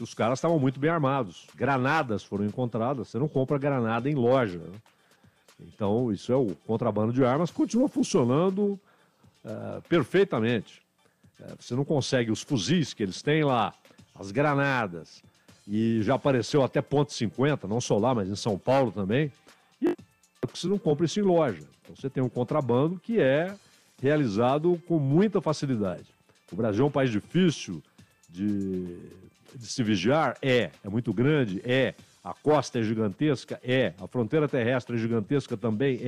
Os caras estavam muito bem armados. Granadas foram encontradas. Você não compra granada em loja, né? Então, isso é o contrabando de armas, continua funcionando perfeitamente. Você não consegue os fuzis que eles têm lá, as granadas, e já apareceu até .50, não só lá, mas em São Paulo também, e você não compra isso em loja. Então, você tem um contrabando que é realizado com muita facilidade. O Brasil é um país difícil de se vigiar? É muito grande? A costa é gigantesca? A fronteira terrestre é gigantesca também?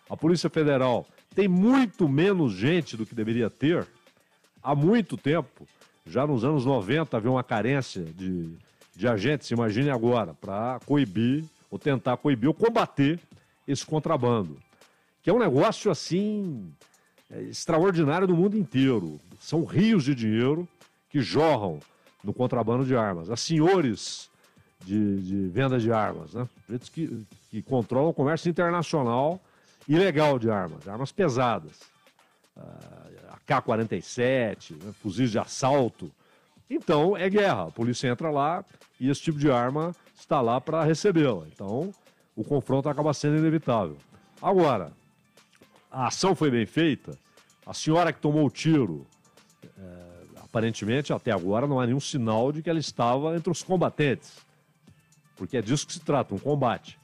A Polícia Federal tem muito menos gente do que deveria ter há muito tempo. Já nos anos 90 havia uma carência de agentes, imagine agora, para coibir, ou tentar coibir, ou combater esse contrabando, que é um negócio assim extraordinário no mundo inteiro. São rios de dinheiro que jorram no contrabando de armas. Há senhores de venda de armas, né? Que controlam o comércio internacional ilegal de armas pesadas. AK-47, né? Fuzis de assalto. Então, é guerra. A polícia entra lá e esse tipo de arma está lá para recebê-la. Então, o confronto acaba sendo inevitável. Agora, a ação foi bem feita. A senhora que tomou o tiro, aparentemente, até agora, não há nenhum sinal de que ela estava entre os combatentes. Porque é disso que se trata, um combate.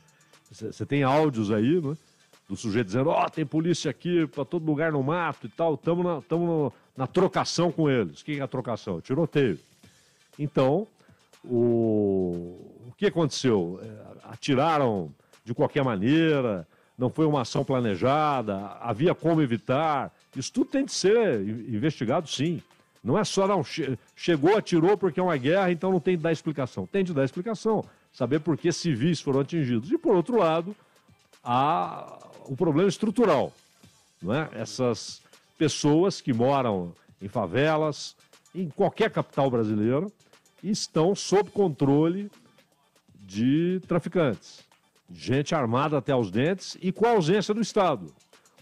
Você tem áudios aí, né, do sujeito dizendo, tem polícia aqui para todo lugar no mato e tal, estamos na trocação com eles. O que é a trocação? Tiroteio. Então, o que aconteceu? Atiraram de qualquer maneira, não foi uma ação planejada, havia como evitar. Isso tudo tem de ser investigado, sim. Não é só, chegou, atirou porque é uma guerra, então não tem de dar explicação. Tem de dar explicação, saber por que civis foram atingidos. E, por outro lado, há o problema estrutural. Não é? Essas pessoas que moram em favelas, em qualquer capital brasileira, estão sob controle de traficantes. Gente armada até os dentes e com a ausência do Estado.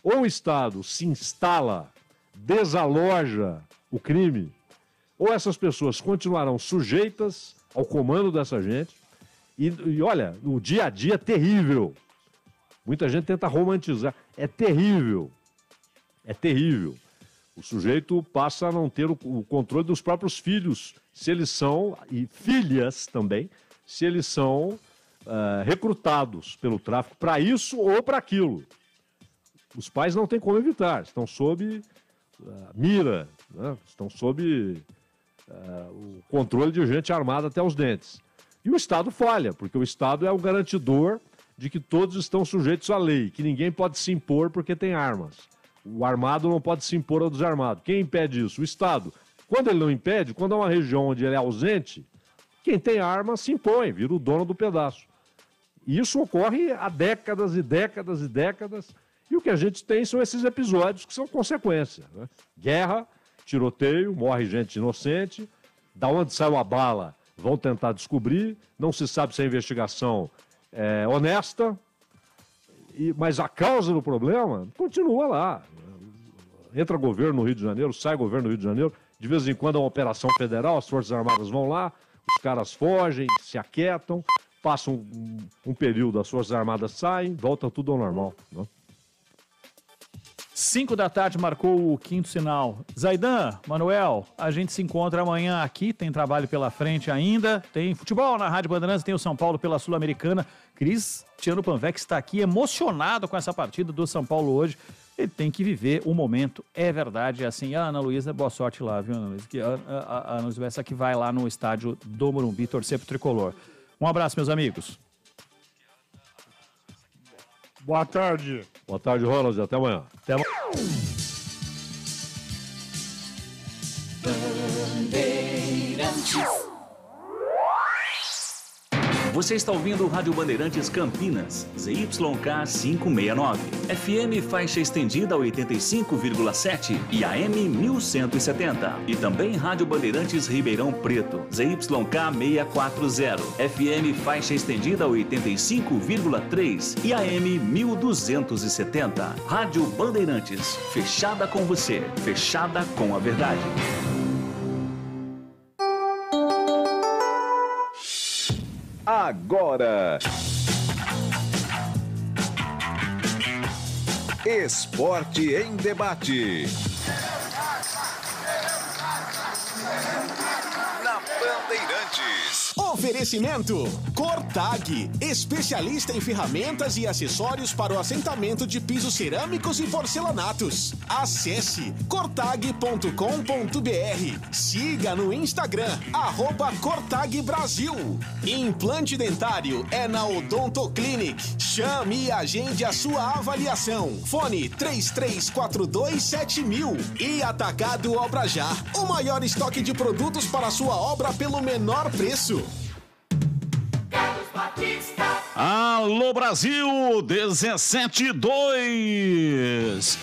Ou o Estado se instala, desaloja o crime, ou essas pessoas continuarão sujeitas ao comando dessa gente. E olha, o dia a dia é terrível. Muita gente tenta romantizar. É terrível. É terrível. O sujeito passa a não ter o controle dos próprios filhos, se eles são, e filhas também, se eles são recrutados pelo tráfico para isso ou para aquilo. Os pais não têm como evitar, estão sob mira, né? Estão sob o controle de gente armada até os dentes. E o Estado falha, porque o Estado é o garantidor de que todos estão sujeitos à lei, que ninguém pode se impor porque tem armas. O armado não pode se impor ao desarmado. Quem impede isso? O Estado. Quando ele não impede, quando é uma região onde ele é ausente, quem tem arma se impõe, vira o dono do pedaço. E isso ocorre há décadas e décadas e décadas, e o que a gente tem são esses episódios que são consequência, né? Guerra, tiroteio, morre gente inocente, da onde saiu a bala vão tentar descobrir, não se sabe se a investigação é honesta, mas a causa do problema continua lá. Entra governo no Rio de Janeiro, sai governo no Rio de Janeiro, de vez em quando é uma operação federal, as Forças Armadas vão lá, os caras fogem, se aquietam, passam um período, as Forças Armadas saem, volta tudo ao normal, né? 5 da tarde marcou o quinto sinal. Zaidan, Manuel, a gente se encontra amanhã aqui, tem trabalho pela frente ainda, tem futebol na Rádio Bandeirantes, tem o São Paulo pela Sul-Americana. Cristiano Panvec está aqui emocionado com essa partida do São Paulo hoje. Ele tem que viver o momento, é verdade, é assim. A Ana Luísa, boa sorte lá, viu, Ana Luísa? A Ana Luísa, essa que vai lá no estádio do Morumbi torcer pro Tricolor. Um abraço, meus amigos. Boa tarde. Boa tarde, Ronald. Até amanhã. Até amanhã. Você está ouvindo o Rádio Bandeirantes Campinas, ZYK 569, FM faixa estendida 85,7 e AM 1170. E também Rádio Bandeirantes Ribeirão Preto, ZYK 640, FM faixa estendida 85,3 e AM 1270. Rádio Bandeirantes, fechada com você, fechada com a verdade. agora. Esporte em debate. Na Bandeirantes. Oferecimento Cortag, especialista em ferramentas e acessórios para o assentamento de pisos cerâmicos e porcelanatos. Acesse cortag.com.br. Siga no Instagram, @Cortag Brasil. Implante dentário é na Odontoclinic. Chame e agende a sua avaliação. Fone 33427000. E Atacado Obra Já, o maior estoque de produtos para a sua obra pelo menor preço. Alô Brasil, 17:02.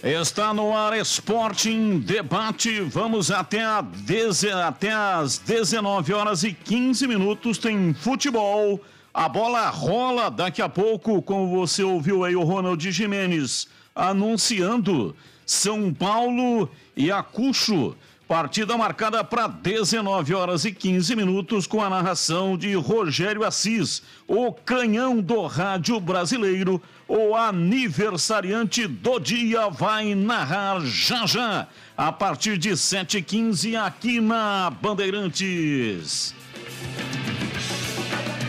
Está no ar Esporte em Debate. Vamos até às 19h15. Tem futebol. A bola rola daqui a pouco, como você ouviu aí o Ronald Gimenez anunciando, São Paulo e Akucho. Partida marcada para 19h15 com a narração de Rogério Assis, o canhão do rádio brasileiro. O aniversariante do dia vai narrar já, a partir de 7h15 aqui na Bandeirantes.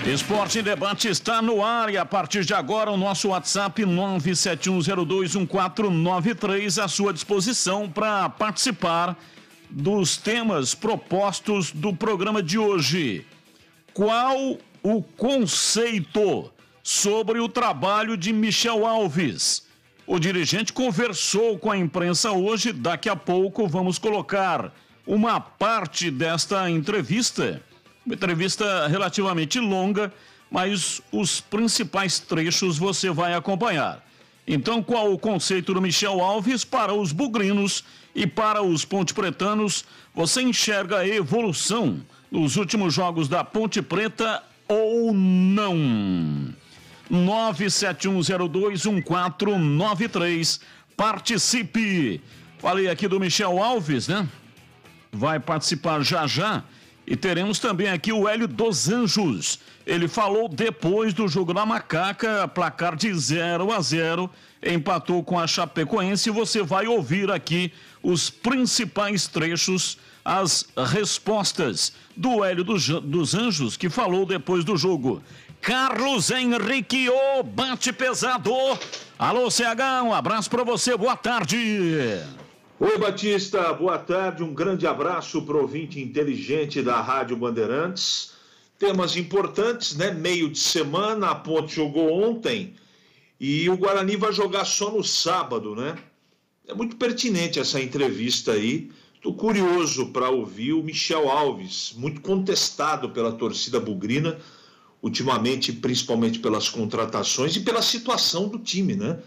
Esporte em Debate está no ar e a partir de agora o nosso WhatsApp 971021493 à sua disposição para participar dos temas propostos do programa de hoje. Qual o conceito sobre o trabalho de Michel Alves? O dirigente conversou com a imprensa hoje, daqui a pouco vamos colocar uma parte desta entrevista. Uma entrevista relativamente longa, mas os principais trechos você vai acompanhar. Então, qual o conceito do Michel Alves para os bugrinos e para os pontepretanos? Você enxerga a evolução nos últimos jogos da Ponte Preta ou não? 971021493. Participe. Falei aqui do Michel Alves, né? Vai participar já. E teremos também aqui o Hélio dos Anjos. Ele falou depois do jogo da Macaca, placar de 0-0, empatou com a Chapecoense. Você vai ouvir aqui os principais trechos, as respostas do Hélio dos Anjos, que falou depois do jogo. Carlos Henrique, o bate pesado. Alô, CH, um abraço para você, boa tarde. Oi, Batista, boa tarde, um grande abraço para o ouvinte inteligente da Rádio Bandeirantes. Temas importantes, né? Meio de semana, a Ponte jogou ontem e o Guarani vai jogar só no sábado, né? É muito pertinente essa entrevista aí. Estou curioso para ouvir o Michel Alves, muito contestado pela torcida bugrina, ultimamente, principalmente pelas contratações e pela situação do time, né?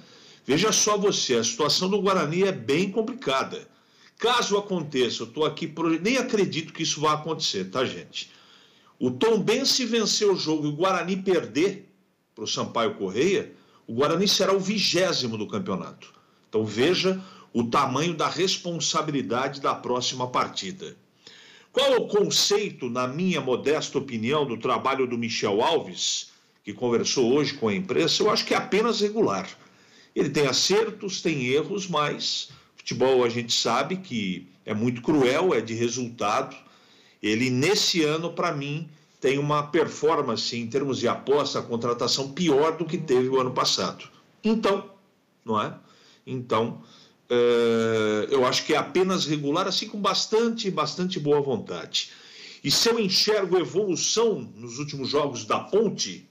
Veja só você, a situação do Guarani é bem complicada. Caso aconteça, eu estou aqui, nem acredito que isso vai acontecer, tá, gente? O Tombense vencer o jogo e o Guarani perder para o Sampaio Corrêa, o Guarani será o 20º do campeonato. Então veja o tamanho da responsabilidade da próxima partida. Qual é o conceito, na minha modesta opinião, do trabalho do Michel Alves, que conversou hoje com a imprensa? Eu acho que é apenas regular. Ele tem acertos, tem erros, mas futebol a gente sabe que é muito cruel, é de resultado. Ele, nesse ano, para mim, tem uma performance em termos de aposta, contratação pior do que teve o ano passado. Então, não é? Então, eu acho que é apenas regular, assim com bastante boa vontade. E se eu enxergo evolução nos últimos jogos da Ponte,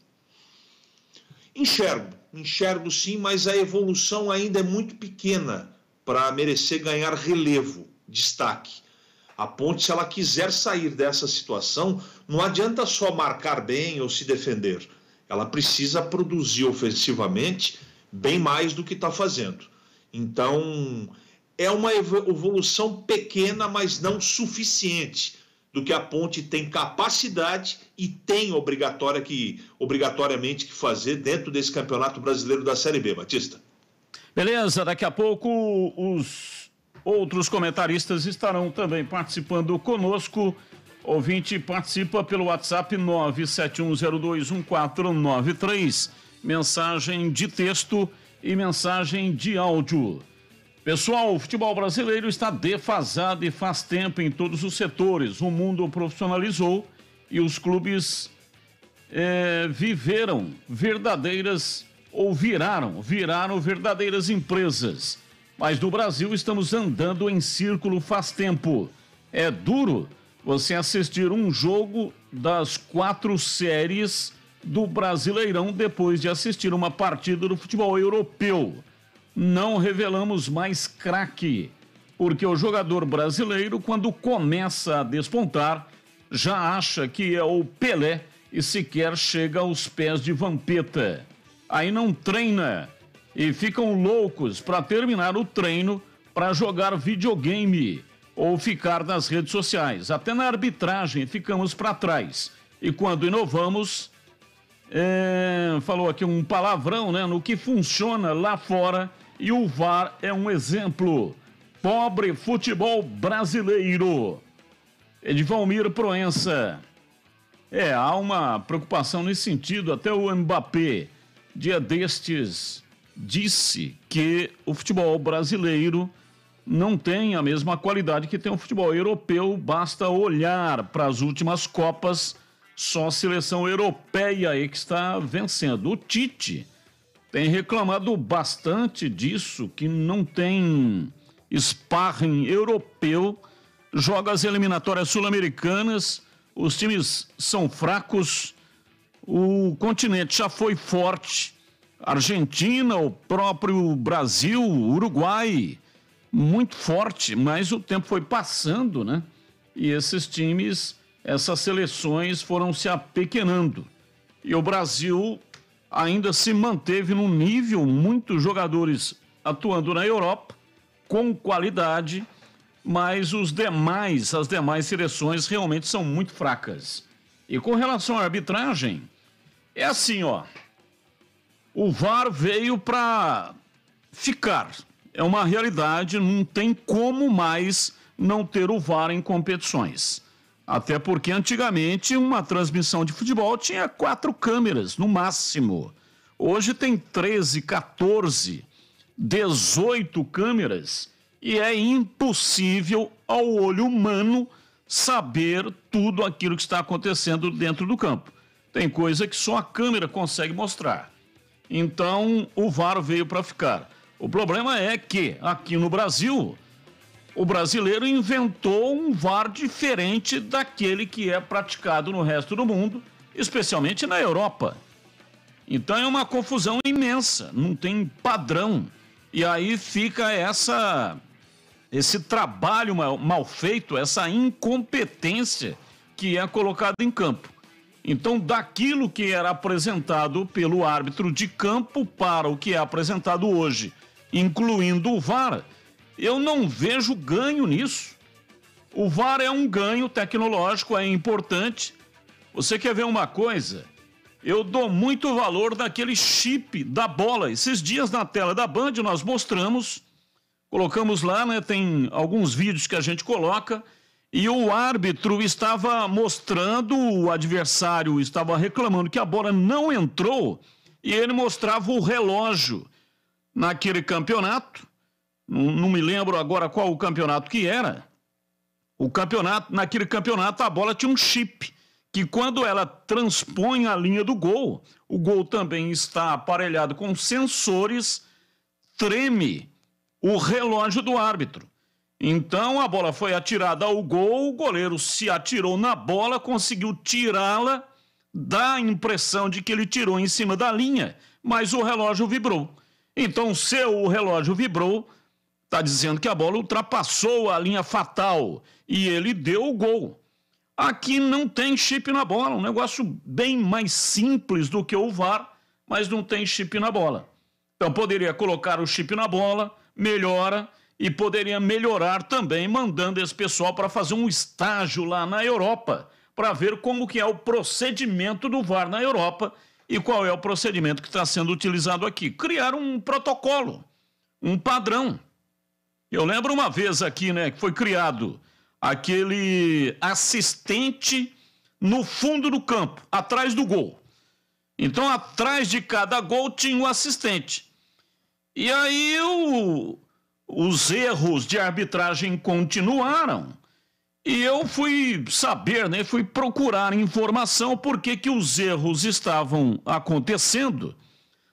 enxergo sim, mas a evolução ainda é muito pequena para merecer ganhar relevo, destaque. A Ponte, se ela quiser sair dessa situação, não adianta só marcar bem ou se defender. Ela precisa produzir ofensivamente bem mais do que está fazendo. Então, é uma evolução pequena, mas não suficiente do que a Ponte tem capacidade e tem obrigatoriamente que fazer dentro desse Campeonato Brasileiro da Série B, Batista. Beleza, daqui a pouco os outros comentaristas estarão também participando conosco. Ouvinte participa pelo WhatsApp 971021493. Mensagem de texto e mensagem de áudio. Pessoal, o futebol brasileiro está defasado e faz tempo em todos os setores. O mundo profissionalizou e os clubes viraram verdadeiras empresas. Mas no Brasil estamos andando em círculo faz tempo. É duro você assistir um jogo das 4 séries do Brasileirão depois de assistir uma partida do futebol europeu. Não revelamos mais craque, porque o jogador brasileiro, quando começa a despontar, já acha que é o Pelé e sequer chega aos pés de Vampeta. Aí não treina e ficam loucos para terminar o treino para jogar videogame ou ficar nas redes sociais. Até na arbitragem ficamos para trás. E quando inovamos, falou aqui um palavrão, né, no que funciona lá fora, e o VAR é um exemplo. Pobre futebol brasileiro. Edvalmir Proença. Há uma preocupação nesse sentido. Até o Mbappé, dia destes, disse que o futebol brasileiro não tem a mesma qualidade que tem o futebol europeu. Basta olhar para as últimas Copas, só a seleção europeia aí que está vencendo. O Tite tem reclamado bastante disso, que não tem sparring europeu, joga as eliminatórias sul-americanas, os times são fracos, o continente já foi forte, Argentina, o próprio Brasil, Uruguai, muito forte, mas o tempo foi passando, né? E esses times, essas seleções foram se apequenando. E o Brasil ainda se manteve num nível, muitos jogadores atuando na Europa, com qualidade, mas as demais seleções realmente são muito fracas. E com relação à arbitragem, é assim, ó, o VAR veio para ficar, é uma realidade, não tem como mais não ter o VAR em competições. Até porque antigamente uma transmissão de futebol tinha 4 câmeras no máximo. Hoje tem 13, 14, 18 câmeras e é impossível ao olho humano saber tudo aquilo que está acontecendo dentro do campo. Tem coisa que só a câmera consegue mostrar. Então o VAR veio para ficar. O problema é que aqui no Brasil, o brasileiro inventou um VAR diferente daquele que é praticado no resto do mundo, especialmente na Europa. Então é uma confusão imensa, não tem padrão. E aí fica esse trabalho mal feito, essa incompetência que é colocada em campo. Então, daquilo que era apresentado pelo árbitro de campo para o que é apresentado hoje, incluindo o VAR, eu não vejo ganho nisso. O VAR é um ganho tecnológico, é importante. Você quer ver uma coisa? Eu dou muito valor naquele chip da bola. Esses dias na tela da Band nós colocamos lá, né? Tem alguns vídeos que a gente coloca e o árbitro estava mostrando, o adversário estava reclamando que a bola não entrou e ele mostrava o relógio naquele campeonato. Não me lembro agora qual o campeonato que era. Naquele campeonato a bola tinha um chip, que quando ela transpõe a linha do gol, o gol também está aparelhado com sensores, treme o relógio do árbitro. Então a bola foi atirada ao gol, o goleiro se atirou na bola, conseguiu tirá-la, dá a impressão de que ele tirou em cima da linha, mas o relógio vibrou. Então, se o relógio vibrou, está dizendo que a bola ultrapassou a linha fatal e ele deu o gol. Aqui não tem chip na bola, um negócio bem mais simples do que o VAR, mas não tem chip na bola. Então poderia colocar o chip na bola, melhora, e poderia melhorar também mandando esse pessoal para fazer um estágio lá na Europa, para ver como que é o procedimento do VAR na Europa e qual é o procedimento que está sendo utilizado aqui. Criar um protocolo, um padrão. Eu lembro uma vez aqui, né, que foi criado aquele assistente no fundo do campo, atrás do gol. Então, atrás de cada gol tinha um assistente. E aí os erros de arbitragem continuaram. E eu fui saber, né, fui procurar informação por que os erros estavam acontecendo,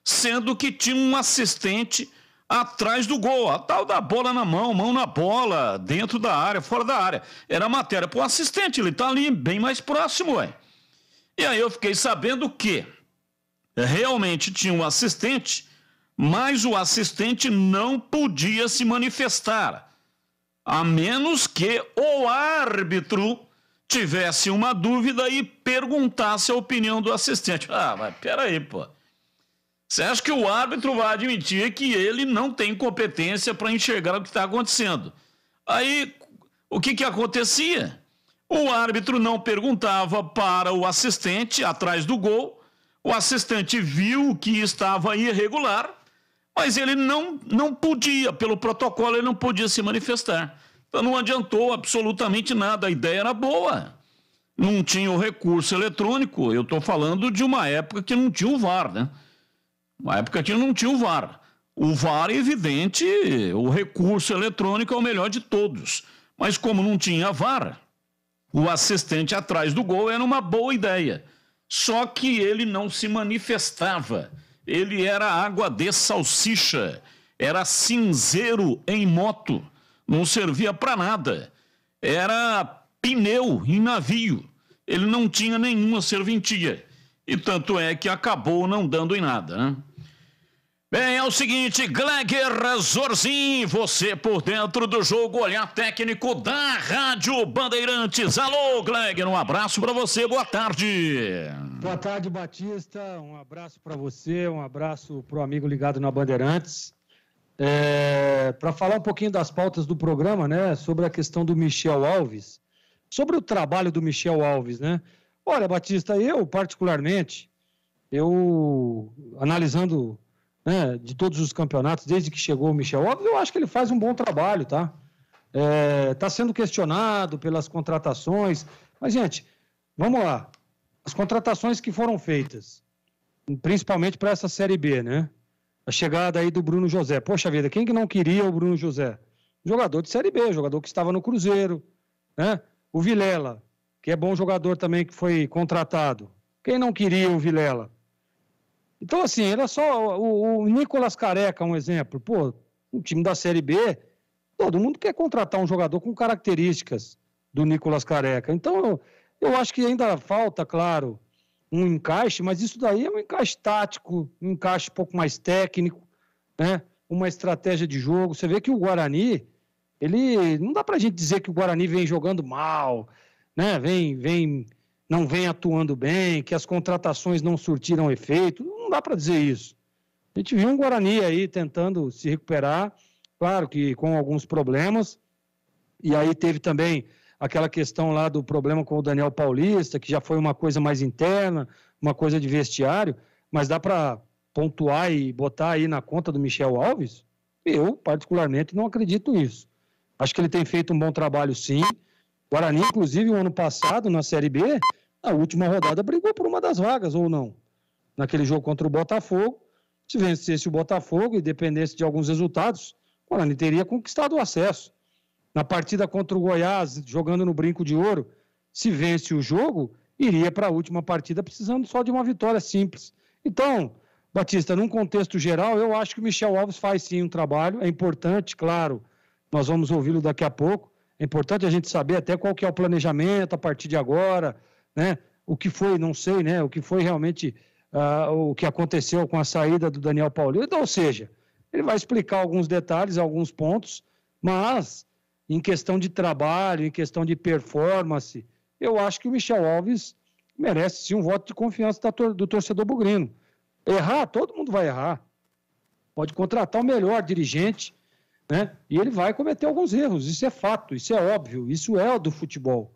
sendo que tinha um assistente atrás do gol, a tal da bola na mão na bola, dentro da área, fora da área. Era matéria para o assistente, ele está ali bem mais próximo, ué. E aí eu fiquei sabendo que realmente tinha um assistente, mas o assistente não podia se manifestar, a menos que o árbitro tivesse uma dúvida e perguntasse a opinião do assistente. Ah, mas peraí, pô. Você acha que o árbitro vai admitir que ele não tem competência para enxergar o que está acontecendo? Aí, o que acontecia? O árbitro não perguntava para o assistente atrás do gol, o assistente viu que estava irregular, mas ele não podia, pelo protocolo, ele não podia se manifestar. Então não adiantou absolutamente nada, a ideia era boa. Não tinha o recurso eletrônico, eu estou falando de uma época que não tinha o VAR, né? Uma época que não tinha o VAR. O VAR é evidente, o recurso eletrônico é o melhor de todos. Mas como não tinha VAR, o assistente atrás do gol era uma boa ideia. Só que ele não se manifestava. Ele era água de salsicha, era cinzeiro em moto, não servia para nada. Era pneu em navio, ele não tinha nenhuma serventia. E tanto é que acabou não dando em nada, né? Bem, é o seguinte, Gleger Zorzin, você por dentro do jogo, olhar técnico da Rádio Bandeirantes. Alô, Gleger, um abraço para você, boa tarde. Boa tarde, Batista, um abraço para você, um abraço para o amigo ligado na Bandeirantes. Para falar um pouquinho das pautas do programa, né, sobre a questão do Michel Alves, sobre o trabalho do Michel Alves, né? Olha, Batista, eu particularmente, analisando, né, de todos os campeonatos, desde que chegou o Michel Alves, eu acho que ele faz um bom trabalho, tá? Tá sendo questionado pelas contratações, mas, gente, vamos lá. As contratações que foram feitas, principalmente para essa Série B, né? A chegada aí do Bruno José. Poxa vida, quem que não queria o Bruno José? Jogador de Série B, jogador que estava no Cruzeiro, né? O Vilela, que é bom jogador também, que foi contratado. Quem não queria o Vilela? Então, assim, era só o Nicolas Careca, um exemplo. Pô, um time da Série B, todo mundo quer contratar um jogador com características do Nicolas Careca. Então, eu acho que ainda falta, claro, um encaixe, mas isso daí é um encaixe tático, um encaixe um pouco mais técnico, né? Uma estratégia de jogo. Você vê que o Guarani, não dá pra gente dizer que o Guarani vem jogando mal, né? Não vem atuando bem, que as contratações não surtiram efeito, não dá para dizer isso. A gente viu um Guarani aí tentando se recuperar, claro que com alguns problemas, e aí teve também aquela questão lá do problema com o Daniel Paulista, que já foi uma coisa mais interna, uma coisa de vestiário, mas dá para pontuar e botar aí na conta do Michel Alves? Eu, particularmente, não acredito nisso. Acho que ele tem feito um bom trabalho, sim. Guarani, inclusive, o ano passado, na Série B, na última rodada, brigou por uma das vagas, ou não? Naquele jogo contra o Botafogo, se vencesse o Botafogo e dependesse de alguns resultados, o Guarani teria conquistado o acesso. Na partida contra o Goiás, jogando no Brinco de Ouro, se vence o jogo, iria para a última partida precisando só de uma vitória simples. Então, Batista, num contexto geral, eu acho que o Michel Alves faz sim um trabalho, é importante, claro, nós vamos ouvi-lo daqui a pouco, é importante a gente saber até qual que é o planejamento a partir de agora, né? O que foi, não sei, né? O que foi realmente o que aconteceu com a saída do Daniel Paulista. Então, ou seja, ele vai explicar alguns detalhes, alguns pontos, mas em questão de trabalho, em questão de performance, eu acho que o Michel Alves merece sim um voto de confiança do torcedor bugrino. Errar, todo mundo vai errar. Pode contratar o melhor dirigente, né? E ele vai cometer alguns erros, isso é fato, isso é óbvio, isso é do futebol.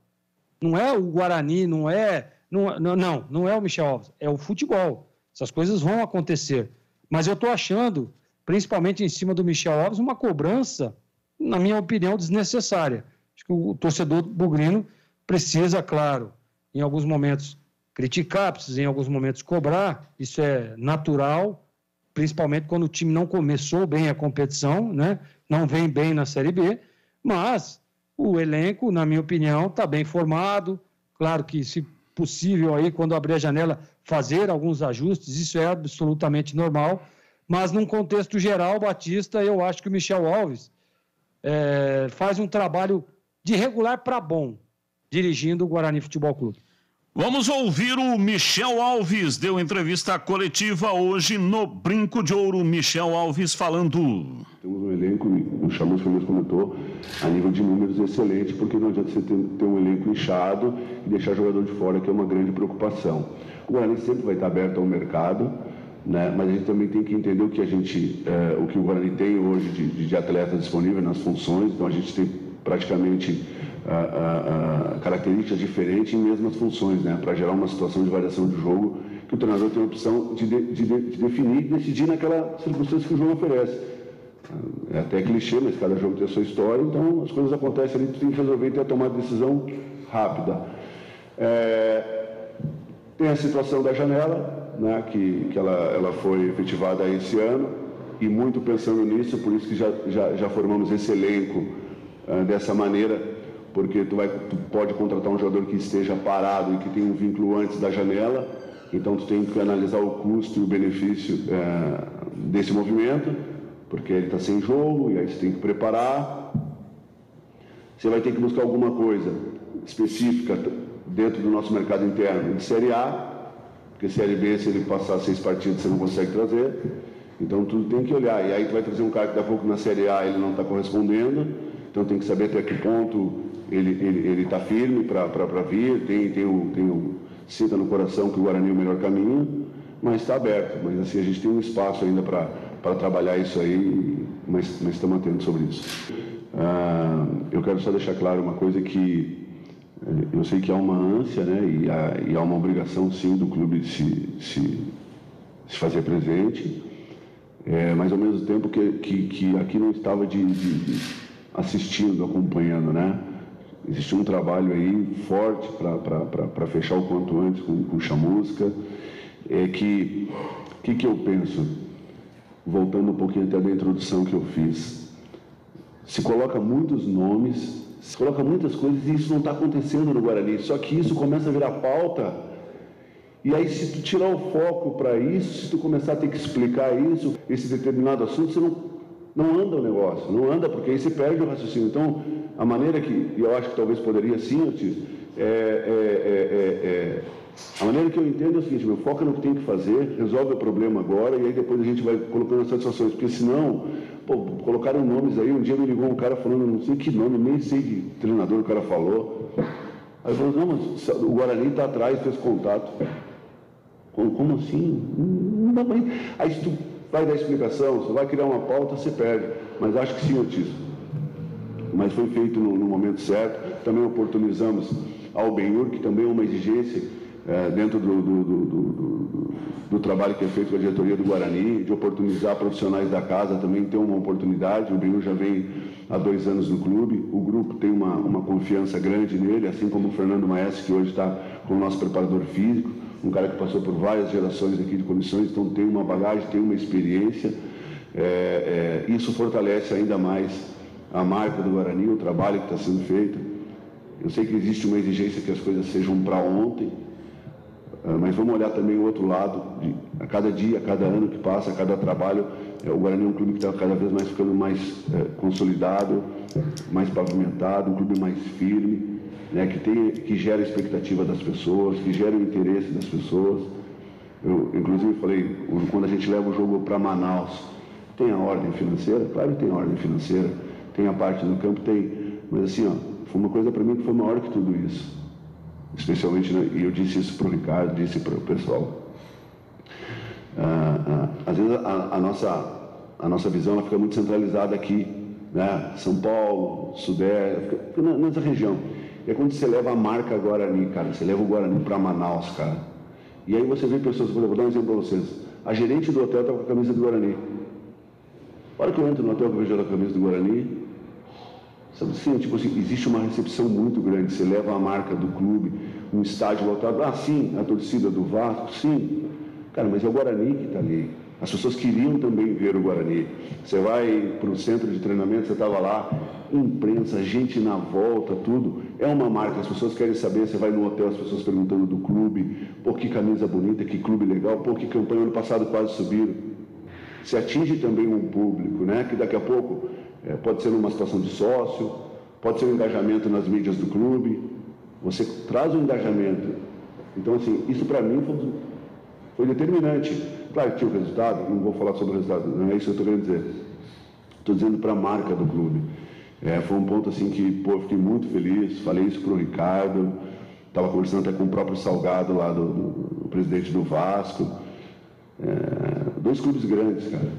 Não é o Guarani, não é o Michel Alves, é o futebol. Essas coisas vão acontecer. Mas eu estou achando, principalmente em cima do Michel Alves, uma cobrança, na minha opinião, desnecessária. Acho que o torcedor bugrino precisa, claro, em alguns momentos criticar, precisa em alguns momentos cobrar, isso é natural, principalmente quando o time não começou bem a competição, né? Não vem bem na Série B, mas o elenco, na minha opinião, está bem formado. Claro que, se possível, aí, quando abrir a janela, fazer alguns ajustes, isso é absolutamente normal, mas num contexto geral, Batista, eu acho que o Michel Alves faz um trabalho de regular para bom, dirigindo o Guarani Futebol Clube. Vamos ouvir o Michel Alves, deu entrevista coletiva hoje no Brinco de Ouro. Michel Alves falando. Temos um elenco, o Chamusca mesmo comentou, a nível de números excelente, porque não adianta você ter um elenco inchado e deixar jogador de fora, que é uma grande preocupação. O Guarani sempre vai estar aberto ao mercado, né? Mas a gente também tem que entender o que o que o Guarani tem hoje de atletas disponíveis nas funções. Então a gente tem praticamente características diferentes em mesmas funções, né? Para gerar uma situação de variação de jogo que o treinador tem a opção de definir e decidir naquela circunstância que o jogo oferece. É até clichê, mas cada jogo tem a sua história, então as coisas acontecem ali, tu tem que resolver e ter a tomada de decisão rápida. Tem a situação da janela, né? Que ela foi efetivada esse ano, e muito pensando nisso, por isso que já formamos esse elenco dessa maneira, porque tu pode contratar um jogador que esteja parado e que tem um vínculo antes da janela, então tu tem que analisar o custo e o benefício desse movimento, porque ele está sem jogo, e aí você tem que preparar. Você vai ter que buscar alguma coisa específica dentro do nosso mercado interno de Série A, porque Série B, se ele passar 6 partidas, você não consegue trazer, então tudo tem que olhar, e aí tu vai trazer um cara que daqui a pouco na Série A ele não está correspondendo, então tem que saber até que ponto ele está firme para vir, sinta no coração que o Guarani é o melhor caminho, mas está aberto. Mas assim, a gente tem um espaço ainda para trabalhar isso aí, mas estamos atento sobre isso. Eu quero só deixar claro uma coisa que eu sei que há uma ânsia, né, e há uma obrigação, sim, do clube de se fazer presente, mas ao mesmo tempo que aqui não estava assistindo, acompanhando, né? Existe um trabalho aí forte para fechar o quanto antes com o Chamusca. Que eu penso, voltando um pouquinho até da introdução que eu fiz, se coloca muitos nomes, se coloca muitas coisas, e isso não está acontecendo no Guarani, só que isso começa a virar pauta, e aí se tu tirar o foco para isso, se tu começar a ter que explicar isso, esse determinado assunto, você não anda o negócio, não anda, porque aí você perde o raciocínio. Então, a maneira que, eu acho que talvez poderia sim, Ortiz, a maneira que eu entendo é o seguinte: meu foco no que tem que fazer, resolve o problema agora, e aí depois a gente vai colocando as satisfações, porque senão, colocaram nomes aí, um dia me ligou um cara falando, não sei que nome, nem sei que treinador o cara falou, aí eu falei, não, mas o Guarani está atrás, fez contato. Como assim? Não dá pra ir. Aí se tu vai dar explicação, você vai criar uma pauta, você perde. Mas acho que sim, Ortiz. Mas foi feito no momento certo. Também oportunizamos ao Benhur, que também é uma exigência dentro do trabalho que é feito com a diretoria do Guarani, de oportunizar profissionais da casa também ter uma oportunidade. O Benhur já vem há 2 anos no clube, o grupo tem uma confiança grande nele, assim como o Fernando Maestre, que hoje está como nosso preparador físico, um cara que passou por várias gerações aqui de comissões, então tem uma bagagem, tem uma experiência. Isso fortalece ainda mais a marca do Guarani, o trabalho que está sendo feito. Eu sei que existe uma exigência que as coisas sejam para ontem, mas vamos olhar também o outro lado. A cada dia, a cada ano que passa, a cada trabalho, o Guarani é um clube que está cada vez mais ficando mais consolidado, mais pavimentado, um clube mais firme, né, que gera a expectativa das pessoas, que gera o interesse das pessoas. Eu, inclusive, falei, quando a gente leva o jogo para Manaus, tem a ordem financeira? Claro que tem a ordem financeira, tem a parte do campo, tem, mas assim, foi uma coisa para mim que foi maior que tudo isso. Especialmente, né, e eu disse isso para o Ricardo, disse para o pessoal. Às vezes a nossa visão ela fica muito centralizada aqui, né? São Paulo, Sudeste, fica nessa região. E é quando você leva a marca Guarani, cara, você leva o Guarani para Manaus, cara. E aí você vê pessoas, vou dar um exemplo para vocês. A gerente do hotel está com a camisa do Guarani. A hora que eu entro no hotel que eu vejo a camisa do Guarani, Sabe assim, tipo assim, existe uma recepção muito grande. Você leva a marca do clube, um estádio lotado. Ah, sim, a torcida do Vasco, sim. Cara, mas é o Guarani que está ali. As pessoas queriam também ver o Guarani. Você vai para o centro de treinamento, você estava lá, imprensa, gente na volta, tudo. É uma marca, as pessoas querem saber. Você vai no hotel, as pessoas perguntando do clube. Pô, que camisa bonita, que clube legal. Pô, que campanha, ano passado quase subiram. Você atinge também um público, né? Que daqui a pouco pode ser numa situação de sócio, pode ser um engajamento nas mídias do clube. Você traz um engajamento. Então, assim, isso para mim foi determinante. Claro que tinha o resultado, não vou falar sobre o resultado, não é isso que eu estou querendo dizer. Estou dizendo para a marca do clube. Foi um ponto assim que, pô, eu fiquei muito feliz, falei isso para o Ricardo, estava conversando até com o próprio Salgado lá, do presidente do Vasco. 2 clubes grandes, cara.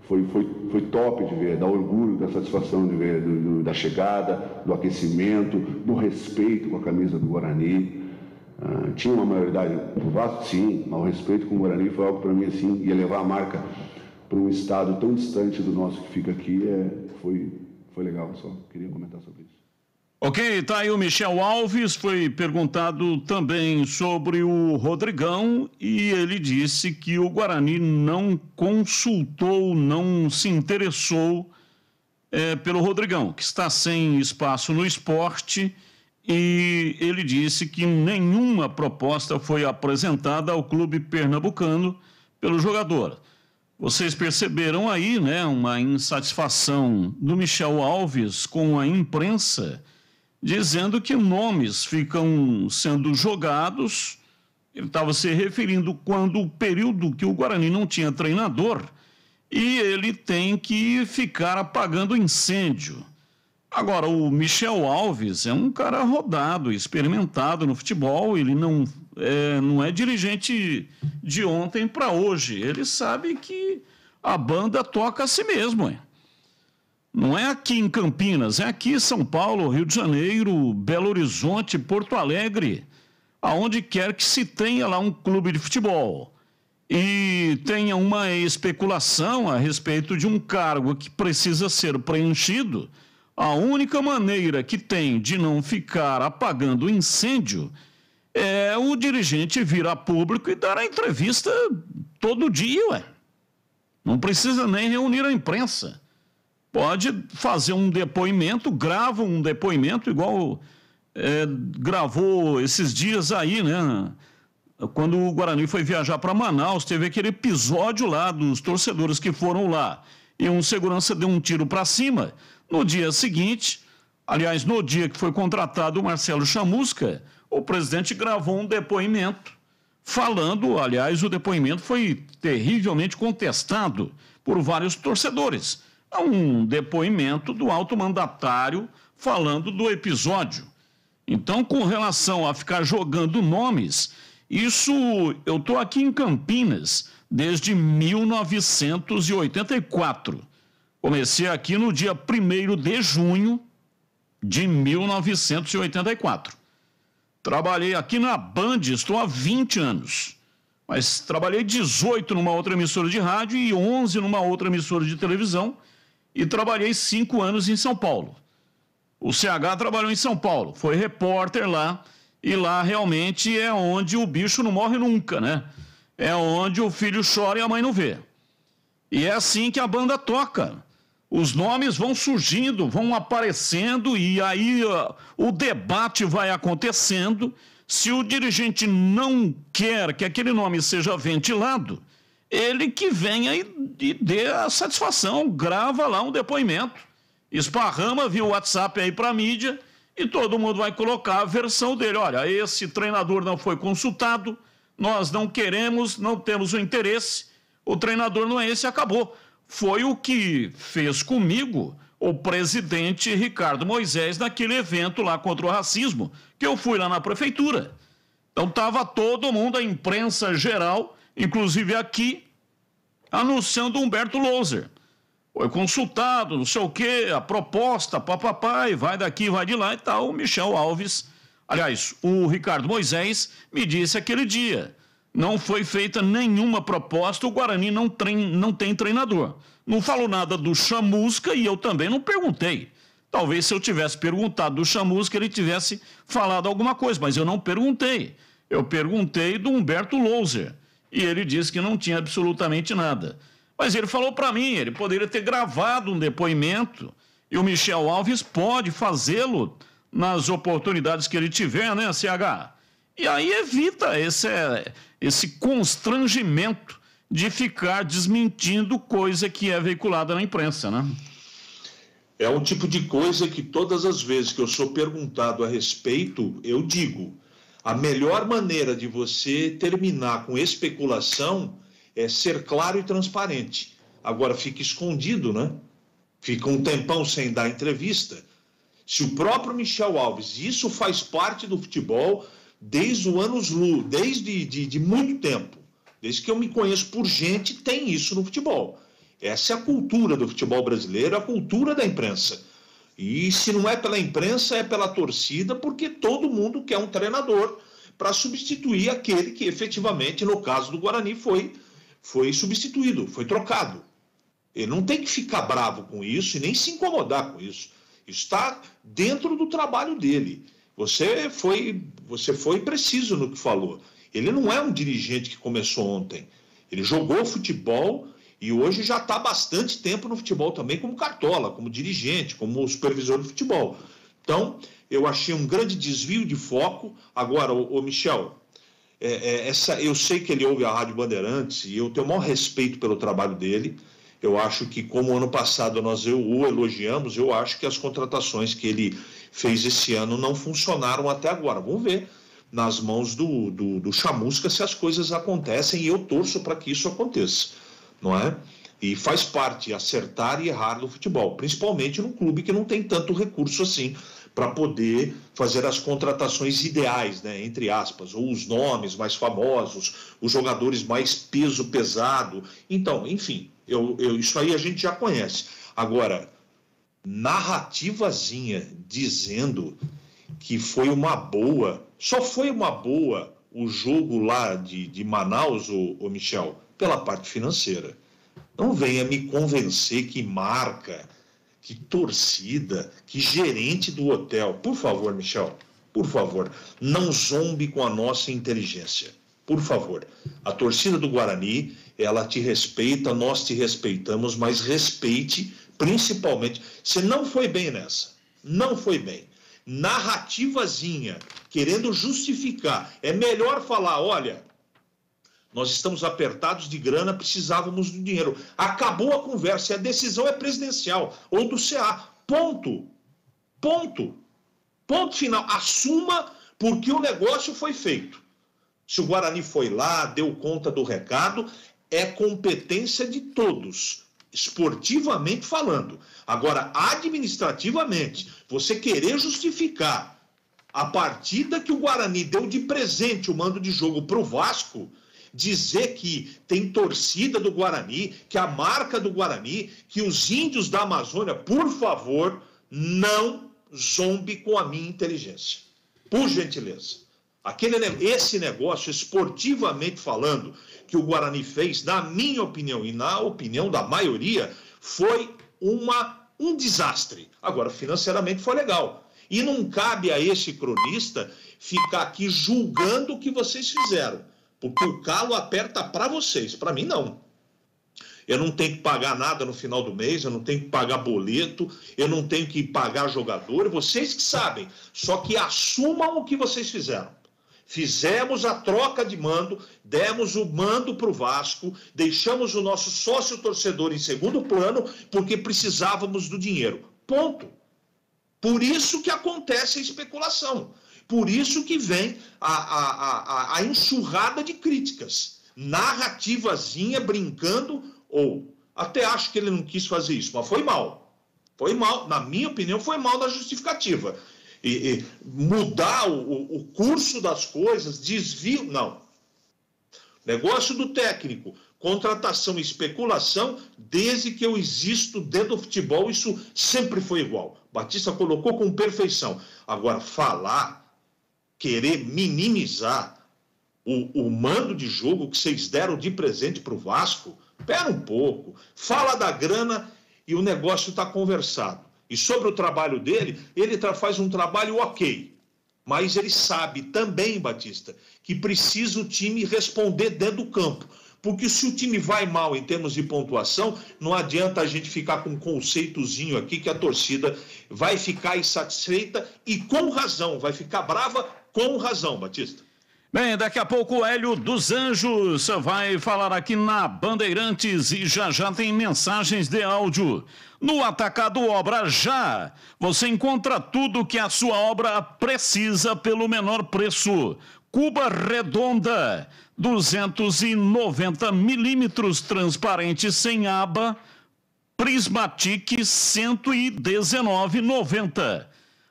Foi top de ver, dá orgulho, da satisfação de ver, da chegada, do aquecimento, do respeito com a camisa do Guarani. Tinha uma maioridade do Vasco, sim, mas o respeito com o Guarani foi algo para mim assim, ia levar a marca para um estado tão distante do nosso que fica aqui, foi legal, só queria comentar sobre isso. Ok, tá aí o Michel Alves, foi perguntado também sobre o Rodrigão e ele disse que o Guarani não consultou, não se interessou pelo Rodrigão, que está sem espaço no esporte. E ele disse que nenhuma proposta foi apresentada ao clube pernambucano pelo jogador. Vocês perceberam aí, né, uma insatisfação do Michel Alves com a imprensa, dizendo que nomes ficam sendo jogados. Ele estava se referindo quando o período que o Guarani não tinha treinador e ele tem que ficar apagando incêndio. Agora, o Michel Alves é um cara rodado, experimentado no futebol, ele não é dirigente de ontem para hoje, ele sabe que a banda toca a si mesmo. Não é aqui em Campinas, é aqui em São Paulo, Rio de Janeiro, Belo Horizonte, Porto Alegre, aonde quer que se tenha lá um clube de futebol e tenha uma especulação a respeito de um cargo que precisa ser preenchido. A única maneira que tem de não ficar apagando incêndio é o dirigente vir a público e dar a entrevista todo dia, Não precisa nem reunir a imprensa. Pode fazer um depoimento, grava um depoimento, igual gravou esses dias aí, né? Quando o Guarani foi viajar para Manaus, teve aquele episódio lá dos torcedores que foram lá e um segurança deu um tiro para cima. No dia seguinte, aliás, no dia que foi contratado o Marcelo Chamusca, o presidente gravou um depoimento falando, aliás, o depoimento foi terrivelmente contestado por vários torcedores. É um depoimento do alto mandatário falando do episódio. Então, com relação a ficar jogando nomes, isso eu estou aqui em Campinas desde 1984. Comecei aqui no dia 1º de junho de 1984. Trabalhei aqui na Band, estou há 20 anos. Mas trabalhei 18 numa outra emissora de rádio e 11 numa outra emissora de televisão. E trabalhei 5 anos em São Paulo. O CH trabalhou em São Paulo, foi repórter lá. E lá realmente é onde o bicho não morre nunca, né? É onde o filho chora e a mãe não vê. E é assim que a banda toca. Os nomes vão surgindo, vão aparecendo e aí o debate vai acontecendo. Se o dirigente não quer que aquele nome seja ventilado, ele que venha e dê a satisfação, grava lá um depoimento, esparrama via WhatsApp aí para a mídia e todo mundo vai colocar a versão dele. Olha, esse treinador não foi consultado, nós não queremos, não temos o interesse, o treinador não é esse, acabou. Foi o que fez comigo o presidente Ricardo Moisés naquele evento lá contra o racismo, que eu fui lá na prefeitura. Então estava todo mundo, a imprensa geral, inclusive aqui, anunciando Humberto Louser. Foi consultado, não sei o quê, a proposta, papai, vai daqui, vai de lá e tal. O Michel Alves, aliás, o Ricardo Moisés me disse aquele dia, não foi feita nenhuma proposta, o Guarani não tem treinador. Não falou nada do Chamusca e eu também não perguntei. Talvez se eu tivesse perguntado do Chamusca, ele tivesse falado alguma coisa, mas eu não perguntei. Eu perguntei do Humberto Louser e ele disse que não tinha absolutamente nada. Mas ele falou para mim, ele poderia ter gravado um depoimento e o Michel Alves pode fazê-lo nas oportunidades que ele tiver, né, CH? E aí evita esse constrangimento de ficar desmentindo coisa que é veiculada na imprensa, né? É um tipo de coisa que todas as vezes que eu sou perguntado a respeito, eu digo, a melhor maneira de você terminar com especulação é ser claro e transparente. Agora fica escondido, né? Fica um tempão sem dar entrevista. Se o próprio Michel Alves, isso faz parte do futebol desde o anos-luz, desde muito tempo, desde que eu me conheço por gente, tem isso no futebol. Essa é a cultura do futebol brasileiro, a cultura da imprensa. E se não é pela imprensa, é pela torcida, porque todo mundo quer um treinador para substituir aquele que efetivamente, no caso do Guarani, foi substituído, foi trocado. Ele não tem que ficar bravo com isso e nem se incomodar com isso. Isso está dentro do trabalho dele. Você foi preciso no que falou. Ele não é um dirigente que começou ontem. Ele jogou futebol e hoje já está há bastante tempo no futebol também como cartola, como dirigente, como supervisor de futebol. Então, eu achei um grande desvio de foco. Agora, o Michel, eu sei que ele ouve a Rádio Bandeirantes e eu tenho o maior respeito pelo trabalho dele. Eu acho que, como ano passado nós o elogiamos, eu acho que as contratações que ele fez esse ano não funcionaram até agora. Vamos ver nas mãos do Chamusca se as coisas acontecem e eu torço para que isso aconteça. Não é? E faz parte acertar e errar no futebol, principalmente num clube que não tem tanto recurso assim para poder fazer as contratações ideais, né, entre aspas, ou os nomes mais famosos, os jogadores mais peso pesado. Então, enfim, isso aí a gente já conhece. Agora, narrativazinha dizendo que foi uma boa, só foi uma boa o jogo lá de Manaus, o Michel, pela parte financeira. Não venha me convencer que marca, que torcida, que gerente do hotel. Por favor, Michel, por favor, não zombe com a nossa inteligência. Por favor. A torcida do Guarani, ela te respeita, nós te respeitamos, mas respeite principalmente. Você não foi bem nessa. Não foi bem. Narrativazinha, querendo justificar. É melhor falar, olha, nós estamos apertados de grana, precisávamos do dinheiro. Acabou a conversa e a decisão é presidencial ou do CA. Ponto. Ponto. Ponto final. Assuma porque o negócio foi feito. Se o Guarani foi lá, deu conta do recado, é competência de todos, esportivamente falando. Agora, administrativamente, você querer justificar a partida que o Guarani deu de presente o mando de jogo para o Vasco, dizer que tem torcida do Guarani, que a marca do Guarani, que os índios da Amazônia, por favor, não zombe com a minha inteligência. Por gentileza. Esse negócio, esportivamente falando, que o Guarani fez, na minha opinião e na opinião da maioria, foi um desastre. Agora, financeiramente foi legal. E não cabe a esse cronista ficar aqui julgando o que vocês fizeram. Porque o calo aperta para vocês, para mim não. Eu não tenho que pagar nada no final do mês, eu não tenho que pagar boleto, eu não tenho que pagar jogador, vocês que sabem. Só que assumam o que vocês fizeram. Fizemos a troca de mando, demos o mando para o Vasco, deixamos o nosso sócio torcedor em segundo plano porque precisávamos do dinheiro. Ponto. Por isso que acontece a especulação. Por isso que vem a enxurrada de críticas. Narrativazinha brincando, ou até acho que ele não quis fazer isso, mas foi mal. Foi mal, na minha opinião, foi mal na justificativa. E mudar o curso das coisas, desvio, não. Negócio do técnico, contratação e especulação, desde que eu existo dentro do futebol, isso sempre foi igual. Batista colocou com perfeição. Agora, falar, querer minimizar o mando de jogo que vocês deram de presente para o Vasco, pera um pouco, fala da grana e o negócio está conversado. E sobre o trabalho dele, ele faz um trabalho ok. Mas ele sabe também, Batista, que precisa o time responder dentro do campo. Porque se o time vai mal em termos de pontuação, não adianta a gente ficar com um conceitozinho aqui que a torcida vai ficar insatisfeita e com razão, vai ficar brava com razão, Batista. Bem, daqui a pouco o Hélio dos Anjos vai falar aqui na Bandeirantes e já tem mensagens de áudio. No Atacado Obra Já, você encontra tudo que a sua obra precisa pelo menor preço. Cuba redonda, 290 milímetros, transparente sem aba, Prismatic 119,90.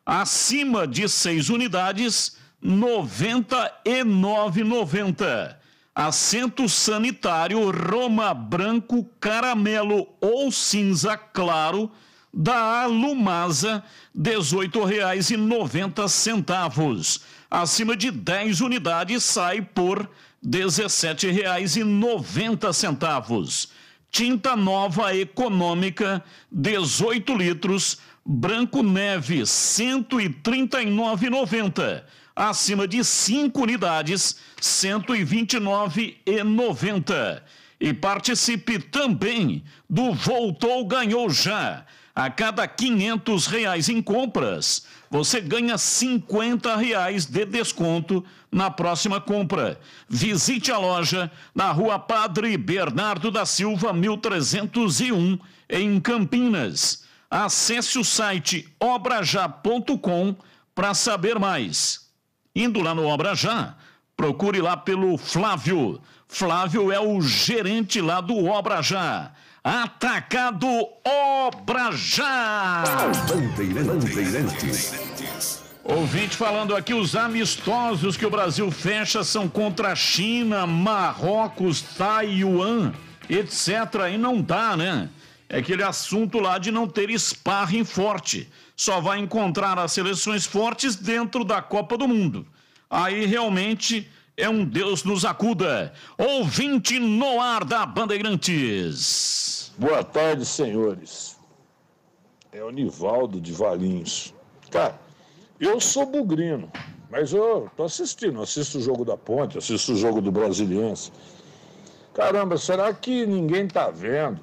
Acima de 6 unidades, 99,90. Assento sanitário Roma branco, caramelo ou cinza claro da Alumasa, R$ 18,90. Acima de 10 unidades sai por R$ 17,90. Tinta nova econômica, 18 litros, branco neve, R$ 139,90. Acima de 5 unidades, R$ 129,90. E participe também do Voltou Ganhou Já. A cada R$ 500 em compras, você ganha R$ 50 de desconto na próxima compra. Visite a loja na Rua Padre Bernardo da Silva, 1301, em Campinas. Acesse o site obrajá.com para saber mais. Indo lá no Obra Já, procure lá pelo Flávio. Flávio é o gerente lá do Obra Já. Atacado Obra Já. Bandeirantes. Ouvinte falando aqui, os amistosos que o Brasil fecha são contra a China, Marrocos, Taiwan, etc. E não dá, né? É aquele assunto lá de não ter sparring forte. Só vai encontrar as seleções fortes dentro da Copa do Mundo. Aí realmente é um Deus nos acuda. Ouvinte no ar da Bandeirantes. Boa tarde, senhores. É o Nivaldo de Valinhos. Cara, eu sou bugrino, mas eu tô assistindo. Assisto o jogo da Ponte, assisto o jogo do Brasiliense. Caramba, será que ninguém tá vendo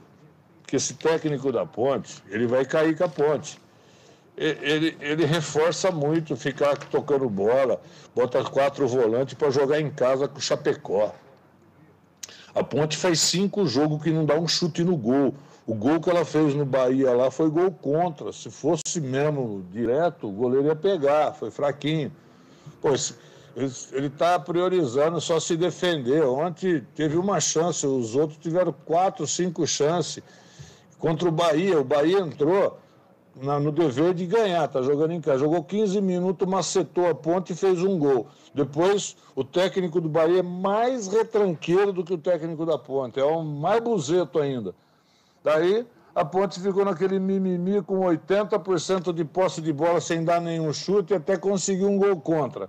que esse técnico da Ponte, ele vai cair com a Ponte? Ele reforça muito ficar tocando bola, bota 4 volantes para jogar em casa com o Chapecó. A Ponte faz 5 jogos que não dá um chute no gol. O gol que ela fez no Bahia lá foi gol contra. Se fosse mesmo direto, o goleiro ia pegar, foi fraquinho. Pô, ele está priorizando só se defender. Ontem teve uma chance, os outros tiveram 4, 5 chances. Contra o Bahia entrou no dever de ganhar, tá jogando em casa. Jogou 15 minutos, macetou a Ponte e fez um gol. Depois, o técnico do Bahia é mais retranqueiro do que o técnico da Ponte. É o mais buzeto ainda. Daí, a Ponte ficou naquele mimimi com 80% de posse de bola sem dar nenhum chute e até conseguiu um gol contra.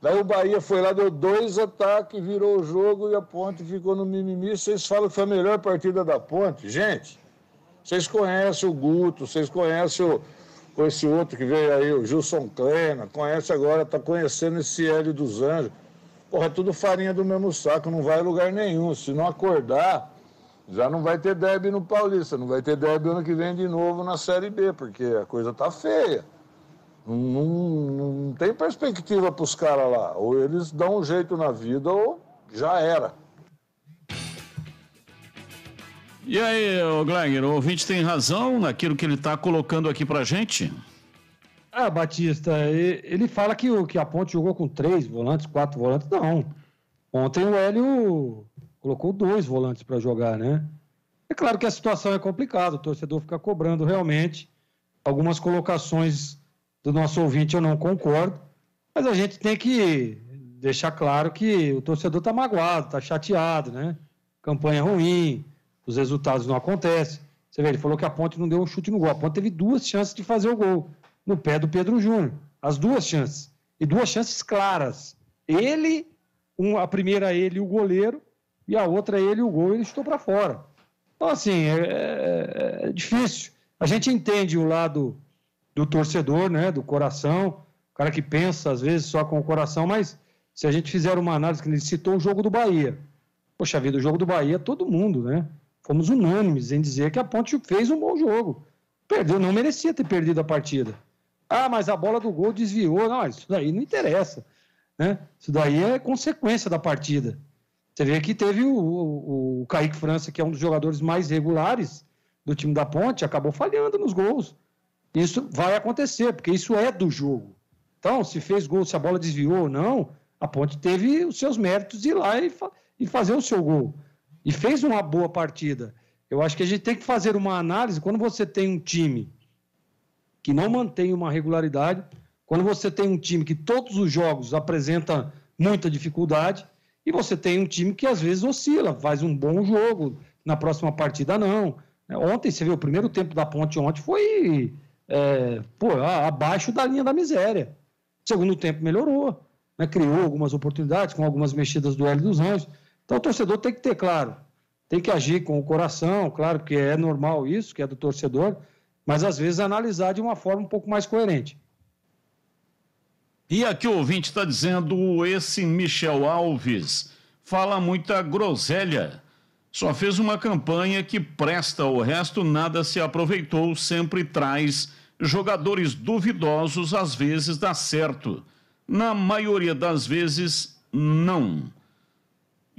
Daí o Bahia foi lá, deu 2 ataques, virou o jogo e a Ponte ficou no mimimi. Vocês falam que foi a melhor partida da Ponte? Gente, vocês conhecem o Guto, vocês conhecem esse outro que veio aí, o Gilson Kleina, conhece agora, tá conhecendo esse Hélio dos Anjos. Porra, é tudo farinha do mesmo saco, não vai a lugar nenhum. Se não acordar, já não vai ter derby no Paulista, não vai ter derby ano que vem de novo na Série B, porque a coisa tá feia. Não tem perspectiva para os caras lá. Ou eles dão um jeito na vida ou já era. E aí, Gleiger, o ouvinte tem razão naquilo que ele está colocando aqui pra gente? Batista, ele fala que a Ponte jogou com 3 volantes, 4 volantes. Não. Ontem o Hélio colocou 2 volantes para jogar, né? É claro que a situação é complicada, o torcedor fica cobrando realmente. Algumas colocações do nosso ouvinte eu não concordo, mas a gente tem que deixar claro que o torcedor está magoado, está chateado, né? Campanha ruim, os resultados não acontecem. Você vê, ele falou que a Ponte não deu um chute no gol. A Ponte teve 2 chances de fazer o gol no pé do Pedro Júnior. As 2 chances. E 2 chances claras. A primeira ele e o goleiro, e a outra ele e o gol, ele chutou para fora. Então, assim, é difícil. A gente entende o lado do torcedor, né? Do coração, o cara que pensa às vezes só com o coração, mas se a gente fizer uma análise, que ele citou o jogo do Bahia. Poxa vida, o jogo do Bahia, todo mundo, né? Fomos unânimes em dizer que a Ponte fez um bom jogo. Perdeu, não merecia ter perdido a partida. Ah, mas a bola do gol desviou. Não, isso daí não interessa, né? Isso daí é consequência da partida. Você vê que teve o Kaique França, que é um dos jogadores mais regulares do time da Ponte, acabou falhando nos gols. Isso vai acontecer, porque isso é do jogo. Então, se fez gol, se a bola desviou ou não, a Ponte teve os seus méritos de ir lá e fazer o seu gol. E fez uma boa partida. Eu acho que a gente tem que fazer uma análise, quando você tem um time que não mantém uma regularidade, quando você tem um time que todos os jogos apresenta muita dificuldade, e você tem um time que às vezes oscila, faz um bom jogo, na próxima partida não. Ontem, você viu, o primeiro tempo da Ponte ontem foi abaixo da linha da miséria. O segundo tempo melhorou, né? Criou algumas oportunidades, com algumas mexidas do Hélio dos Anjos. Então o torcedor tem que ter, claro, tem que agir com o coração, claro que é normal isso, que é do torcedor, mas às vezes analisar de uma forma um pouco mais coerente. E aqui o ouvinte está dizendo, esse Michel Alves fala muita groselha, só fez uma campanha que presta, o resto nada se aproveitou, sempre traz jogadores duvidosos, às vezes dá certo, na maioria das vezes não.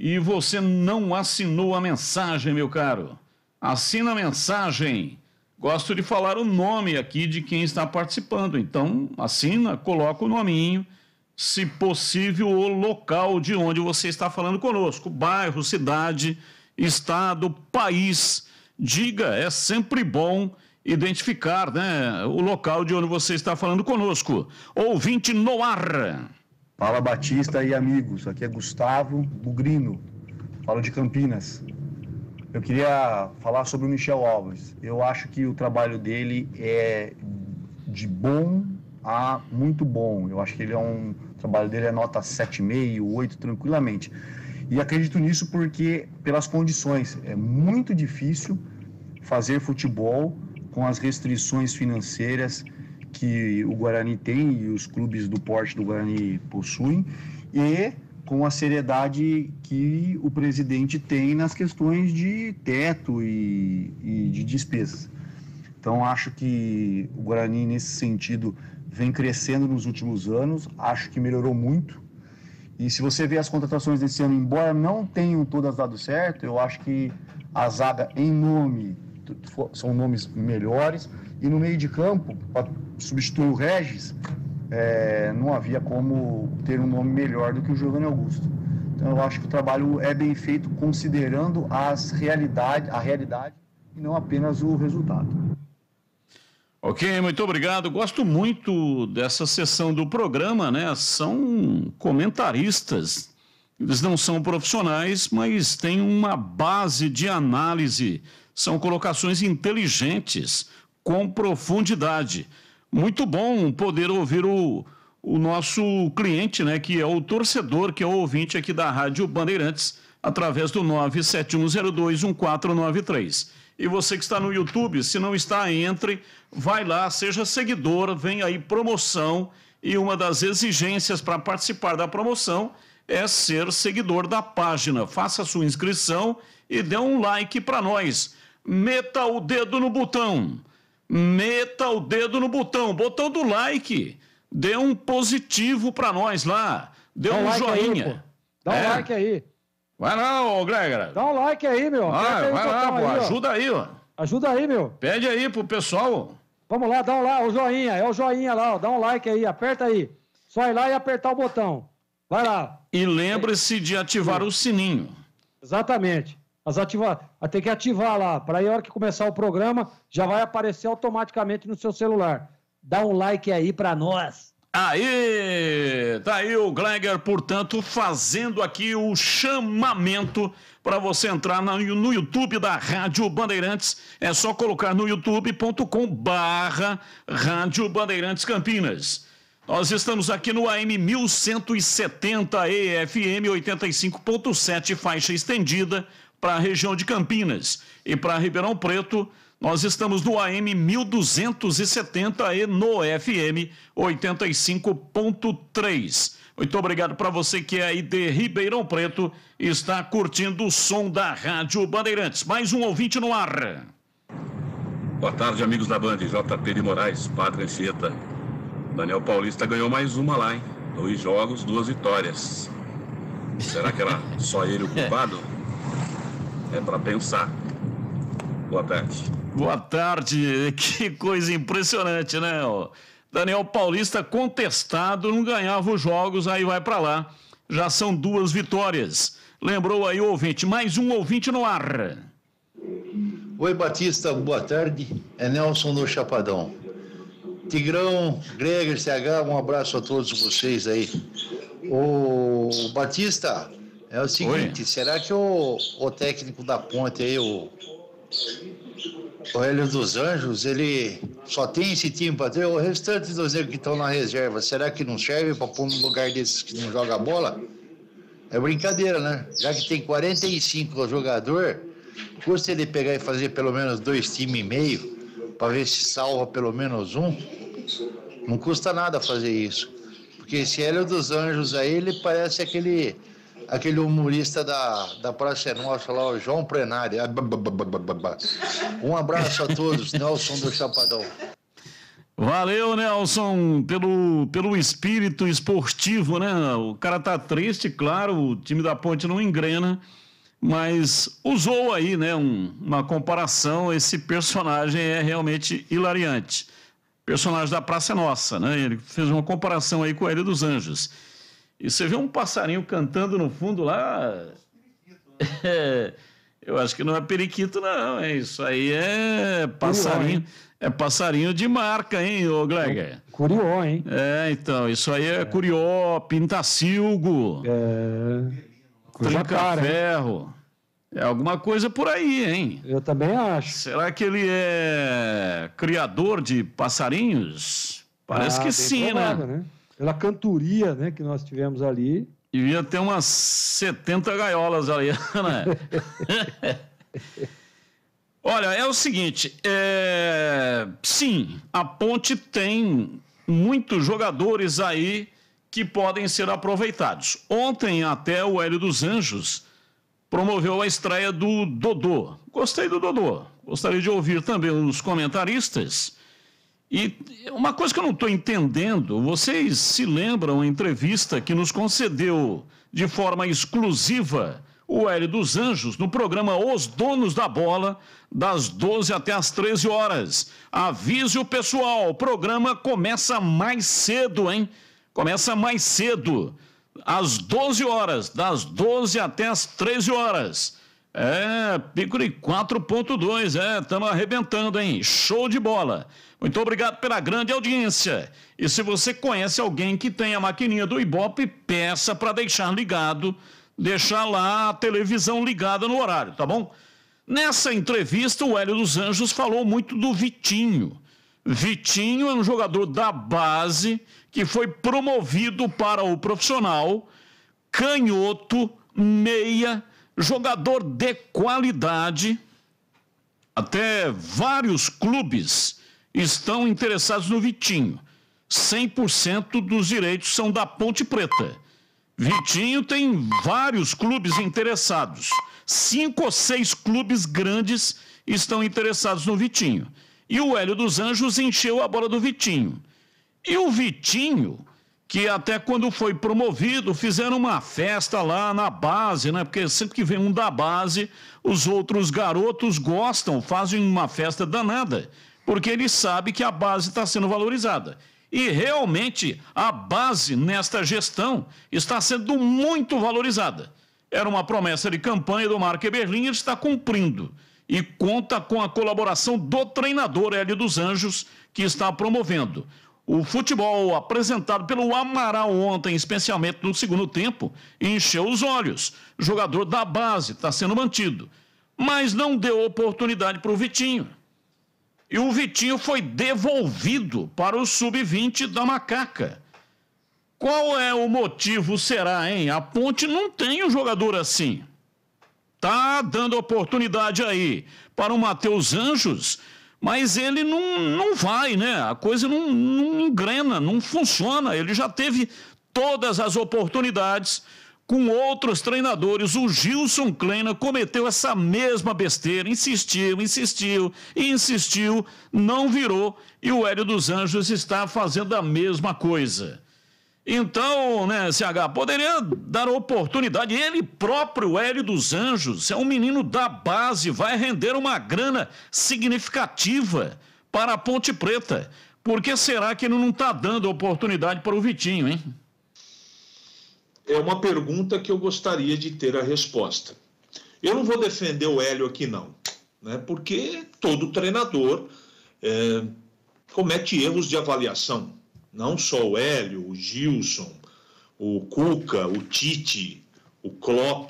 E você não assinou a mensagem, meu caro. Assina a mensagem. Gosto de falar o nome aqui de quem está participando. Então, assina, coloca o nominho, se possível, o local de onde você está falando conosco. Bairro, cidade, estado, país. Diga, é sempre bom identificar, né, o local de onde você está falando conosco. Ouvinte no ar. Fala, Batista e amigos, aqui é Gustavo Bugrino, falo de Campinas. Eu queria falar sobre o Michel Alves. Eu acho que o trabalho dele é de bom a muito bom. Eu acho que o trabalho dele é nota 7,5, 8 tranquilamente. E acredito nisso porque, pelas condições, é muito difícil fazer futebol com as restrições financeiras que o Guarani tem e os clubes do porte do Guarani possuem, e com a seriedade que o presidente tem nas questões de teto e de despesas. Então, acho que o Guarani, nesse sentido, vem crescendo nos últimos anos, acho que melhorou muito. E se você vê as contratações desse ano, embora não tenham todas dado certo, eu acho que a zaga em nome são nomes melhores, e no meio de campo, para substituir o Regis, não havia como ter um nome melhor do que o Giovanni Augusto. Então eu acho que o trabalho é bem feito considerando a realidade e não apenas o resultado. Ok, muito obrigado. Gosto muito dessa sessão do programa, né? São comentaristas. Eles não são profissionais, mas têm uma base de análise. São colocações inteligentes, com profundidade. Muito bom poder ouvir o nosso cliente, né, que é o torcedor, que é o ouvinte aqui da Rádio Bandeirantes, através do 971021493. E você que está no YouTube, se não está, entre, vai lá, seja seguidor, vem aí promoção, e uma das exigências para participar da promoção é ser seguidor da página. Faça a sua inscrição e dê um like para nós. Meta o dedo no botão. Meta o dedo no botão do like. Dê um positivo para nós lá. Dê um like joinha. Aí, dá um like aí. Vai lá, ô Gregor. Dá um like aí, meu. Vai lá, pô. Ajuda aí, ó. Ajuda aí, meu. Pede aí pro pessoal. Vamos lá, dá um like. O joinha, é o joinha lá, ó. Dá um like aí, aperta aí. Só ir lá e apertar o botão. Vai lá. E lembre-se de ativar o sininho. Exatamente. Tem que ativar lá, para aí a hora que começar o programa, já vai aparecer automaticamente no seu celular. Dá um like aí para nós. Aí, tá aí o Gleiger, portanto, fazendo aqui o chamamento para você entrar no YouTube da Rádio Bandeirantes. É só colocar no youtube.com/Rádio Bandeirantes Campinas. Nós estamos aqui no AM 1170 EFM 85.7, faixa estendida, para a região de Campinas, e para Ribeirão Preto Nós estamos no AM 1270 e no FM 85.3. Muito obrigado para você que é aí de Ribeirão Preto e está curtindo o som da Rádio Bandeirantes. Mais um ouvinte no ar. Boa tarde, amigos da Band. JP de Moraes, Padre Anchieta. Daniel Paulista ganhou mais uma lá, hein? 2 jogos, 2 vitórias. Será que era só ele o culpado? É para pensar. Boa tarde. Boa tarde. Que coisa impressionante, né? Daniel Paulista contestado, não ganhava os jogos, aí vai para lá. Já são 2 vitórias. Lembrou aí o ouvinte. Mais um ouvinte no ar. Oi, Batista, boa tarde. É Nelson do Chapadão. Tigrão, Greger, CH, um abraço a todos vocês aí. O Batista, é o seguinte, será que o técnico da Ponte aí, o Hélio dos Anjos, ele só tem esse time para ter? O restante dos negros que estão na reserva, será que não serve para pôr no lugar desses que não jogam bola? É brincadeira, né? Já que tem 45 jogadores, custa ele pegar e fazer pelo menos 2 times e meio, para ver se salva pelo menos um? Não custa nada fazer isso. Porque esse Hélio dos Anjos aí, ele parece aquele humorista da Praça Nossa lá, o João Prenari. Um abraço a todos, Nelson do Chapadão. Valeu, Nelson, pelo espírito esportivo, né? O cara tá triste, claro, o time da Ponte não engrena, mas usou aí, né, uma comparação. Esse personagem é realmente hilariante. Personagem da Praça Nossa, né? Ele fez uma comparação aí com o Hélio dos Anjos. E você vê um passarinho cantando no fundo lá. Eu acho que não é periquito, não. Isso aí é passarinho. É passarinho de marca, hein, ô Gleger? Curió, hein? Então, isso aí é curió, pintacilgo, trinca-ferro. É alguma coisa por aí, hein? Eu também acho. Será que ele é criador de passarinhos? Parece que sim, provável, né? Pela cantoria, né, que nós tivemos ali. Devia ter umas 70 gaiolas ali, né? Olha, é o seguinte, sim, a Ponte tem muitos jogadores aí que podem ser aproveitados. Ontem até o Hélio dos Anjos promoveu a estreia do Dodô. Gostei do Dodô. Gostaria de ouvir também os comentaristas. E uma coisa que eu não estou entendendo, vocês se lembram a entrevista que nos concedeu de forma exclusiva o Hélio dos Anjos no programa Os Donos da Bola, das 12 até as 13 horas. Avise o pessoal, o programa começa mais cedo, hein? Começa mais cedo, às 12 horas, das 12 até as 13 horas. Pico de 4.2, estamos arrebentando, hein? Show de bola. Muito obrigado pela grande audiência. E se você conhece alguém que tem a maquininha do Ibope, peça para deixar ligado, deixar lá a televisão ligada no horário, tá bom? Nessa entrevista, o Hélio dos Anjos falou muito do Vitinho. Vitinho é um jogador da base que foi promovido para o profissional, canhoto, meia, jogador de qualidade. Até vários clubes estão interessados no Vitinho. 100% dos direitos são da Ponte Preta. Vitinho tem vários clubes interessados. 5 ou 6 clubes grandes estão interessados no Vitinho. E o Hélio dos Anjos encheu a bola do Vitinho. E o Vitinho, que até quando foi promovido, fizeram uma festa lá na base, né? Porque sempre que vem um da base, os outros garotos gostam, fazem uma festa danada, porque ele sabe que a base está sendo valorizada. E realmente a base nesta gestão está sendo muito valorizada. Era uma promessa de campanha do Marco Eberlin, ele está cumprindo. E conta com a colaboração do treinador Hélio dos Anjos, que está promovendo. O futebol apresentado pelo Amaral ontem, especialmente no segundo tempo, encheu os olhos. O jogador da base está sendo mantido. Mas não deu oportunidade para o Vitinho. E o Vitinho foi devolvido para o sub-20 da Macaca. Qual é o motivo, será, hein? A Ponte não tem um jogador assim. Tá dando oportunidade aí para o Matheus Anjos, mas ele não vai, né? A coisa não engrena, não funciona. Ele já teve todas as oportunidades com outros treinadores. O Gilson Kleina cometeu essa mesma besteira, insistiu, não virou, e o Hélio dos Anjos está fazendo a mesma coisa. Então, né, CH, poderia dar oportunidade. Ele próprio, Hélio dos Anjos, é um menino da base, vai render uma grana significativa para a Ponte Preta. Por que será que ele não está dando oportunidade para o Vitinho, hein? É uma pergunta que eu gostaria de ter a resposta. Eu não vou defender o Hélio aqui, não, né? Porque todo treinador comete erros de avaliação. Não só o Hélio, o Gilson, o Cuca, o Tite, o Klopp.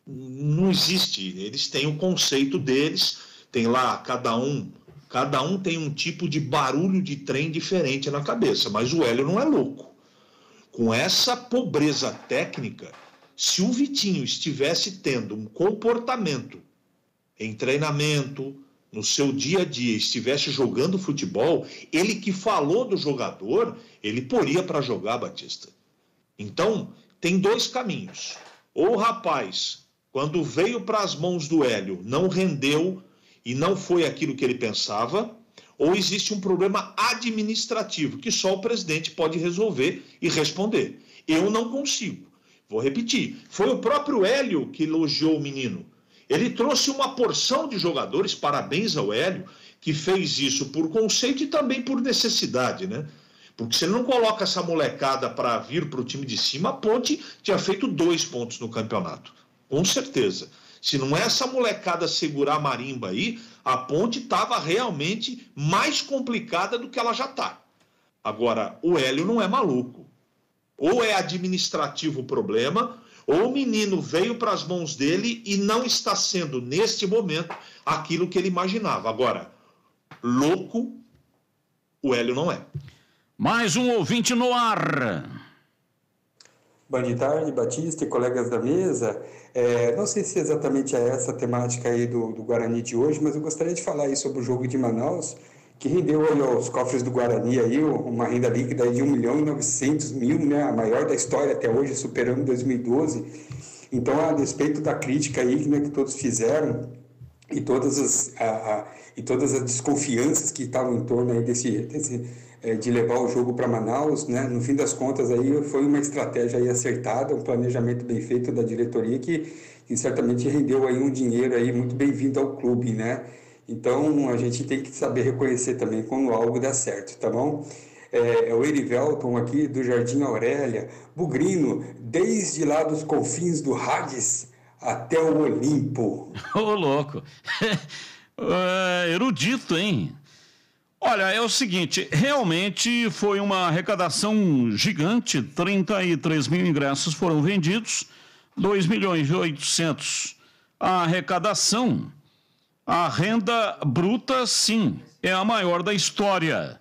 Não existe. Eles têm o conceito deles, tem lá, cada um tem um tipo de barulho de trem diferente na cabeça, mas o Hélio não é louco. Com essa pobreza técnica, se o Vitinho estivesse tendo um comportamento em treinamento, no seu dia a dia, estivesse jogando futebol, ele que falou do jogador, ele poria para jogar, Batista. Então, tem dois caminhos. Ou o rapaz, quando veio para as mãos do Hélio, não rendeu e não foi aquilo que ele pensava, ou existe um problema administrativo que só o presidente pode resolver e responder. Eu não consigo. Vou repetir. Foi o próprio Hélio que elogiou o menino. Ele trouxe uma porção de jogadores, parabéns ao Hélio, que fez isso por conceito e também por necessidade, né? Porque se ele não coloca essa molecada para vir para o time de cima, a Ponte tinha feito 2 pontos no campeonato. Com certeza. Se não é essa molecada segurar a marimba aí, a Ponte estava realmente mais complicada do que ela já está. Agora, o Hélio não é maluco. Ou é administrativo o problema, ou o menino veio para as mãos dele e não está sendo, neste momento, aquilo que ele imaginava. Agora, louco, o Hélio não é. Mais um ouvinte no ar. Boa tarde, Batista e colegas da mesa. Não sei se exatamente é essa a temática aí do Guarani de hoje, mas eu gostaria de falar aí sobre o jogo de Manaus, que rendeu aí aos cofres do Guarani aí uma renda líquida de 1.900.000, né, a maior da história até hoje, superando 2012. Então, a despeito da crítica aí, né, que todos fizeram e todas as desconfianças que estavam em torno aí de levar o jogo para Manaus, né? No fim das contas aí foi uma estratégia aí acertada, um planejamento bem feito da diretoria que certamente rendeu aí um dinheiro aí muito bem-vindo ao clube, né? Então a gente tem que saber reconhecer também quando algo dá certo, tá bom? É o Erivelton aqui do Jardim Aurélia, Bugrino, desde lá dos confins do Hades até o Olimpo. Ô, louco! Erudito, hein? Olha, é o seguinte, realmente foi uma arrecadação gigante, 33 mil ingressos foram vendidos, 2.800.000 a arrecadação, a renda bruta, sim, é a maior da história.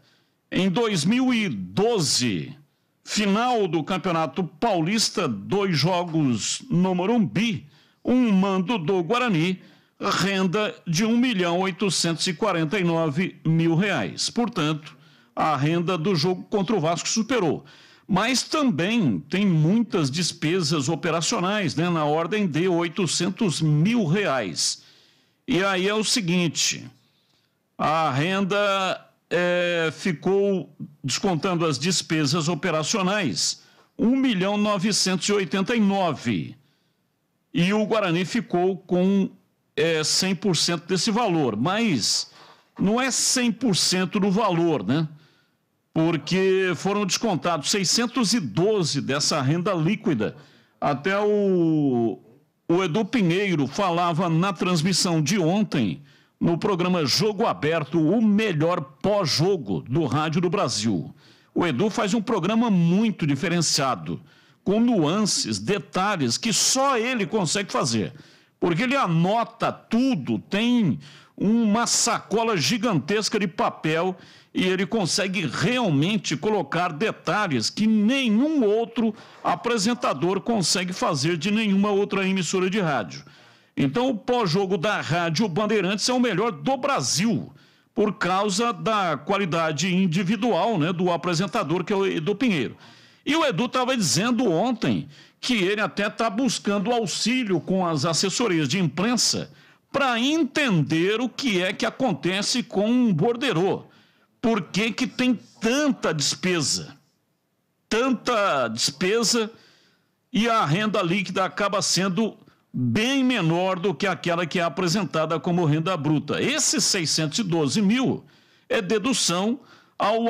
Em 2012, final do Campeonato Paulista, 2 jogos no Morumbi, um mando do Guarani, renda de R$1.849.000. Portanto, a renda do jogo contra o Vasco superou. Mas também tem muitas despesas operacionais, né, na ordem de R$800.000. E aí é o seguinte, a renda ficou, descontando as despesas operacionais, R$1.989.000. E o Guarani ficou com 100% desse valor, mas não é 100% do valor, né? Porque foram descontados 612 dessa renda líquida. Até o Edu Pinheiro falava na transmissão de ontem, no programa Jogo Aberto, o melhor pós-jogo do Rádio do Brasil. O Edu faz um programa muito diferenciado, com nuances, detalhes que só ele consegue fazer. Porque ele anota tudo, tem uma sacola gigantesca de papel e ele consegue realmente colocar detalhes que nenhum outro apresentador consegue fazer de nenhuma outra emissora de rádio. Então, o pós-jogo da Rádio Bandeirantes é o melhor do Brasil, por causa da qualidade individual, né, do apresentador, que é o Edu Pinheiro. E o Edu estava dizendo ontem que ele até está buscando auxílio com as assessorias de imprensa para entender o que é que acontece com um borderô. Por que que tem tanta despesa e a renda líquida acaba sendo bem menor do que aquela que é apresentada como renda bruta. Esses 612 mil é dedução ao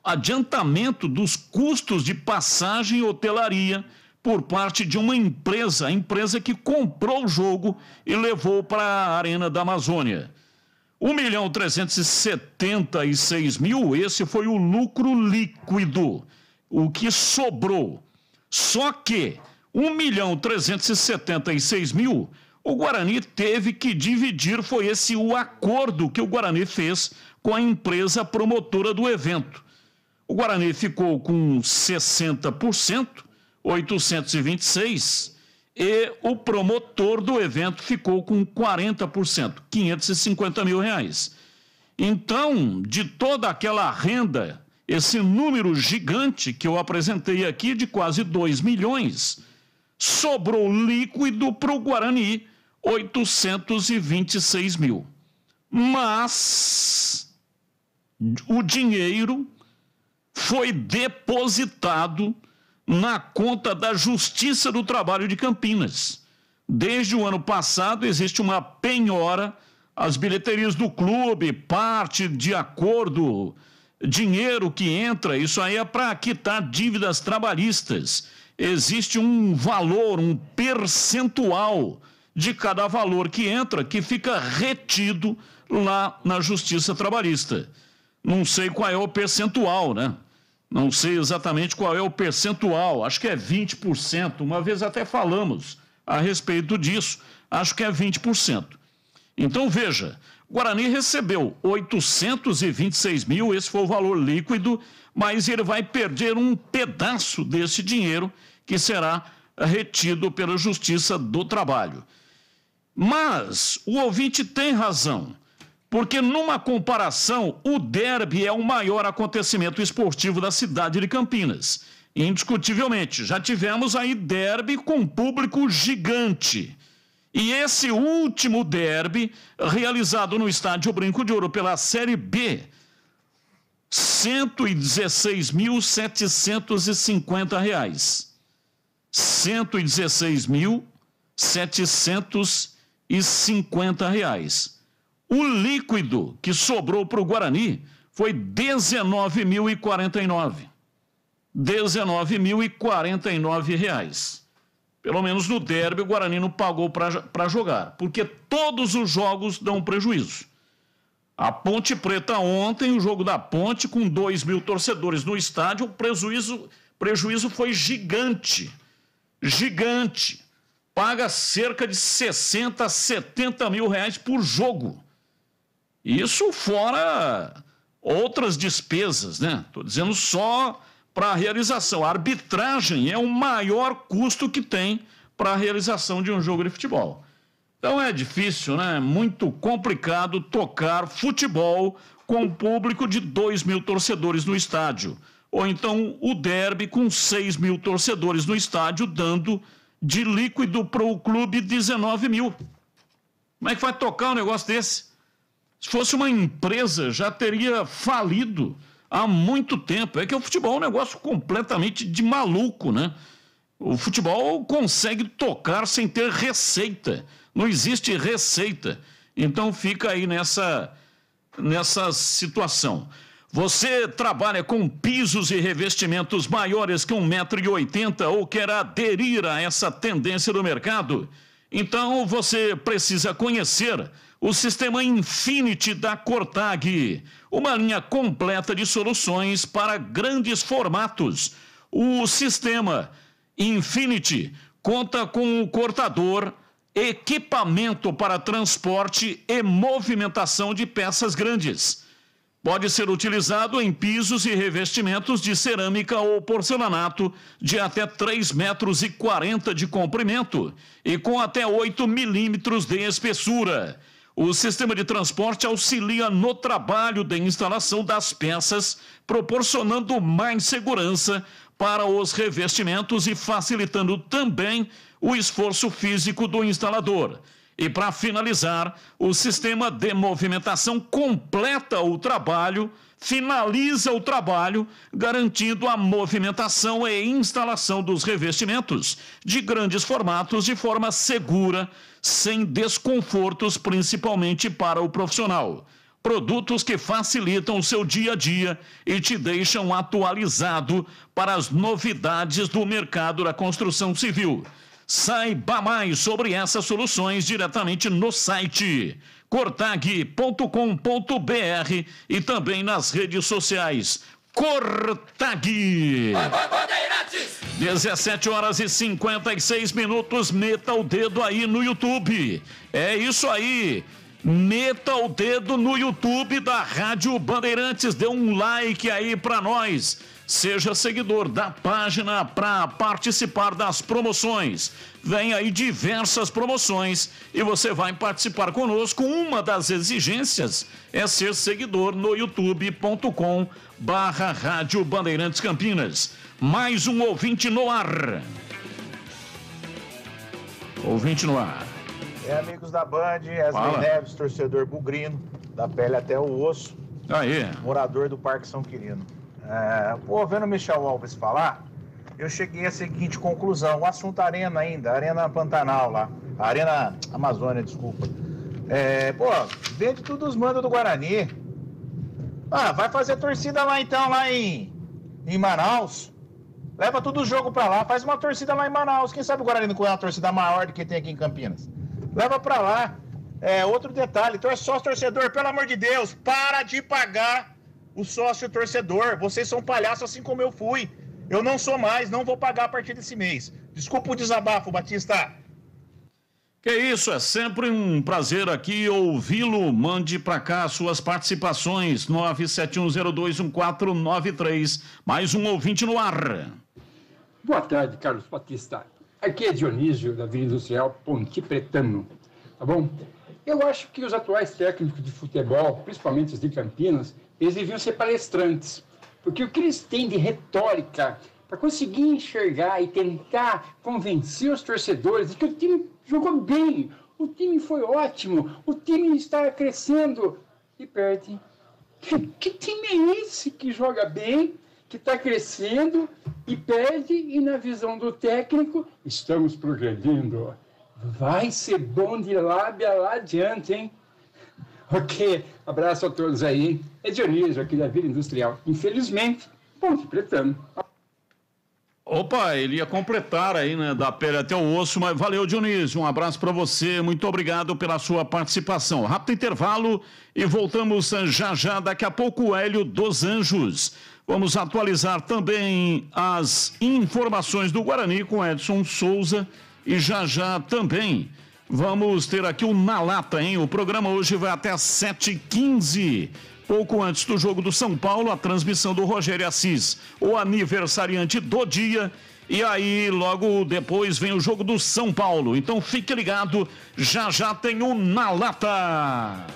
adiantamento dos custos de passagem e hotelaria por parte de uma empresa, a empresa que comprou o jogo e levou para a Arena da Amazônia. 1.376.000, esse foi o lucro líquido, o que sobrou. Só que 1.376.000, o Guarani teve que dividir, foi esse o acordo que o Guarani fez com a empresa promotora do evento. O Guarani ficou com 60%, 826, e o promotor do evento ficou com 40%, 550 mil reais. Então, de toda aquela renda, esse número gigante que eu apresentei aqui de quase 2 milhões, sobrou líquido para o Guarani 826 mil. Mas o dinheiro foi depositado na conta da Justiça do Trabalho de Campinas. Desde o ano passado existe uma penhora, as bilheterias do clube, parte de acordo, dinheiro que entra, isso aí é para quitar dívidas trabalhistas. Existe um valor, um percentual de cada valor que entra, que fica retido lá na Justiça Trabalhista. Não sei qual é o percentual, né? Não sei exatamente qual é o percentual, acho que é 20%, uma vez até falamos a respeito disso, acho que é 20%. Então veja, o Guarani recebeu 826 mil, esse foi o valor líquido, mas ele vai perder um pedaço desse dinheiro que será retido pela Justiça do Trabalho. Mas o ouvinte tem razão, porque numa comparação, o derby é o maior acontecimento esportivo da cidade de Campinas. Indiscutivelmente, já tivemos aí derby com público gigante. E esse último derby, realizado no Estádio Brinco de Ouro pela Série B, R$ 116.750. R$ 116.750. O líquido que sobrou para o Guarani foi R$ 19.049. R$ 19.049. Pelo menos no derby o Guarani não pagou para jogar, porque todos os jogos dão prejuízo. A Ponte Preta ontem, o jogo da Ponte, com 2 mil torcedores no estádio, o prejuízo foi gigante. Gigante. Paga cerca de 60, 70 mil reais por jogo. Isso fora outras despesas, né? Estou dizendo só para a realização. A arbitragem é o maior custo que tem para a realização de um jogo de futebol. Então é difícil, né? É muito complicado tocar futebol com um público de 2 mil torcedores no estádio. Ou então o derby com 6 mil torcedores no estádio, dando de líquido para o clube 19 mil. Como é que vai tocar um negócio desse? Se fosse uma empresa, já teria falido há muito tempo. É que o futebol é um negócio completamente de maluco, né? O futebol consegue tocar sem ter receita. Não existe receita. Então fica aí nessa situação. Você trabalha com pisos e revestimentos maiores que 1,80 m ou quer aderir a essa tendência do mercado? Então você precisa conhecer o sistema Infinity da Cortag, uma linha completa de soluções para grandes formatos. O sistema Infinity conta com o cortador, equipamento para transporte e movimentação de peças grandes, Pode ser utilizado em pisos e revestimentos de cerâmica ou porcelanato de até 3,40 metros de comprimento e com até 8 milímetros de espessura. O sistema de transporte auxilia no trabalho de instalação das peças, proporcionando mais segurança para os revestimentos e facilitando também o esforço físico do instalador. E para finalizar, o sistema de movimentação completa o trabalho, finaliza o trabalho, garantindo a movimentação e instalação dos revestimentos de grandes formatos de forma segura, sem desconfortos, principalmente para o profissional. Produtos que facilitam o seu dia a dia e te deixam atualizado para as novidades do mercado da construção civil. Saiba mais sobre essas soluções diretamente no site cortag.com.br e também nas redes sociais. Cortag. 17h56, meta o dedo aí no YouTube. É isso aí. Meta o dedo no YouTube da Rádio Bandeirantes, dê um like aí para nós. Seja seguidor da página para participar das promoções. Vem aí diversas promoções e você vai participar conosco. Uma das exigências é ser seguidor no youtube.com/Rádio Bandeirantes Campinas. Mais um ouvinte no ar. Ouvinte no ar. Amigos da Band, Wesley Neves, torcedor bugrino, da pele até o osso. Aí. Morador do Parque São Quirino. Vendo o Michel Alves falar, eu cheguei à seguinte conclusão. O assunto Arena ainda, Arena Pantanal lá. Arena Amazônia, desculpa. Vende tudo os mandos do Guarani. Vai fazer torcida lá então, lá em Manaus. Leva todo o jogo pra lá, faz uma torcida lá em Manaus. Quem sabe o Guarani não é uma torcida maior do que tem aqui em Campinas. Leva pra lá. Outro detalhe, sócio torcedor, pelo amor de Deus, para de pagar o sócio torcedor. Vocês são palhaços assim como eu fui. Eu não sou mais, não vou pagar a partir desse mês. Desculpa o desabafo, Batista. Que isso, é sempre um prazer aqui ouvi-lo. Mande para cá suas participações, 971021493. Mais um ouvinte no ar. Boa tarde, Carlos Batista. Aqui é Dionísio, da Vila Industrial Ponte Pretano, tá bom? Eu acho que os atuais técnicos de futebol, principalmente os de Campinas, eles deviam ser palestrantes, porque o que eles têm de retórica para conseguir enxergar e tentar convencer os torcedores de que o time jogou bem, o time foi ótimo, o time está crescendo e perde. Que time é esse que joga bem, que está crescendo e perde, e na visão do técnico, estamos progredindo. Vai ser bom de lá adiante, hein? Ok, abraço a todos aí. É Dionísio, aqui da Vila Industrial. Infelizmente, Ponte Pretano. Opa, ele ia completar aí, né, da pele até o osso, mas valeu, Dionísio, um abraço para você, muito obrigado pela sua participação. Rápido intervalo e voltamos já, daqui a pouco o Hélio dos Anjos. Vamos atualizar também as informações do Guarani com Edson Souza e já também vamos ter aqui o Na Lata, hein? O programa hoje vai até às 7h15. Pouco antes do jogo do São Paulo, a transmissão do Rogério Assis, o aniversariante do dia. E aí, logo depois, vem o jogo do São Paulo. Então, fique ligado, já tem o Na Lata.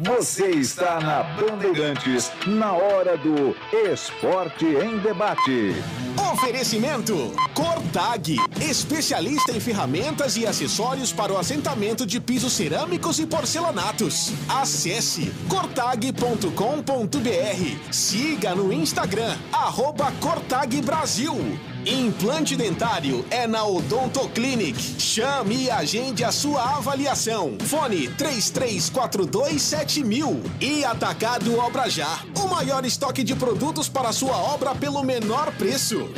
Você está na Bandeirantes, na hora do Esporte em Debate. Oferecimento Cortag, especialista em ferramentas e acessórios para o assentamento de pisos cerâmicos e porcelanatos. Acesse cortag.com.br. Siga no Instagram, @CortagBrasil. Implante dentário é na Odontoclinic. Chame e agende a sua avaliação. Fone 33427000. E Atacado Obra Já, o maior estoque de produtos para a sua obra pelo menor preço.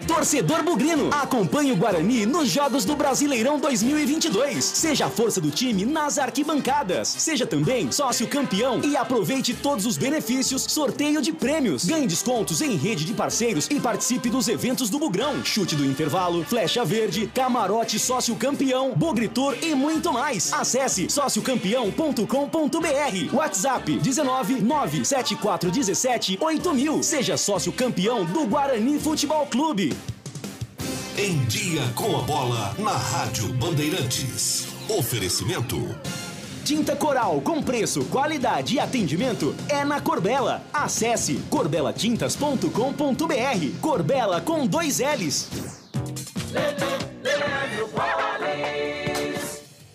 Torcedor bugrino, acompanhe o Guarani nos Jogos do Brasileirão 2022. Seja a força do time nas arquibancadas. Seja também sócio campeão e aproveite todos os benefícios, sorteio de prêmios. Ganhe descontos em rede de parceiros e participe dos eventos do Bugrão. Chute do intervalo, flecha verde, camarote sócio campeão, Bugritur e muito mais. Acesse sociocampeão.com.br. WhatsApp 19974178000. Seja sócio campeão do Guarani Futebol Clube. Em Dia com a Bola, na Rádio Bandeirantes. Oferecimento. Tinta Coral com preço, qualidade e atendimento é na Corbella. Acesse corbelatintas.com.br. Corbella com 2 L's.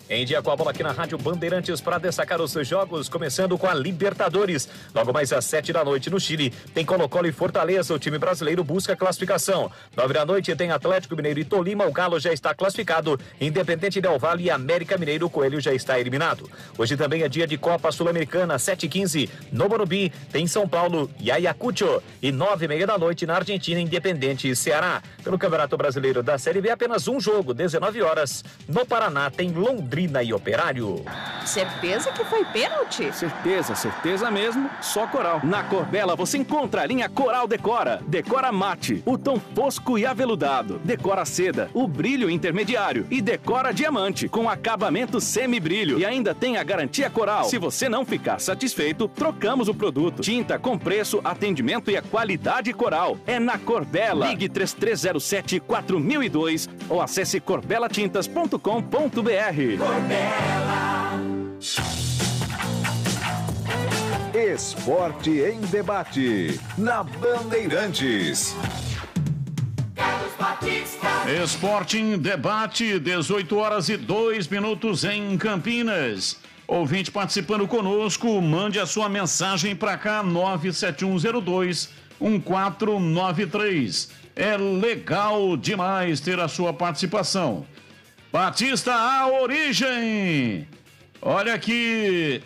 Em Dia com a Bola aqui na Rádio Bandeirantes para destacar os seus jogos, começando com a Libertadores. Logo mais às 7 da noite no Chile, tem Colo-Colo e Fortaleza, o time brasileiro busca a classificação. 9 da noite tem Atlético Mineiro e Tolima, o Galo já está classificado. Independente Del Valle e América Mineiro, o Coelho já está eliminado. Hoje também é dia de Copa Sul-Americana, 7h15, no Morumbi, tem São Paulo e Ayacucho. E 9h30 da noite na Argentina, Independente e Ceará. Pelo Campeonato Brasileiro da Série B, apenas um jogo, 19 horas. No Paraná tem Londrina e Operário. Certeza que foi pênalti? Certeza mesmo, só Coral. Na Corbella você encontra a linha Coral Decora. Decora mate, o tom fosco e aveludado. Decora seda, o brilho intermediário. E Decora diamante, com acabamento semi-brilho. E ainda tem a garantia Coral. Se você não ficar satisfeito, trocamos o produto. Tinta com preço, atendimento e a qualidade Coral. É na Corbella. Ligue 3307-4002 ou acesse corbelatintas.com.br. Esporte em debate, na Bandeirantes. Esporte em debate, 18 horas e 2 minutos em Campinas. Ouvinte participando conosco, mande a sua mensagem para cá, 97102-1493. É legal demais ter a sua participação. Batista, a origem. Olha aqui,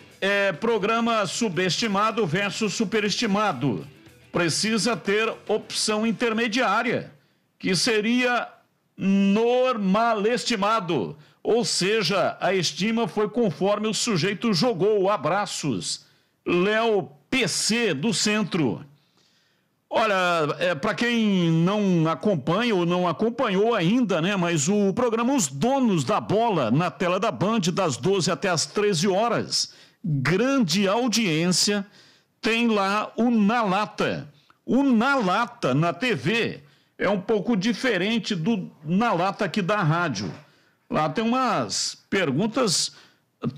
programa subestimado versus superestimado. Precisa ter opção intermediária, que seria normalestimado. Ou seja, a estima foi conforme o sujeito jogou. Abraços. Léo PC do Centro. Olha, para quem não acompanha ou não acompanhou ainda, né? Mas o programa Os Donos da Bola, na tela da Band, das 12 até as 13 horas. Grande audiência, tem lá o Na Lata. O Na Lata na TV é um pouco diferente do Na Lata aqui da rádio. Lá tem umas perguntas,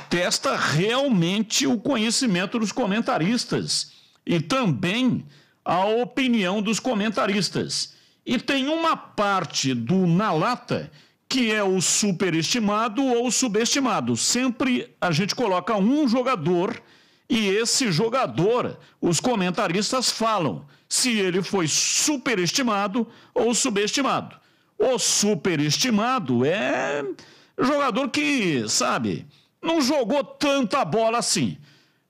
testa realmente o conhecimento dos comentaristas. E também a opinião dos comentaristas. E tem uma parte do Na Lata que é o superestimado ou subestimado. Sempre a gente coloca um jogador e esse jogador, os comentaristas falam se ele foi superestimado ou subestimado. O superestimado é jogador que, sabe, não jogou tanta bola assim.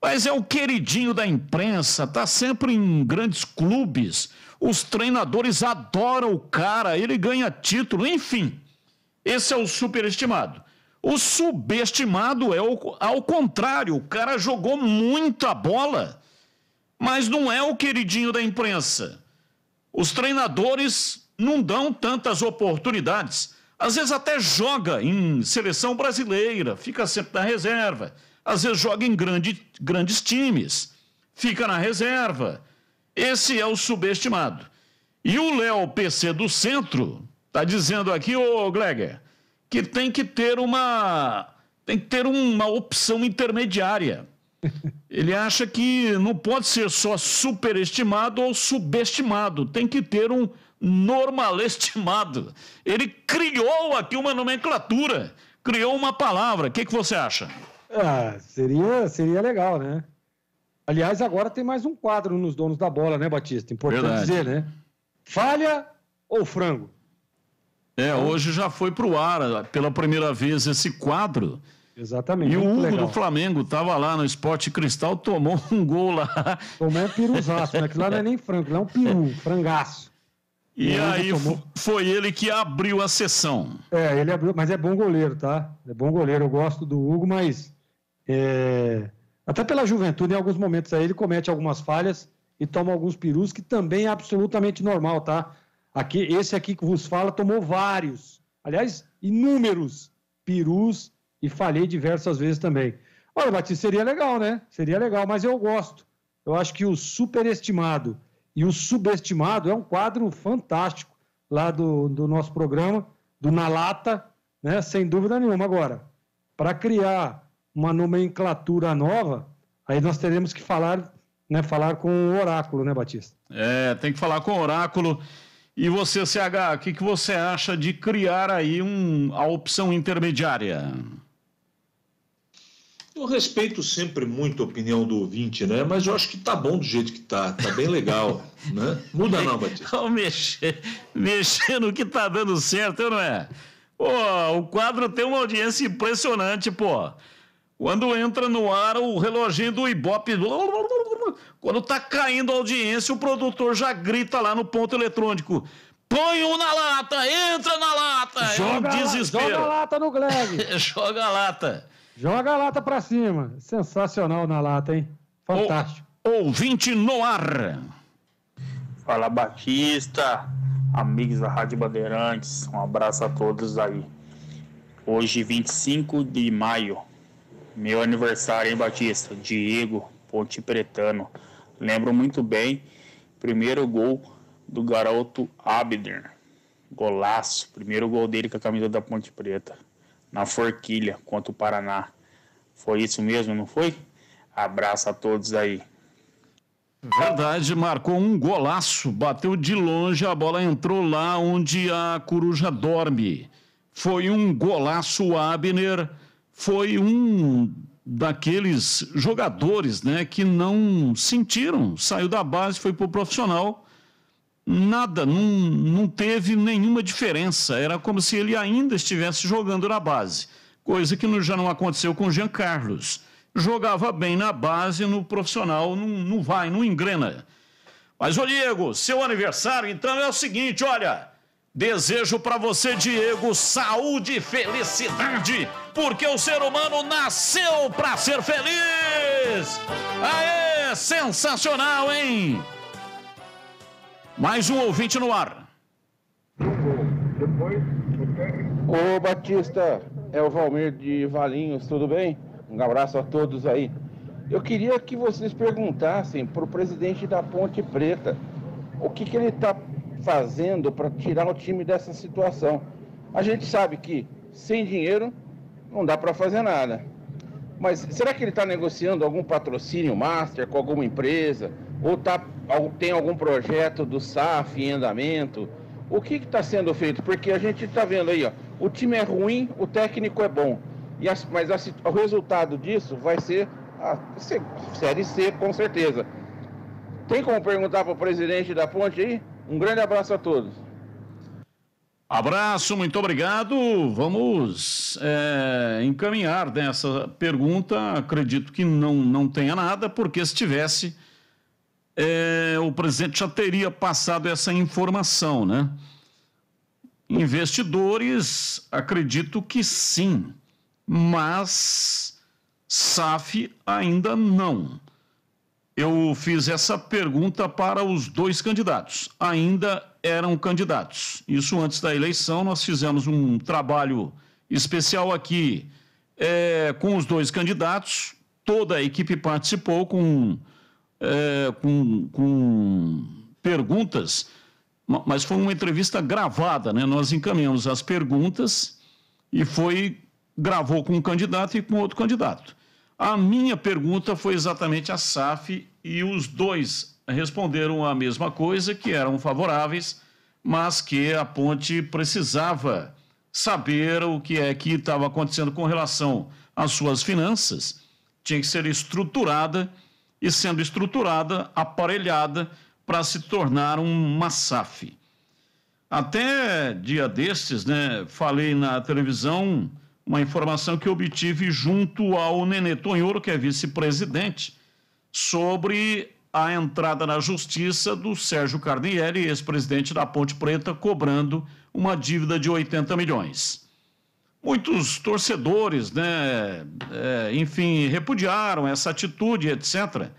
Mas é o queridinho da imprensa, tá sempre em grandes clubes, os treinadores adoram o cara, ele ganha título, enfim. Esse é o superestimado. O subestimado é ao contrário, o cara jogou muita bola, mas não é o queridinho da imprensa. Os treinadores não dão tantas oportunidades. Às vezes até joga em seleção brasileira, fica sempre na reserva. Às vezes joga em grandes times, fica na reserva. Esse é o subestimado. E o Léo PC do Centro está dizendo aqui, ô Gleger, que tem que ter uma opção intermediária. Ele acha que não pode ser só superestimado ou subestimado, tem que ter um normalestimado. Ele criou aqui uma nomenclatura, criou uma palavra. O que você acha? Seria legal, né? Aliás, agora tem mais um quadro nos Donos da Bola, né, Batista? Importante dizer, né? Falha ou frango? Hoje já foi pro ar pela primeira vez esse quadro. Exatamente. E o Hugo do Flamengo estava lá no Esporte Cristal, tomou um gol lá. Tomou um piruzaço, né? Que lá não é nem frango, lá é um peru, frangaço. E aí foi ele que abriu a sessão. Ele abriu, mas é bom goleiro, tá? É bom goleiro, eu gosto do Hugo, mas até pela juventude, em alguns momentos aí ele comete algumas falhas e toma alguns perus, que também é absolutamente normal, tá? Esse aqui que vos fala tomou vários, aliás, inúmeros perus e falhei diversas vezes também. Olha, Batista, seria legal, né? Seria legal, mas eu gosto. Eu acho que o superestimado e o subestimado é um quadro fantástico lá do nosso programa, do Na Lata, né? Sem dúvida nenhuma. Agora, para criar uma nomenclatura nova, aí nós teremos que falar com o oráculo, né, Batista? Tem que falar com o oráculo. E você, CH, o que você acha de criar aí a opção intermediária? Eu respeito sempre muito a opinião do ouvinte, né? Mas eu acho que tá bom do jeito que tá bem legal, né? Muda não, Batista. Mexer no que tá dando certo, não é? Pô, o quadro tem uma audiência impressionante, pô. Quando entra no ar o reloginho do Ibope, quando tá caindo a audiência, o produtor já grita lá no ponto eletrônico: põe um na lata, entra na lata. Joga, é um desespero. Joga a lata no Gleb. Joga a lata. Joga a lata pra cima. Sensacional na lata, hein? Fantástico. Ouvinte no ar. Fala, Batista, amigos da Rádio Bandeirantes, um abraço a todos aí. Hoje, 25 de maio, meu aniversário, hein, Batista? Diego Ponte Pretano. Lembro muito bem, primeiro gol do garoto Abner. Golaço, primeiro gol dele com a camisa da Ponte Preta, na Forquilha, contra o Paraná. Foi isso mesmo, não foi? Abraço a todos aí. Verdade, marcou um golaço, bateu de longe, a bola entrou lá onde a coruja dorme. Foi um golaço, o Abner foi um daqueles jogadores, né, que não sentiram, saiu da base, foi pro profissional, nada, não teve nenhuma diferença, era como se ele ainda estivesse jogando na base, coisa que já não aconteceu com o Jean Carlos. Jogava bem na base, no profissional não engrena. Mas, ô Diego, seu aniversário, então, é o seguinte, olha, desejo para você, Diego, saúde e felicidade, porque o ser humano nasceu para ser feliz. Aê, sensacional, hein? Mais um ouvinte no ar. Ô Batista, é o Valmir de Valinhos, tudo bem? Um abraço a todos aí. Eu queria que vocês perguntassem para o presidente da Ponte Preta o que ele está fazendo para tirar o time dessa situação. A gente sabe que sem dinheiro não dá para fazer nada. Mas será que ele está negociando algum patrocínio master com alguma empresa? Ou tem algum projeto do SAF em andamento? O que está sendo feito? Porque a gente está vendo aí, ó, o time é ruim, o técnico é bom. Mas o resultado disso vai ser a Série C, com certeza. Tem como perguntar para o presidente da Ponte aí? Um grande abraço a todos. Abraço, muito obrigado. Vamos encaminhar nessa pergunta. Acredito que não tenha nada, porque se tivesse, o presidente já teria passado essa informação, né? Investidores, acredito que sim, mas SAF ainda não. Eu fiz essa pergunta para os dois candidatos, ainda eram candidatos. Isso antes da eleição, nós fizemos um trabalho especial aqui com os dois candidatos, toda a equipe participou com perguntas, mas foi uma entrevista gravada, né? Nós encaminhamos as perguntas e gravou com um candidato e com outro candidato. A minha pergunta foi exatamente a SAF e os dois responderam a mesma coisa, que eram favoráveis, mas que a Ponte precisava saber o que é que estava acontecendo com relação às suas finanças, tinha que ser estruturada e, sendo estruturada, aparelhada para se tornar uma SAF. Até dia destes, né, falei na televisão uma informação que eu obtive junto ao Nenê Tonhoro, que é vice-presidente, sobre a entrada na justiça do Sérgio Carnielli, ex-presidente da Ponte Preta, cobrando uma dívida de 80 milhões. Muitos torcedores, né, enfim, repudiaram essa atitude, etc.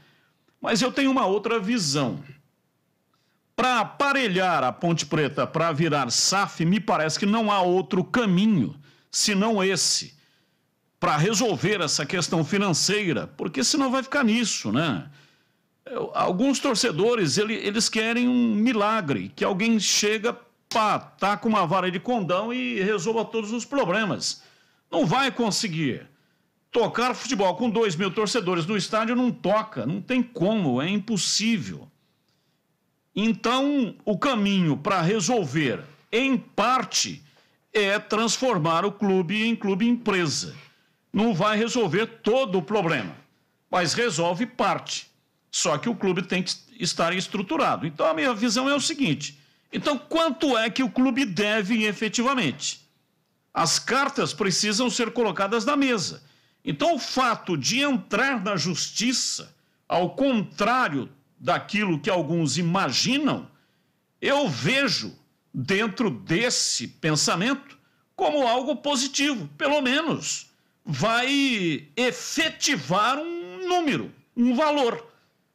Mas eu tenho uma outra visão. Para aparelhar a Ponte Preta para virar SAF, me parece que não há outro caminho, senão esse, para resolver essa questão financeira, porque senão vai ficar nisso, né? Alguns torcedores, eles querem um milagre, que alguém chega, pá, taca uma vara de condão e resolva todos os problemas. Não vai conseguir. Tocar futebol com 2.000 torcedores no estádio não toca, não tem como, é impossível. Então, o caminho para resolver, em parte, é transformar o clube em clube empresa. Não vai resolver todo o problema, mas resolve parte. Só que o clube tem que estar estruturado. Então, a minha visão é o seguinte: então, quanto é que o clube deve efetivamente? As cartas precisam ser colocadas na mesa. Então, o fato de entrar na justiça, ao contrário daquilo que alguns imaginam, eu vejo dentro desse pensamento como algo positivo. Pelo menos vai efetivar um número, um valor.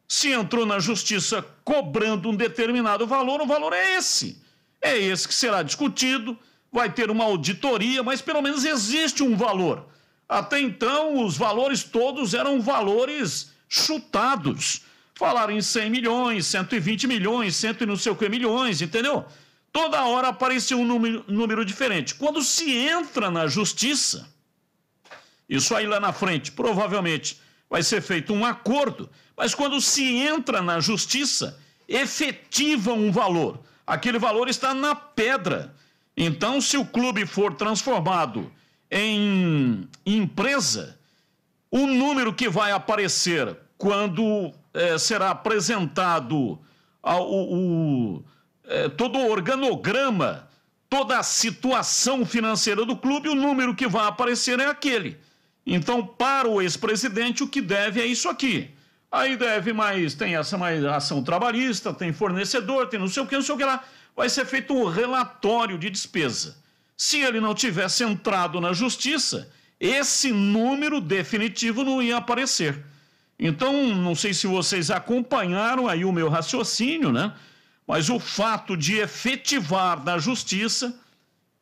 Se entrou na justiça cobrando um determinado valor, o valor é esse. É esse que será discutido, vai ter uma auditoria, mas pelo menos existe um valor. Até então, os valores todos eram valores chutados. Falaram em 100 milhões, 120 milhões, 100 e não sei o que milhões, entendeu? Toda hora aparecia um número diferente. Quando se entra na justiça, isso aí lá na frente, provavelmente vai ser feito um acordo, mas quando se entra na justiça, efetiva um valor. Aquele valor está na pedra. Então, se o clube for transformado em empresa, o número que vai aparecer quando será apresentado todo o organograma, toda a situação financeira do clube, o número que vai aparecer é aquele. Então, para o ex-presidente, o que deve é isso aqui. Aí deve mais, tem essa mais ação trabalhista, tem fornecedor, tem não sei o que lá. Vai ser feito um relatório de despesa. Se ele não tivesse entrado na justiça, esse número definitivo não ia aparecer. Então, não sei se vocês acompanharam aí o meu raciocínio, né? Mas o fato de efetivar na justiça,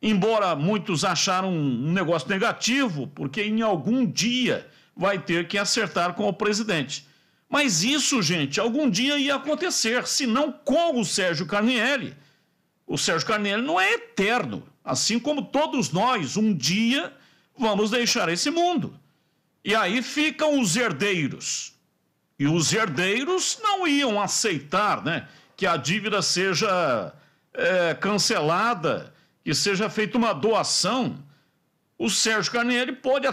embora muitos acharam um negócio negativo, porque em algum dia vai ter que acertar com o presidente. Mas isso, gente, algum dia ia acontecer, se não com o Sérgio Carnielli. O Sérgio Carnielli não é eterno, assim como todos nós, um dia vamos deixar esse mundo. E aí ficam os herdeiros. E os herdeiros não iam aceitar, né, que a dívida seja cancelada, que seja feita uma doação. O Sérgio Carnielli pode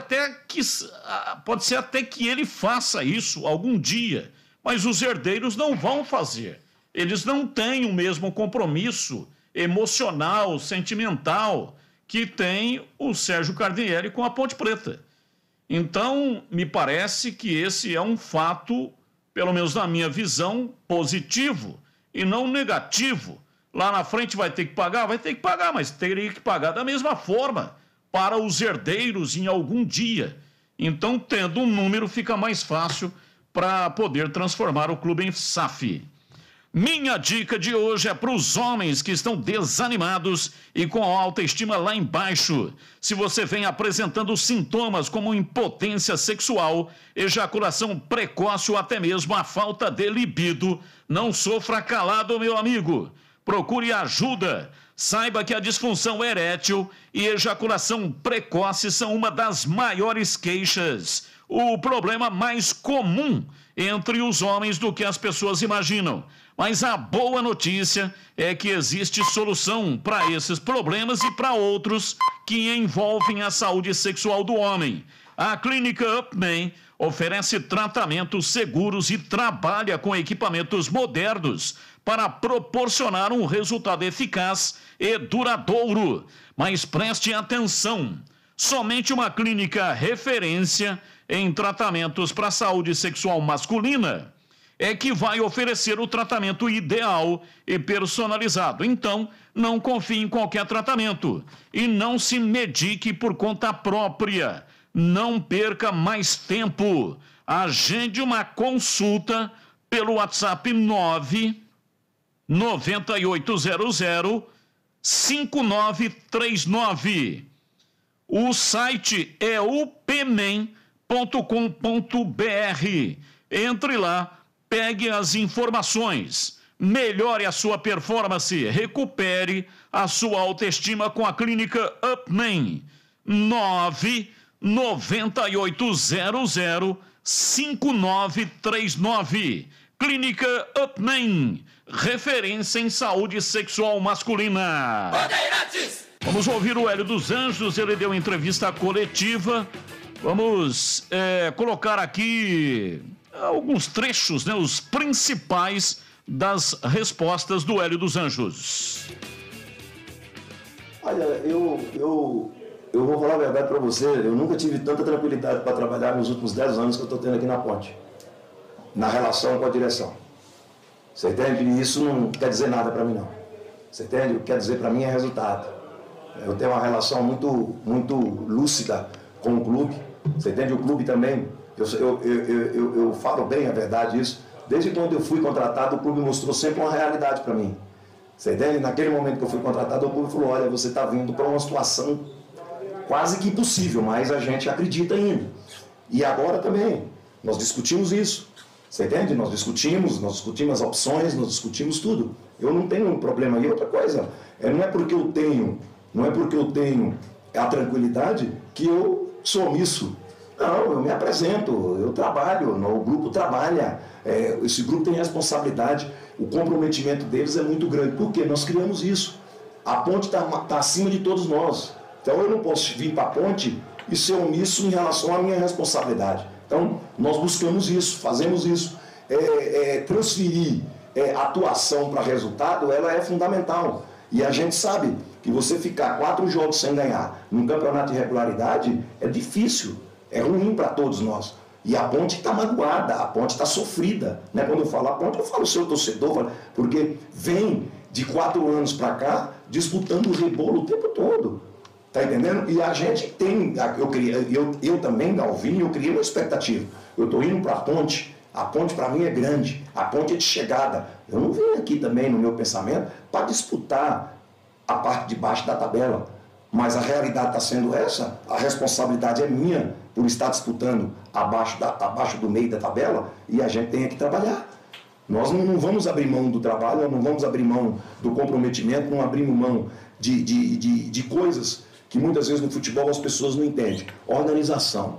ser até que ele faça isso algum dia, mas os herdeiros não vão fazer. Eles não têm o mesmo compromisso emocional, sentimental que tem o Sérgio Carnielli com a Ponte Preta. Então, me parece que esse é um fato, pelo menos na minha visão, positivo e não negativo. Lá na frente vai ter que pagar, mas teria que pagar da mesma forma para os herdeiros em algum dia. Então, tendo um número, fica mais fácil para poder transformar o clube em SAF. Minha dica de hoje é para os homens que estão desanimados e com a autoestima lá embaixo. Se você vem apresentando sintomas como impotência sexual, ejaculação precoce ou até mesmo a falta de libido, não sofra calado, meu amigo. Procure ajuda. Saiba que a disfunção erétil e ejaculação precoce são uma das maiores queixas. O problema mais comum entre os homens do que as pessoas imaginam. Mas a boa notícia é que existe solução para esses problemas e para outros que envolvem a saúde sexual do homem. A Clínica Upman oferece tratamentos seguros e trabalha com equipamentos modernos para proporcionar um resultado eficaz e duradouro. Mas preste atenção, somente uma clínica referência em tratamentos para a saúde sexual masculina é que vai oferecer o tratamento ideal e personalizado. Então, não confie em qualquer tratamento e não se medique por conta própria. Não perca mais tempo. Agende uma consulta pelo WhatsApp 99800-5939. O site é upmen.com.br. Entre lá, pegue as informações, melhore a sua performance, recupere a sua autoestima com a clínica Upman. 99800-5939. Clínica Upman, referência em saúde sexual masculina. Bandeirantes! Vamos ouvir o Hélio dos Anjos, ele deu entrevista coletiva. Vamos colocar aqui alguns trechos, né, os principais das respostas do Hélio dos Anjos. Olha, eu vou falar a verdade para você, eu nunca tive tanta tranquilidade para trabalhar nos últimos 10 anos que eu estou tendo aqui na Ponte, na relação com a direção. Você entende? E isso não quer dizer nada para mim, não. Você entende? O que quer dizer para mim é resultado. Eu tenho uma relação muito lúcida com o clube. Você entende? O clube também, eu falo bem a verdade isso. Desde quando eu fui contratado, o clube mostrou sempre uma realidade para mim. Você entende? Naquele momento que eu fui contratado, o clube falou, olha, você está vindo para uma situação quase que impossível, mas a gente acredita ainda. E agora também, nós discutimos isso. Você entende? Nós discutimos as opções, nós discutimos tudo. Eu não tenho um problema. E outra coisa, não é porque eu tenho a tranquilidade que eu sou omisso. Não, eu me apresento, eu trabalho, o grupo trabalha, esse grupo tem responsabilidade, o comprometimento deles é muito grande, porque nós criamos isso. A Ponte está acima de todos nós. Então eu não posso vir para a Ponte e ser omisso em relação à minha responsabilidade. Então nós buscamos isso, fazemos isso. Transferir atuação para resultado, ela é fundamental. E a gente sabe que você ficar 4 jogos sem ganhar num campeonato de regularidade é difícil, é ruim para todos nós. E a Ponte está magoada, a Ponte está sofrida. Né? Quando eu falo a Ponte, eu falo o seu torcedor, porque vem de 4 anos para cá disputando o rebolo o tempo todo. Tá entendendo? E a gente tem, eu também, Galvinho, eu criei uma expectativa. Eu estou indo para a Ponte para mim é grande, a Ponte é de chegada. Eu não vim aqui também, no meu pensamento, para disputar a parte de baixo da tabela. Mas a realidade está sendo essa, a responsabilidade é minha por estar disputando abaixo do meio da tabela, e a gente tem que trabalhar. Nós não vamos abrir mão do trabalho, não vamos abrir mão do comprometimento, não abrimos mão de coisas que muitas vezes no futebol as pessoas não entendem. Organização,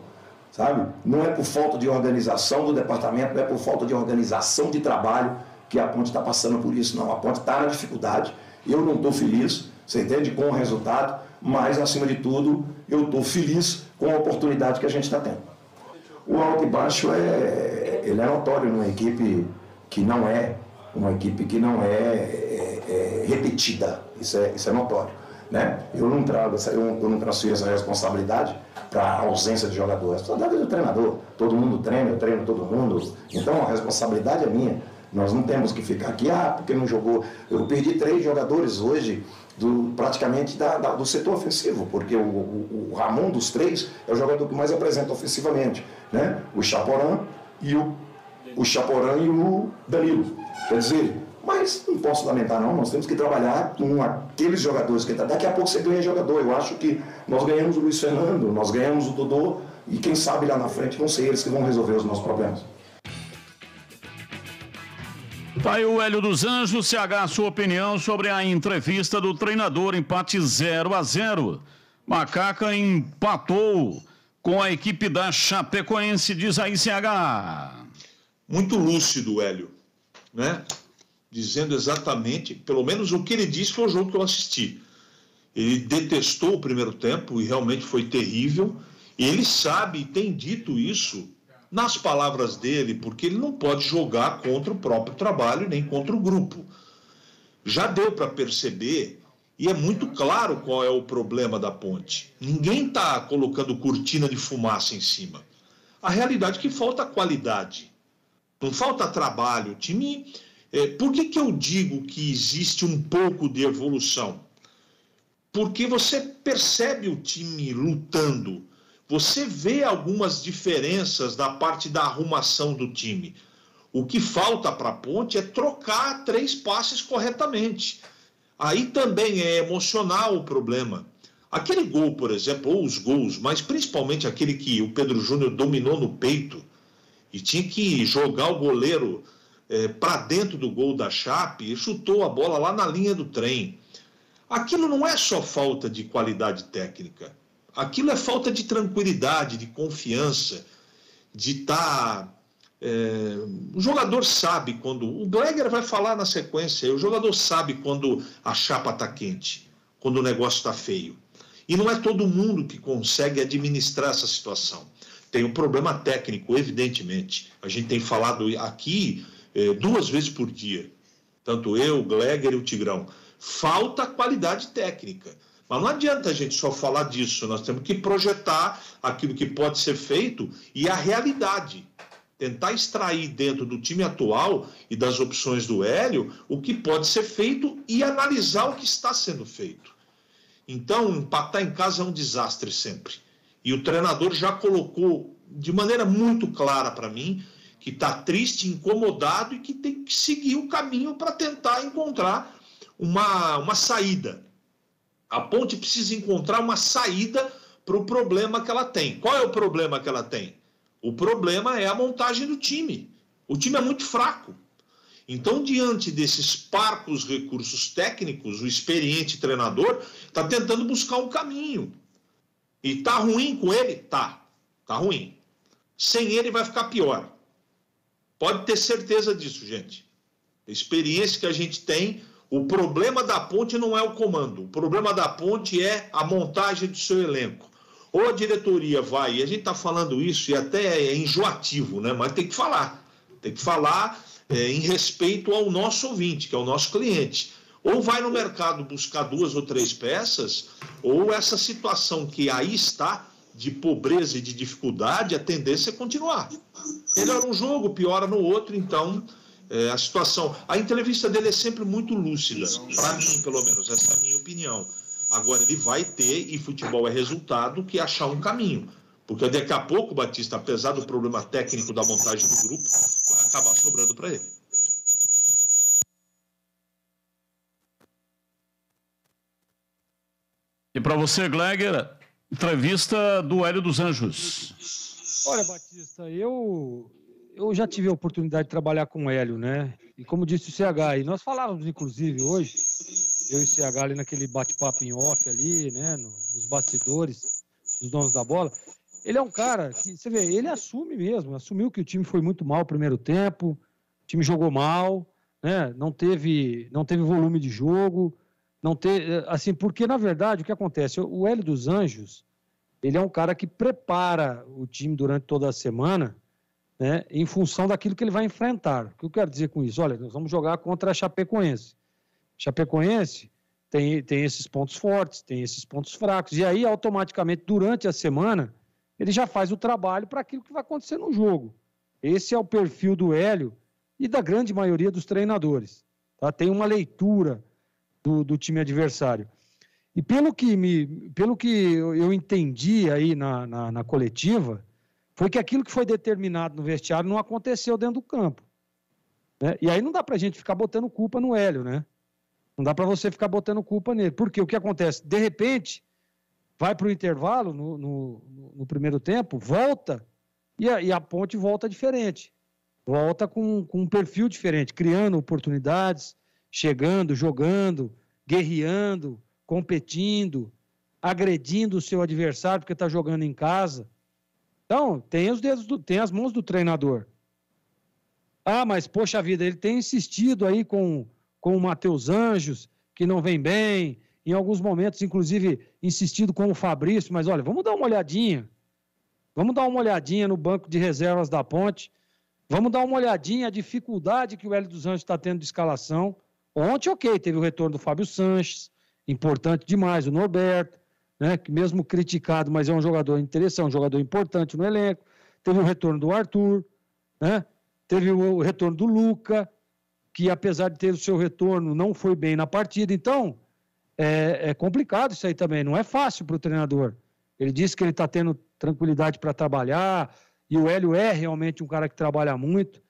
sabe? Não é por falta de organização do departamento, não é por falta de organização de trabalho que a Ponte está passando por isso, não. A Ponte está na dificuldade, eu não estou feliz, você entende, com o resultado, mas, acima de tudo, eu estou feliz com a oportunidade que a gente está tendo. O alto e baixo ele é notório numa equipe que não é repetida, isso é notório. Né? Eu não transfiro essa responsabilidade para a ausência de jogadores. A responsabilidade é do treinador. Todo mundo treina, eu treino todo mundo. Então a responsabilidade é minha. Nós não temos que ficar aqui, porque não jogou. Eu perdi 3 jogadores hoje, praticamente do setor ofensivo, porque o Ramon dos 3 é o jogador que mais apresenta ofensivamente. Né? O Chaporã e o Danilo. Quer dizer, mas não posso lamentar não, nós temos que trabalhar com aqueles jogadores que daqui a pouco você ganha jogador. Eu acho que nós ganhamos o Luiz Fernando, nós ganhamos o Dodô, e quem sabe lá na frente vão ser eles que vão resolver os nossos problemas. Tá aí o Hélio dos Anjos, CH, a sua opinião sobre a entrevista do treinador, empate 0-0. Macaca empatou com a equipe da Chapecoense, diz aí CH. Muito lúcido, Hélio, né? Dizendo exatamente, pelo menos o que ele disse foi o jogo que eu assisti. Ele detestou o primeiro tempo e realmente foi terrível. Ele sabe e tem dito isso nas palavras dele, porque ele não pode jogar contra o próprio trabalho nem contra o grupo. Já deu para perceber, e é muito claro qual é o problema da Ponte. Ninguém está colocando cortina de fumaça em cima. A realidade é que falta qualidade. Não falta trabalho. O time... por que eu digo que existe um pouco de evolução? Porque você percebe o time lutando. Você vê algumas diferenças da parte da arrumação do time. O que falta para a Ponte é trocar 3 passes corretamente. Aí também é emocional o problema. Aquele gol, por exemplo, ou os gols, mas principalmente aquele que o Pedro Júnior dominou no peito e tinha que jogar o goleiro para dentro do gol da Chape e chutou a bola lá na linha do trem. Aquilo não é só falta de qualidade técnica. Aquilo é falta de tranquilidade, de confiança, de estar... o jogador sabe quando... O Gleger vai falar na sequência, o jogador sabe quando a chapa está quente, quando o negócio está feio. E não é todo mundo que consegue administrar essa situação. Tem um problema técnico, evidentemente. A gente tem falado aqui 2 vezes por dia. Tanto eu, o Gleger e o Tigrão. Falta qualidade técnica. Mas não adianta a gente só falar disso. Nós temos que projetar aquilo que pode ser feito e a realidade. Tentar extrair dentro do time atual e das opções do Hélio o que pode ser feito e analisar o que está sendo feito. Então, empatar em casa é um desastre sempre. E o treinador já colocou de maneira muito clara para mim que está triste, incomodado e que tem que seguir o caminho para tentar encontrar uma saída. A Ponte precisa encontrar uma saída para o problema que ela tem. Qual é o problema que ela tem? O problema é a montagem do time. O time é muito fraco. Então, diante desses parcos recursos técnicos, o experiente treinador está tentando buscar um caminho. E está ruim com ele? Tá ruim. Sem ele vai ficar pior. Pode ter certeza disso, gente. A experiência que a gente tem, o problema da Ponte não é o comando. O problema da Ponte é a montagem do seu elenco. Ou a diretoria vai, e a gente está falando isso, e até é enjoativo, né? Mas tem que falar. Tem que falar em respeito ao nosso ouvinte, que é o nosso cliente. Ou vai no mercado buscar 2 ou 3 peças, ou essa situação que aí está, de pobreza e de dificuldade, a tendência é continuar. Melhora um jogo, piora no outro, então a situação... A entrevista dele é sempre muito lúcida, para mim, pelo menos, essa é a minha opinião. Agora, ele vai ter, e futebol é resultado, que achar um caminho. Porque daqui a pouco, Batista, apesar do problema técnico da montagem do grupo, vai acabar sobrando para ele. E para você, Gleger, entrevista do Hélio dos Anjos. Olha, Batista, eu já tive a oportunidade de trabalhar com o Hélio, né? E como disse o CH, e nós falávamos, inclusive, hoje, eu e o CH ali naquele bate-papo em off ali, né? Nos bastidores, dos donos da bola. Ele é um cara que, você vê, ele assume mesmo, assumiu que o time foi muito mal no primeiro tempo, o time jogou mal, né? Não teve volume de jogo, não teve, assim, porque na verdade o que acontece, o Hélio dos Anjos, ele é um cara que prepara o time durante toda a semana, né, em função daquilo que ele vai enfrentar. O que eu quero dizer com isso? Olha, nós vamos jogar contra a Chapecoense. Chapecoense tem esses pontos fortes, tem esses pontos fracos, e aí automaticamente durante a semana ele já faz o trabalho para aquilo que vai acontecer no jogo. Esse é o perfil do Hélio e da grande maioria dos treinadores. Tá? Tem uma leitura do time adversário. E pelo que eu entendi aí na coletiva, foi que aquilo que foi determinado no vestiário não aconteceu dentro do campo. Né? E aí não dá para a gente ficar botando culpa no Hélio, né? Não dá para você ficar botando culpa nele. Porque o que acontece? De repente, vai para o intervalo no primeiro tempo, volta, e a Ponte volta diferente. Volta com um perfil diferente, criando oportunidades, chegando, jogando, guerreando, competindo, agredindo o seu adversário porque está jogando em casa. Então, tem as mãos do treinador. Ah, mas, poxa vida, ele tem insistido aí com o Matheus Anjos, que não vem bem, em alguns momentos, inclusive, insistido com o Fabrício, mas olha, vamos dar uma olhadinha no banco de reservas da Ponte, vamos dar uma olhadinha a dificuldade que o Hélio dos Anjos está tendo de escalação. Ontem, ok, teve o retorno do Fábio Sanches, importante demais, o Norberto, né, que mesmo criticado, mas é um jogador interessante, um jogador importante no elenco. Teve o retorno do Arthur, né? teve o retorno do Luca, que apesar de ter o seu retorno, não foi bem na partida. Então, é complicado isso aí também, não é fácil para o treinador. Ele disse que ele está tendo tranquilidade para trabalhar, e o Hélio é realmente um cara que trabalha muito,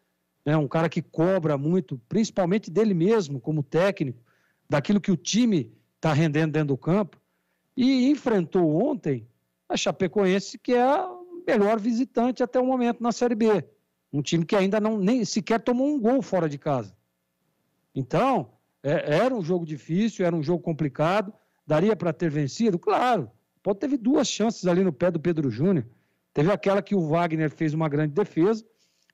né, um cara que cobra muito, principalmente dele mesmo, como técnico, daquilo que o time está rendendo dentro do campo, e enfrentou ontem a Chapecoense, que é a melhor visitante até o momento na Série B. Um time que ainda nem sequer tomou um gol fora de casa. Então, era um jogo difícil, era um jogo complicado, daria para ter vencido? Claro. Pô, teve 2 chances ali no pé do Pedro Júnior. Teve aquela que o Wagner fez uma grande defesa,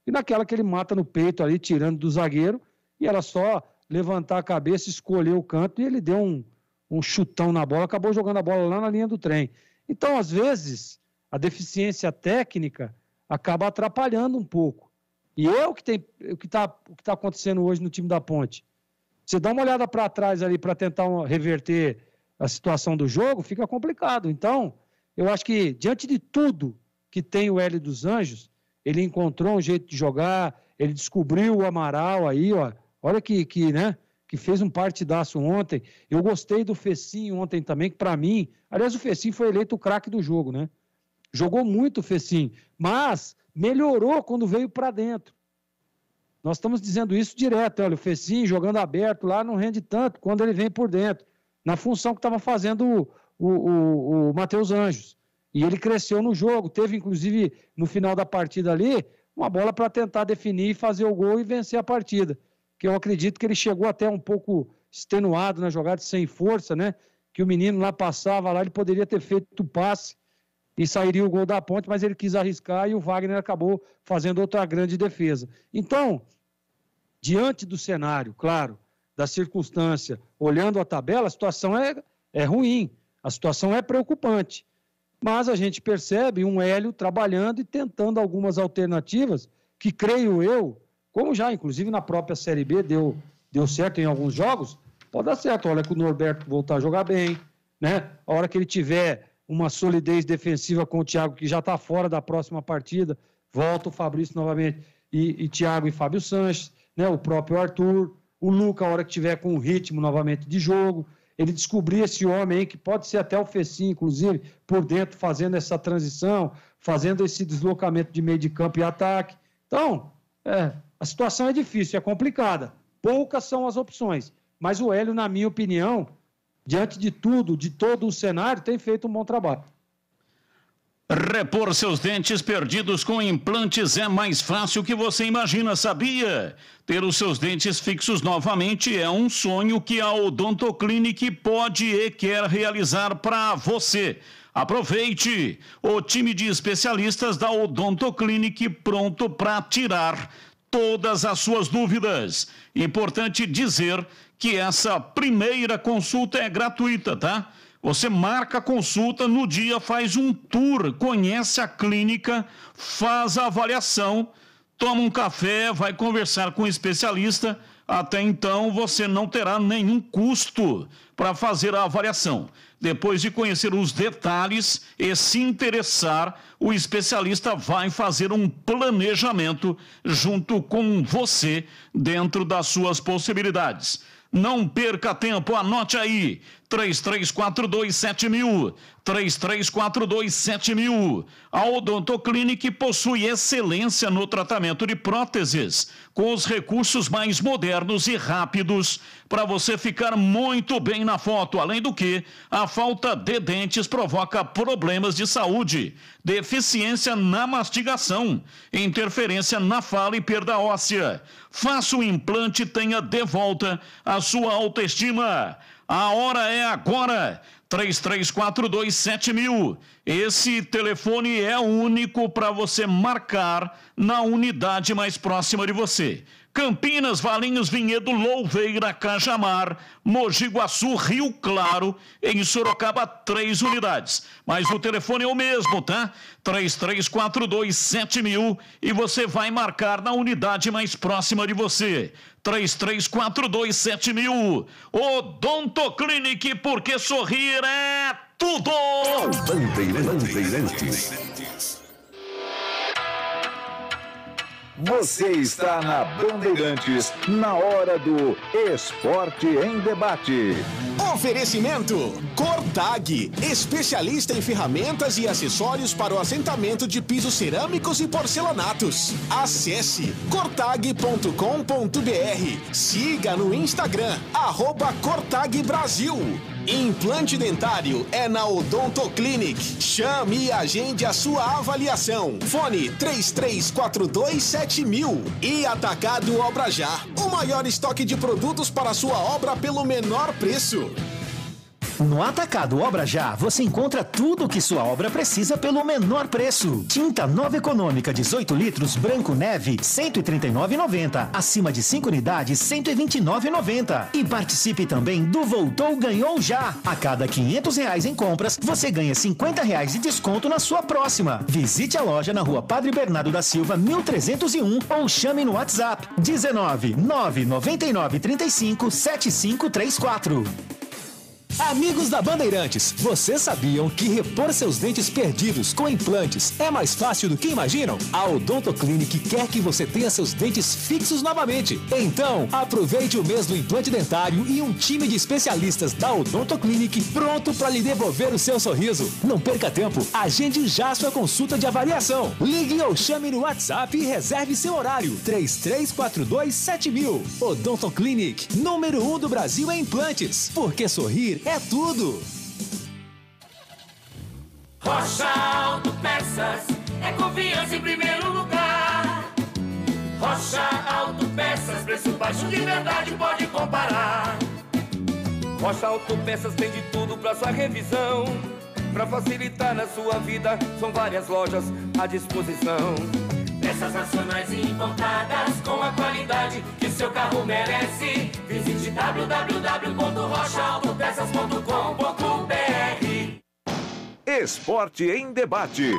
e naquela que ele mata no peito ali, tirando do zagueiro, e era só levantar a cabeça, escolher o canto, e ele deu um chutão na bola, acabou jogando a bola lá na linha do trem. Então, às vezes, a deficiência técnica acaba atrapalhando um pouco. E o que tá acontecendo hoje no time da Ponte. Você dá uma olhada para trás ali para tentar reverter a situação do jogo, fica complicado. Então, eu acho que, diante de tudo que tem o Hélio dos Anjos, ele encontrou um jeito de jogar, ele descobriu o Amaral aí, ó. Olha que fez um partidaço ontem. Eu gostei do Fecinho ontem também, que para mim... Aliás, o Fecinho foi eleito o craque do jogo, né? Jogou muito o Fecinho, mas melhorou quando veio para dentro. Nós estamos dizendo isso direto. Olha, o Fecinho jogando aberto lá não rende tanto quando ele vem por dentro, na função que estava fazendo o Matheus Anjos. E ele cresceu no jogo. Teve, inclusive, no final da partida ali, uma bola para tentar definir, fazer o gol e vencer a partida. Que eu acredito que ele chegou até um pouco extenuado na jogada, sem força, né? Que o menino lá passava lá, ele poderia ter feito o passe e sairia o gol da Ponte, mas ele quis arriscar e o Wagner acabou fazendo outra grande defesa. Então, diante do cenário, claro, da circunstância, olhando a tabela, a situação é ruim, a situação é preocupante. Mas a gente percebe um Hélio trabalhando e tentando algumas alternativas que, creio eu, como já, inclusive, na própria Série B deu certo em alguns jogos, pode dar certo. Olha que o Norberto voltar a jogar bem, né? A hora que ele tiver uma solidez defensiva com o Thiago, que já está fora da próxima partida, volta o Fabrício novamente, e Thiago e Fábio Sanches, né? O próprio Arthur, o Luca, a hora que tiver com o ritmo novamente de jogo, ele descobrir esse homem aí, que pode ser até o Fecinho, inclusive, por dentro, fazendo essa transição, fazendo esse deslocamento de meio de campo e ataque. Então, a situação é difícil, é complicada. Poucas são as opções. Mas o Hélio, na minha opinião, diante de tudo, de todo o cenário, tem feito um bom trabalho. Repor seus dentes perdidos com implantes é mais fácil que você imagina, sabia? Ter os seus dentes fixos novamente é um sonho que a Odontoclinic pode e quer realizar para você. Aproveite! O time de especialistas da Odontoclinic pronto para tirar todas as suas dúvidas. Importante dizer que essa primeira consulta é gratuita, tá? Você marca a consulta, no dia faz um tour, conhece a clínica, faz a avaliação, toma um café, vai conversar com o especialista. Até então você não terá nenhum custo para fazer a avaliação. Depois de conhecer os detalhes e se interessar, o especialista vai fazer um planejamento junto com você dentro das suas possibilidades. Não perca tempo, anote aí, 33427000, 33427000. A Odontoclinic possui excelência no tratamento de próteses, com os recursos mais modernos e rápidos, para você ficar muito bem na foto. Além do que, a falta de dentes provoca problemas de saúde, deficiência na mastigação, interferência na fala e perda óssea. Faça o implante e tenha de volta a sua autoestima. A hora é agora, 33427000. Esse telefone é único para você marcar na unidade mais próxima de você. Campinas, Valinhos, Vinhedo, Louveira, Cajamar, Mogi Guaçu, Rio Claro, em Sorocaba, 3 unidades. Mas o telefone é o mesmo, tá? 33427000 e você vai marcar na unidade mais próxima de você. 33427000. Odontoclinic, porque sorrir é tudo! Bandeirantes. Você está na Bandeirantes, na hora do Esporte em Debate. Oferecimento Cortag, especialista em ferramentas e acessórios para o assentamento de pisos cerâmicos e porcelanatos. Acesse cortag.com.br. Siga no Instagram, @Cortag Brasil. Implante dentário é na Odonto Clinic. Chame e agende a sua avaliação. Fone 33427000. E Atacado Obra Já, o maior estoque de produtos para a sua obra pelo menor preço. No Atacado Obra Já, você encontra tudo o que sua obra precisa pelo menor preço. Tinta Nova Econômica 18 litros Branco Neve, R$ 139,90. Acima de 5 unidades, R$ 129,90. E participe também do Voltou Ganhou Já. A cada R$ 500 em compras, você ganha R$ 50 de desconto na sua próxima. Visite a loja na Rua Padre Bernardo da Silva, 1301 ou chame no WhatsApp 19 999 35 7534. Amigos da Bandeirantes, vocês sabiam que repor seus dentes perdidos com implantes é mais fácil do que imaginam? A Odonto Clinic quer que você tenha seus dentes fixos novamente. Então, aproveite o mês do implante dentário e um time de especialistas da Odonto Clinic pronto para lhe devolver o seu sorriso. Não perca tempo, agende já sua consulta de avaliação. Ligue ou chame no WhatsApp e reserve seu horário. 33427000. Odonto Clinic, número 1 do Brasil em implantes. Porque sorrir é tudo. Rocha Autopeças é confiança em primeiro lugar. Rocha Autopeças, preço baixo de verdade, pode comparar. Rocha Autopeças tem de tudo para sua revisão. Para facilitar na sua vida, são várias lojas à disposição. Peças nacionais e importadas com a qualidade que seu carro merece. Visite www.rochaautopeças.com.br. Esporte em Debate,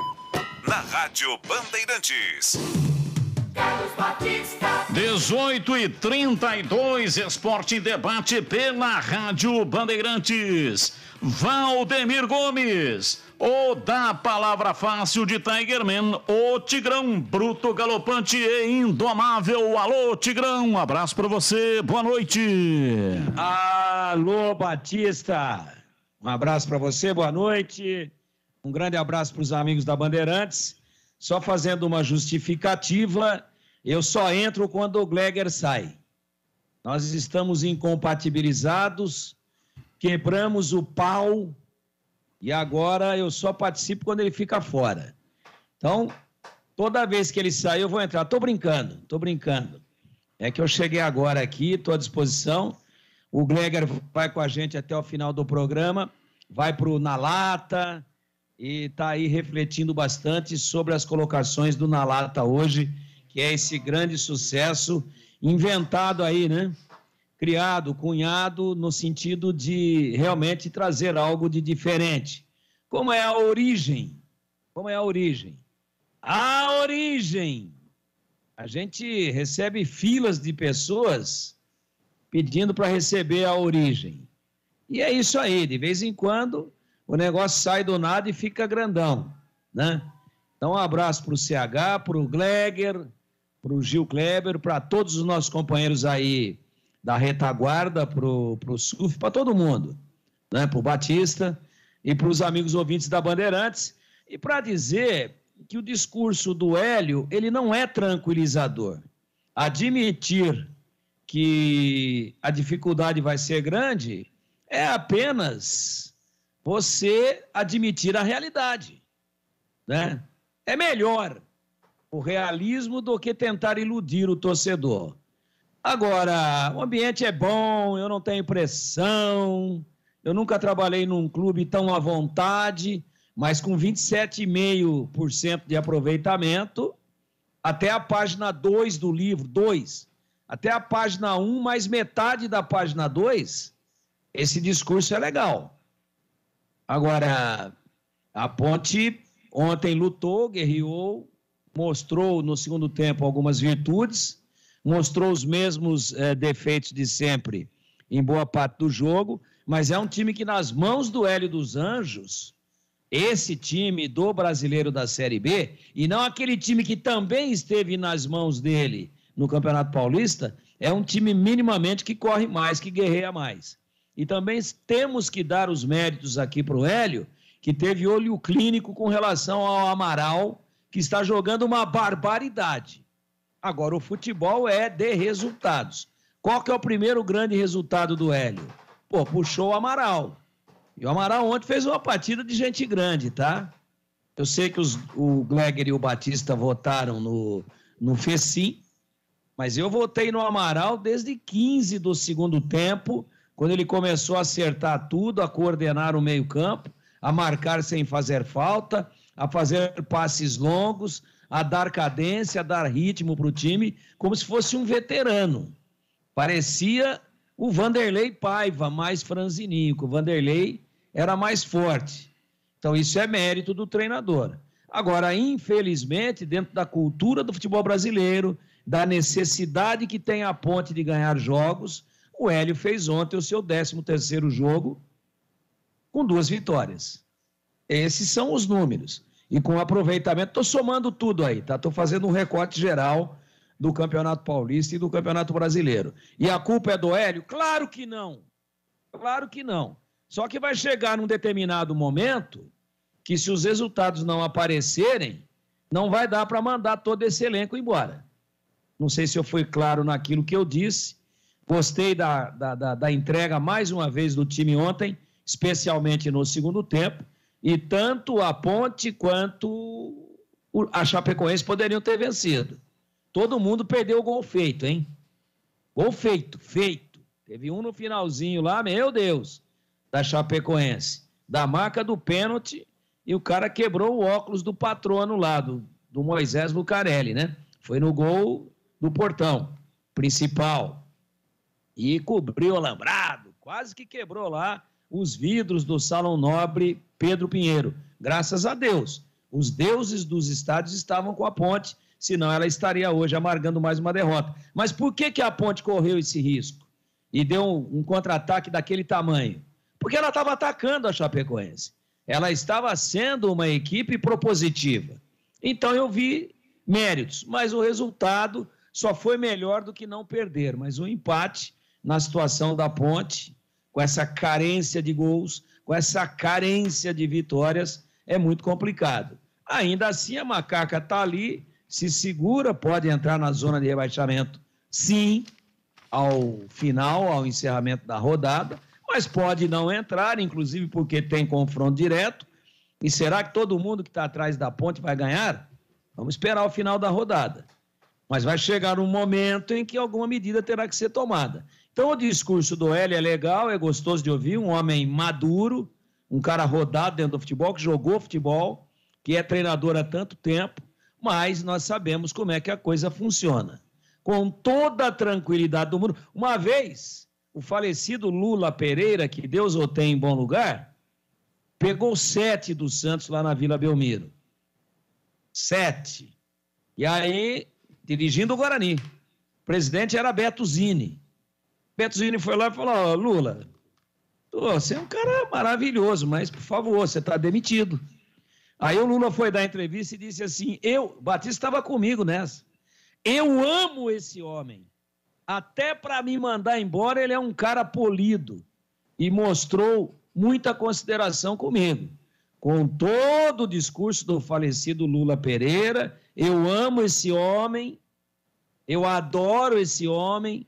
na Rádio Bandeirantes. Carlos Batista. 18h32, Esporte em Debate pela Rádio Bandeirantes. Valdemir Gomes, o da palavra fácil de Tigerman, o Tigrão, bruto, galopante e indomável. Alô, Tigrão, um abraço pra você, boa noite. Alô, Batista, um abraço pra você, boa noite. Um grande abraço pros amigos da Bandeirantes. Só fazendo uma justificativa, eu só entro quando o Gleger sai. Nós estamos incompatibilizados, quebramos o pau e agora eu só participo quando ele fica fora. Então, toda vez que ele sair eu vou entrar. Tô brincando. É que eu cheguei agora aqui, estou à disposição. O Gleger vai com a gente até o final do programa, vai pro Na Lata e está aí refletindo bastante sobre as colocações do Na Lata hoje, que é esse grande sucesso inventado aí, né? Criado, cunhado, no sentido de realmente trazer algo de diferente. Como é a origem? A origem! A gente recebe filas de pessoas pedindo para receber a origem. E é isso aí, de vez em quando o negócio sai do nada e fica grandão, né? Então, um abraço para o CH, para o Gleger, para o Gil Kleber, para todos os nossos companheiros aí da retaguarda, para o SUF, para todo mundo, né? Para o Batista e para os amigos ouvintes da Bandeirantes. E para dizer que o discurso do Hélio, ele não é tranquilizador. Admitir que a dificuldade vai ser grande é apenas você admitir a realidade, né? É melhor o realismo do que tentar iludir o torcedor. Agora, o ambiente é bom, eu não tenho pressão, eu nunca trabalhei num clube tão à vontade, mas com 27,5% de aproveitamento, até a página 2 do livro, 2, até a página 1, mais metade da página 2, esse discurso é legal. Agora, a Ponte ontem lutou, guerreou, mostrou no segundo tempo algumas virtudes, mostrou os mesmos defeitos de sempre em boa parte do jogo, mas é um time que nas mãos do Hélio dos Anjos Esse time do Brasileiro da Série B, e não aquele time que também esteve nas mãos dele no Campeonato Paulista, é um time minimamente que corre mais, que guerreia mais. E também temos que dar os méritos aqui para o Hélio, que teve olho clínico com relação ao Amaral, que está jogando uma barbaridade. Agora, o futebol é de resultados. Qual que é o primeiro grande resultado do Hélio? Pô, puxou o Amaral. E o Amaral ontem fez uma partida de gente grande, tá? Eu sei que o Gleger e o Batista votaram no Fecim, mas eu votei no Amaral desde 15 do segundo tempo, quando ele começou a acertar tudo, a coordenar o meio-campo, a marcar sem fazer falta, a fazer passes longos, a dar cadência, a dar ritmo para o time, como se fosse um veterano. Parecia o Vanderlei Paiva, mais franzininho, que o Vanderlei era mais forte. Então, isso é mérito do treinador. Agora, infelizmente, dentro da cultura do futebol brasileiro, da necessidade que tem a Ponte de ganhar jogos, o Hélio fez ontem o seu 13º jogo com 2 vitórias. Esses são os números. E com aproveitamento, estou somando tudo aí, tá? Estou fazendo um recorte geral do Campeonato Paulista e do Campeonato Brasileiro. E a culpa é do Hélio? Claro que não. Claro que não. Só que vai chegar num determinado momento que, se os resultados não aparecerem, não vai dar para mandar todo esse elenco embora. Não sei se eu fui claro naquilo que eu disse. Gostei da entrega, mais uma vez, do time ontem, especialmente no segundo tempo. E tanto a Ponte quanto a Chapecoense poderiam ter vencido. Todo mundo perdeu o gol feito, hein? Gol feito. Teve um no finalzinho lá, meu Deus, da Chapecoense. Da marca do pênalti, e o cara quebrou o óculos do patrono lá, do Moisés Lucarelli, né? Foi no gol do portão principal. E cobriu o alambrado, quase que quebrou lá os vidros do Salão Nobre Pedro Pinheiro. Graças a Deus. Os deuses dos estádios estavam com a Ponte, senão ela estaria hoje amargando mais uma derrota. Mas por que a Ponte correu esse risco e deu um contra-ataque daquele tamanho? Porque ela estava atacando a Chapecoense. Ela estava sendo uma equipe propositiva. Então eu vi méritos, mas o resultado só foi melhor do que não perder. Mas o empate na situação da Ponte, com essa carência de gols, com essa carência de vitórias, é muito complicado. Ainda assim, a Macaca está ali, se segura, pode entrar na zona de rebaixamento, sim, ao final, ao encerramento da rodada, mas pode não entrar, inclusive porque tem confronto direto. E será que todo mundo que está atrás da Ponte vai ganhar? Vamos esperar o final da rodada. Mas vai chegar um momento em que alguma medida terá que ser tomada. Então, o discurso do Hélio é legal, é gostoso de ouvir, um homem maduro, um cara rodado dentro do futebol, que jogou futebol, que é treinador há tanto tempo, mas nós sabemos como é que a coisa funciona. Com toda a tranquilidade do mundo. Uma vez, o falecido Lula Pereira, que Deus o tenha em bom lugar, pegou 7 do Santos lá na Vila Belmiro. 7. E aí, dirigindo o Guarani. O presidente era Beto Zini. Beto Zini foi lá e falou: Lula, você é um cara maravilhoso, mas, por favor, você está demitido. Aí o Lula foi dar entrevista e disse assim: Batista estava comigo nessa, eu amo esse homem. Até para me mandar embora, ele é um cara polido. E mostrou muita consideração comigo. Com todo o discurso do falecido Lula Pereira, eu amo esse homem, eu adoro esse homem,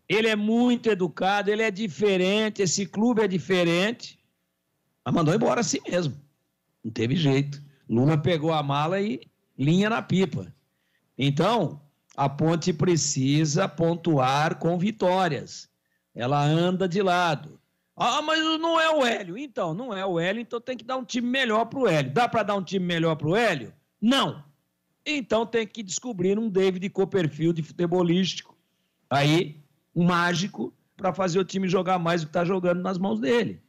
ele é muito educado, ele é diferente, esse clube é diferente, mas mandou embora assim mesmo, não teve jeito. Lula pegou a mala e linha na pipa. Então, a Ponte precisa pontuar com vitórias, ela anda de lado. Ah, mas não é o Hélio. Então, não é o Hélio, então tem que dar um time melhor para o Hélio. Dá para dar um time melhor para o Hélio? Não. Então tem que descobrir um David Copperfield futebolístico, aí, um mágico, para fazer o time jogar mais do que está jogando nas mãos dele.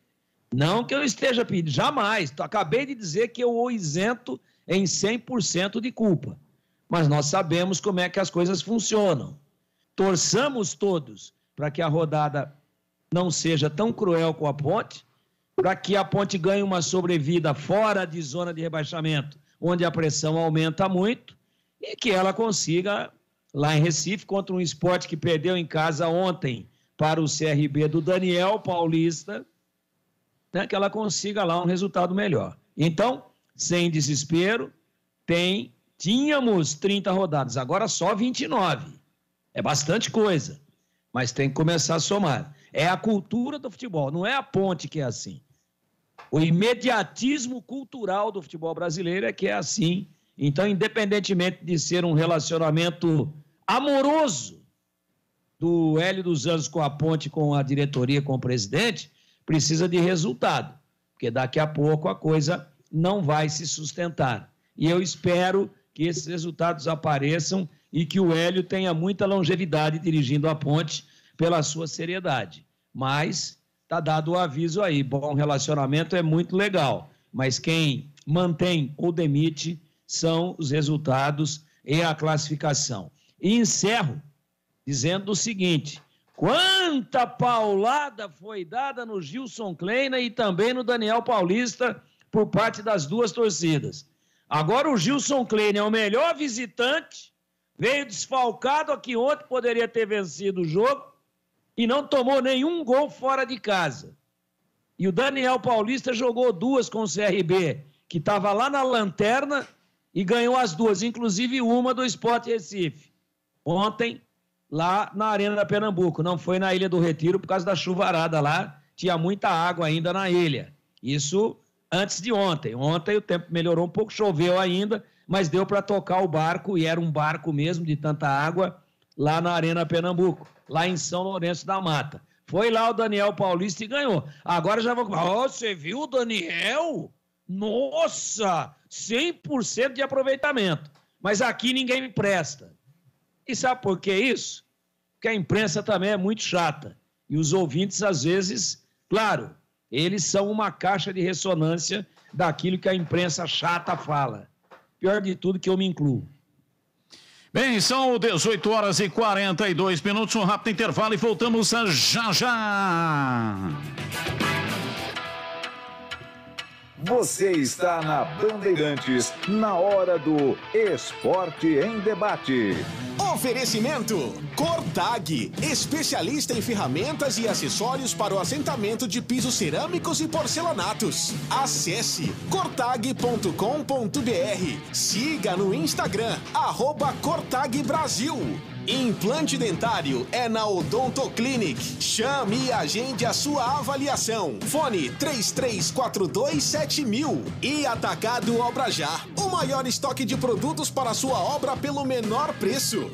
Não que eu esteja pedindo, jamais. Acabei de dizer que eu o isento em 100% de culpa. Mas nós sabemos como é que as coisas funcionam. Torçamos todos para que a rodada não seja tão cruel com a Ponte, para que a Ponte ganhe uma sobrevida fora de zona de rebaixamento, onde a pressão aumenta muito, e que ela consiga, lá em Recife, contra um Sport que perdeu em casa ontem para o CRB do Daniel Paulista, né, que ela consiga lá um resultado melhor. Então, sem desespero, tínhamos 30 rodadas, agora só 29. É bastante coisa, mas tem que começar a somar. É a cultura do futebol, não é a Ponte que é assim. O imediatismo cultural do futebol brasileiro é que é assim. Então, independentemente de ser um relacionamento amoroso do Hélio dos Anjos com a Ponte, com a diretoria, com o presidente, precisa de resultado, porque daqui a pouco a coisa não vai se sustentar. E eu espero que esses resultados apareçam e que o Hélio tenha muita longevidade dirigindo a Ponte pela sua seriedade. Mas está dado o aviso aí, bom relacionamento é muito legal, mas quem mantém ou demite são os resultados e a classificação. E encerro dizendo o seguinte: quanta paulada foi dada no Gilson Kleina e também no Daniel Paulista por parte das duas torcidas. Agora o Gilson Kleina é o melhor visitante, veio desfalcado aqui ontem, poderia ter vencido o jogo e não tomou nenhum gol fora de casa. E o Daniel Paulista jogou duas com o CRB, que estava lá na lanterna e ganhou as duas, inclusive uma do Sport Recife. Ontem, lá na Arena da Pernambuco, não foi na Ilha do Retiro por causa da chuvarada lá, tinha muita água ainda na ilha. Isso antes de ontem. Ontem o tempo melhorou um pouco, choveu ainda, mas deu para tocar o barco, e era um barco mesmo de tanta água, lá na Arena Pernambuco, lá em São Lourenço da Mata. Foi lá o Daniel Paulista e ganhou. Agora já vou... Oh, você viu o Daniel? Nossa! 100% de aproveitamento. Mas aqui ninguém me presta. E sabe por que isso? Porque a imprensa também é muito chata. E os ouvintes, às vezes, claro, eles são uma caixa de ressonância daquilo que a imprensa chata fala. Pior de tudo que eu me incluo. Bem, são 18 horas e 42 minutos, um rápido intervalo e voltamos já já. Você está na Bandeirantes, na hora do Esporte em Debate. Oferecimento Cortag, especialista em ferramentas e acessórios para o assentamento de pisos cerâmicos e porcelanatos. Acesse cortag.com.br. Siga no Instagram, @CortagBrasil. Implante dentário é na Odonto Clinic. Chame e agende a sua avaliação. Fone 33427000. E Atacado Obra Já, o maior estoque de produtos para a sua obra pelo menor preço.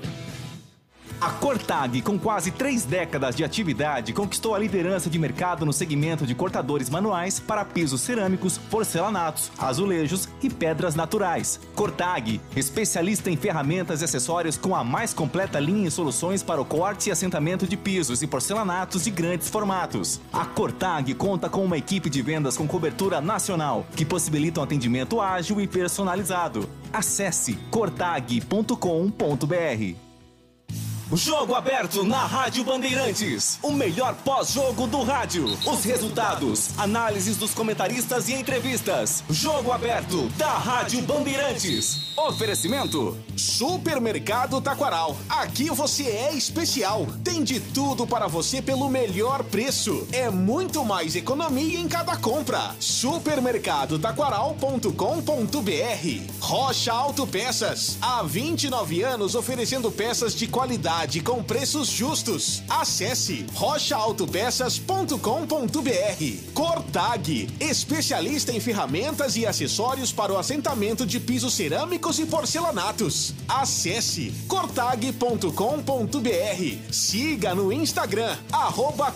A Cortag, com quase 3 décadas de atividade, conquistou a liderança de mercado no segmento de cortadores manuais para pisos cerâmicos, porcelanatos, azulejos e pedras naturais. Cortag, especialista em ferramentas e acessórios com a mais completa linha e soluções para o corte e assentamento de pisos e porcelanatos de grandes formatos. A Cortag conta com uma equipe de vendas com cobertura nacional, que possibilita um atendimento ágil e personalizado. Acesse cortag.com.br. Jogo aberto na Rádio Bandeirantes. O melhor pós-jogo do rádio. Os resultados, análises dos comentaristas e entrevistas. Jogo aberto da Rádio Bandeirantes. Oferecimento Supermercado Taquaral. Aqui você é especial. Tem de tudo para você pelo melhor preço. É muito mais economia em cada compra. Supermercadotaquaral.com.br. Rocha Autopeças. Há 29 anos oferecendo peças de qualidade com preços justos. Acesse rochaautopeças.com.br. Cortag, especialista em ferramentas e acessórios para o assentamento de pisos cerâmicos e porcelanatos. Acesse cortag.com.br. Siga no Instagram,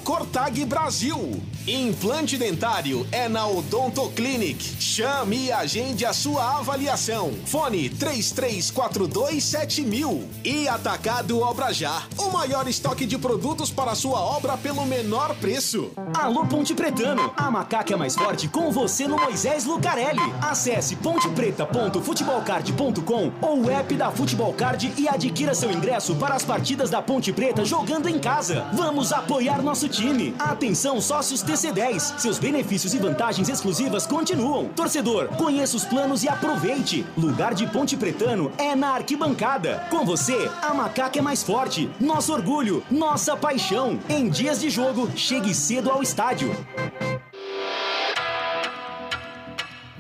@CortagBrasil. Implante dentário é na Odonto Clinic. Chame e agende a sua avaliação. Fone 33427000. E Atacado Obra Já, o maior estoque de produtos para a sua obra pelo menor preço. Alô Ponte Pretano, a macaca é mais forte com você no Moisés Lucarelli. Acesse pontepreta.futebolcard.com ou o app da Futebol Card e adquira seu ingresso para as partidas da Ponte Preta jogando em casa. Vamos apoiar nosso time. Atenção, sócios TC10. Seus benefícios e vantagens exclusivas continuam. Torcedor, conheça os planos e aproveite. Lugar de Ponte Pretano é na arquibancada. Com você, a macaca é mais forte. Nosso orgulho, nossa paixão. Em dias de jogo, chegue cedo ao estádio.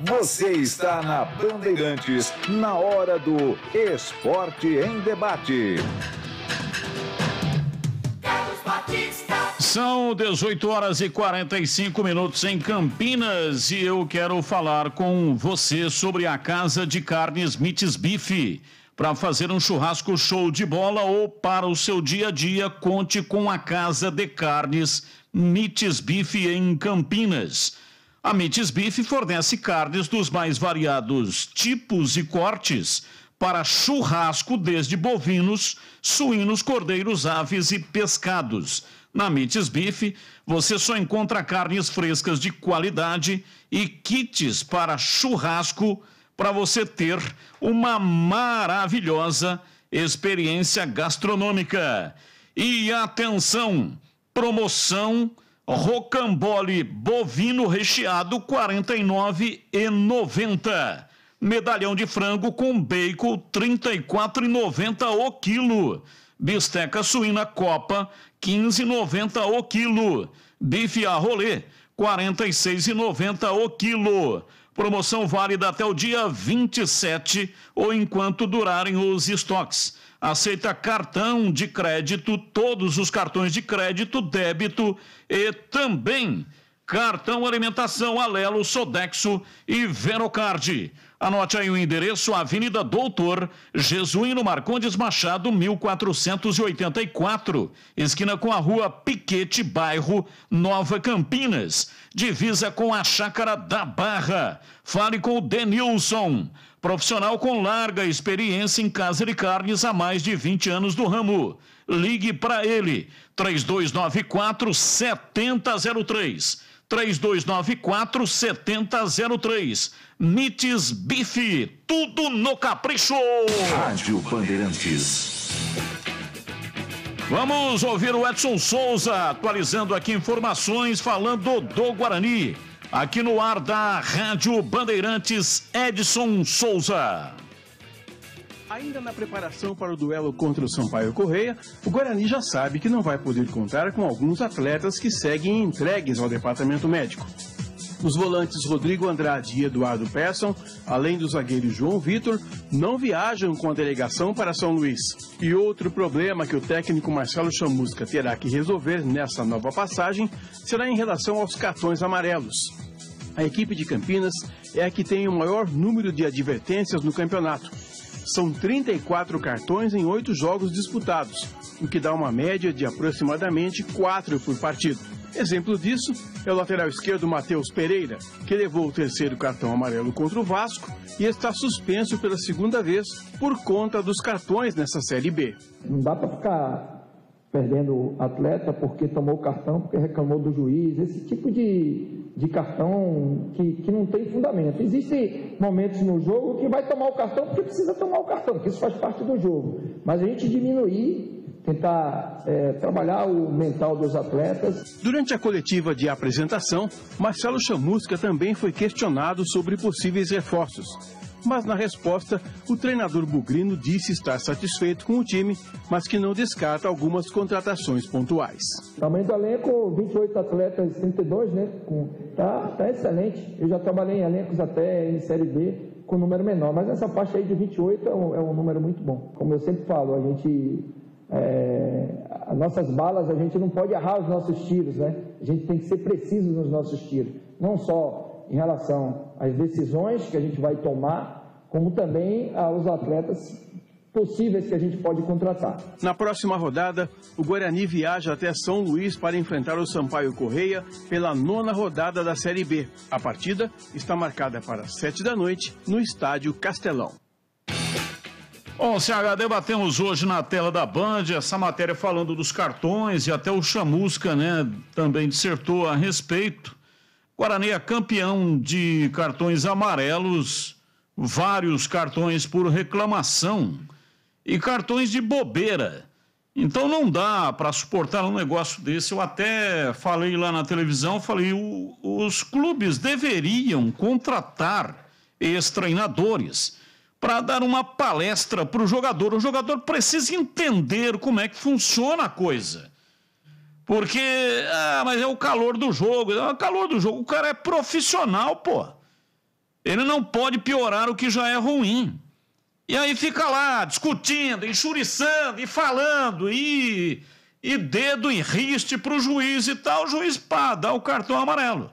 Você está na Bandeirantes, na hora do Esporte em Debate. São 18 horas e 45 minutos em Campinas e eu quero falar com você sobre a Casa de Carnes Mites Bife. Para fazer um churrasco show de bola ou para o seu dia a dia, conte com a Casa de Carnes Mites Bife em Campinas. A Mites Bife fornece carnes dos mais variados tipos e cortes para churrasco, desde bovinos, suínos, cordeiros, aves e pescados. Na Mites Bife, você só encontra carnes frescas de qualidade e kits para churrasco para você ter uma maravilhosa experiência gastronômica. E atenção, promoção rocambole bovino recheado R$ 49,90. Medalhão de frango com bacon R$ 34,90 o quilo. Bisteca suína copa R$ 15,90 o quilo. Bife a rolê R$ 46,90 o quilo. Promoção válida até o dia 27 ou enquanto durarem os estoques. Aceita cartão de crédito, todos os cartões de crédito, débito e também cartão alimentação Alelo, Sodexo e Verocard. Anote aí o endereço: Avenida Doutor Jesuíno Marcondes Machado, 1484, esquina com a Rua Piquete, bairro Nova Campinas, divisa com a Chácara da Barra. Fale com o Denilson, profissional com larga experiência em casa de carnes há mais de 20 anos do ramo. Ligue para ele, 3294-7003. 3294-7003. Mites Bife, tudo no capricho. Rádio Bandeirantes. Vamos ouvir o Edson Souza atualizando aqui informações, falando do Guarani. Aqui no ar da Rádio Bandeirantes, Edson Souza. Ainda na preparação para o duelo contra o Sampaio Correia, o Guarani já sabe que não vai poder contar com alguns atletas que seguem entregues ao departamento médico. Os volantes Rodrigo Andrade e Eduardo Persson, além do zagueiro João Vitor, não viajam com a delegação para São Luís. E outro problema que o técnico Marcelo Chamusca terá que resolver nessa nova passagem será em relação aos cartões amarelos. A equipe de Campinas é a que tem o maior número de advertências no campeonato. São 34 cartões em 8 jogos disputados, o que dá uma média de aproximadamente 4 por partido. Exemplo disso é o lateral esquerdo Matheus Pereira, que levou o terceiro cartão amarelo contra o Vasco e está suspenso pela segunda vez por conta dos cartões nessa Série B. Não dá para ficar perdendo atleta porque tomou cartão, porque reclamou do juiz, esse tipo de cartão que não tem fundamento. Existem momentos no jogo que vai tomar o cartão porque precisa tomar o cartão, porque isso faz parte do jogo. Mas a gente diminuir, tentar trabalhar o mental dos atletas. Durante a coletiva de apresentação, Marcelo Chamusca também foi questionado sobre possíveis reforços. Mas na resposta, o treinador bugrino disse estar satisfeito com o time, mas que não descarta algumas contratações pontuais. O tamanho do elenco, 28 atletas, 32, né? Tá excelente. Eu já trabalhei em elencos até em Série B com número menor, mas essa faixa aí de 28 é um número muito bom. Como eu sempre falo, as nossas balas, a gente não pode errar os nossos tiros, né? A gente tem que ser preciso nos nossos tiros, não só em relação às decisões que a gente vai tomar, como também aos atletas possíveis que a gente pode contratar. Na próxima rodada, o Guarani viaja até São Luís para enfrentar o Sampaio Correia pela 9ª rodada da Série B. A partida está marcada para 7 da noite no Estádio Castelão. Bom, CH, debatemos hoje na tela da Band essa matéria falando dos cartões e até o Chamusca, né, também dissertou a respeito. Guarani é campeão de cartões amarelos, vários cartões por reclamação e cartões de bobeira. Então não dá para suportar um negócio desse. Eu até falei lá na televisão, os clubes deveriam contratar ex-treinadores para dar uma palestra para o jogador. O jogador precisa entender como é que funciona a coisa. Porque, mas é o calor do jogo. É o calor do jogo. O cara é profissional, pô. Ele não pode piorar o que já é ruim. E aí fica lá discutindo, enxuriçando e falando, e dedo em riste para o juiz e tal. O juiz, dá o cartão amarelo.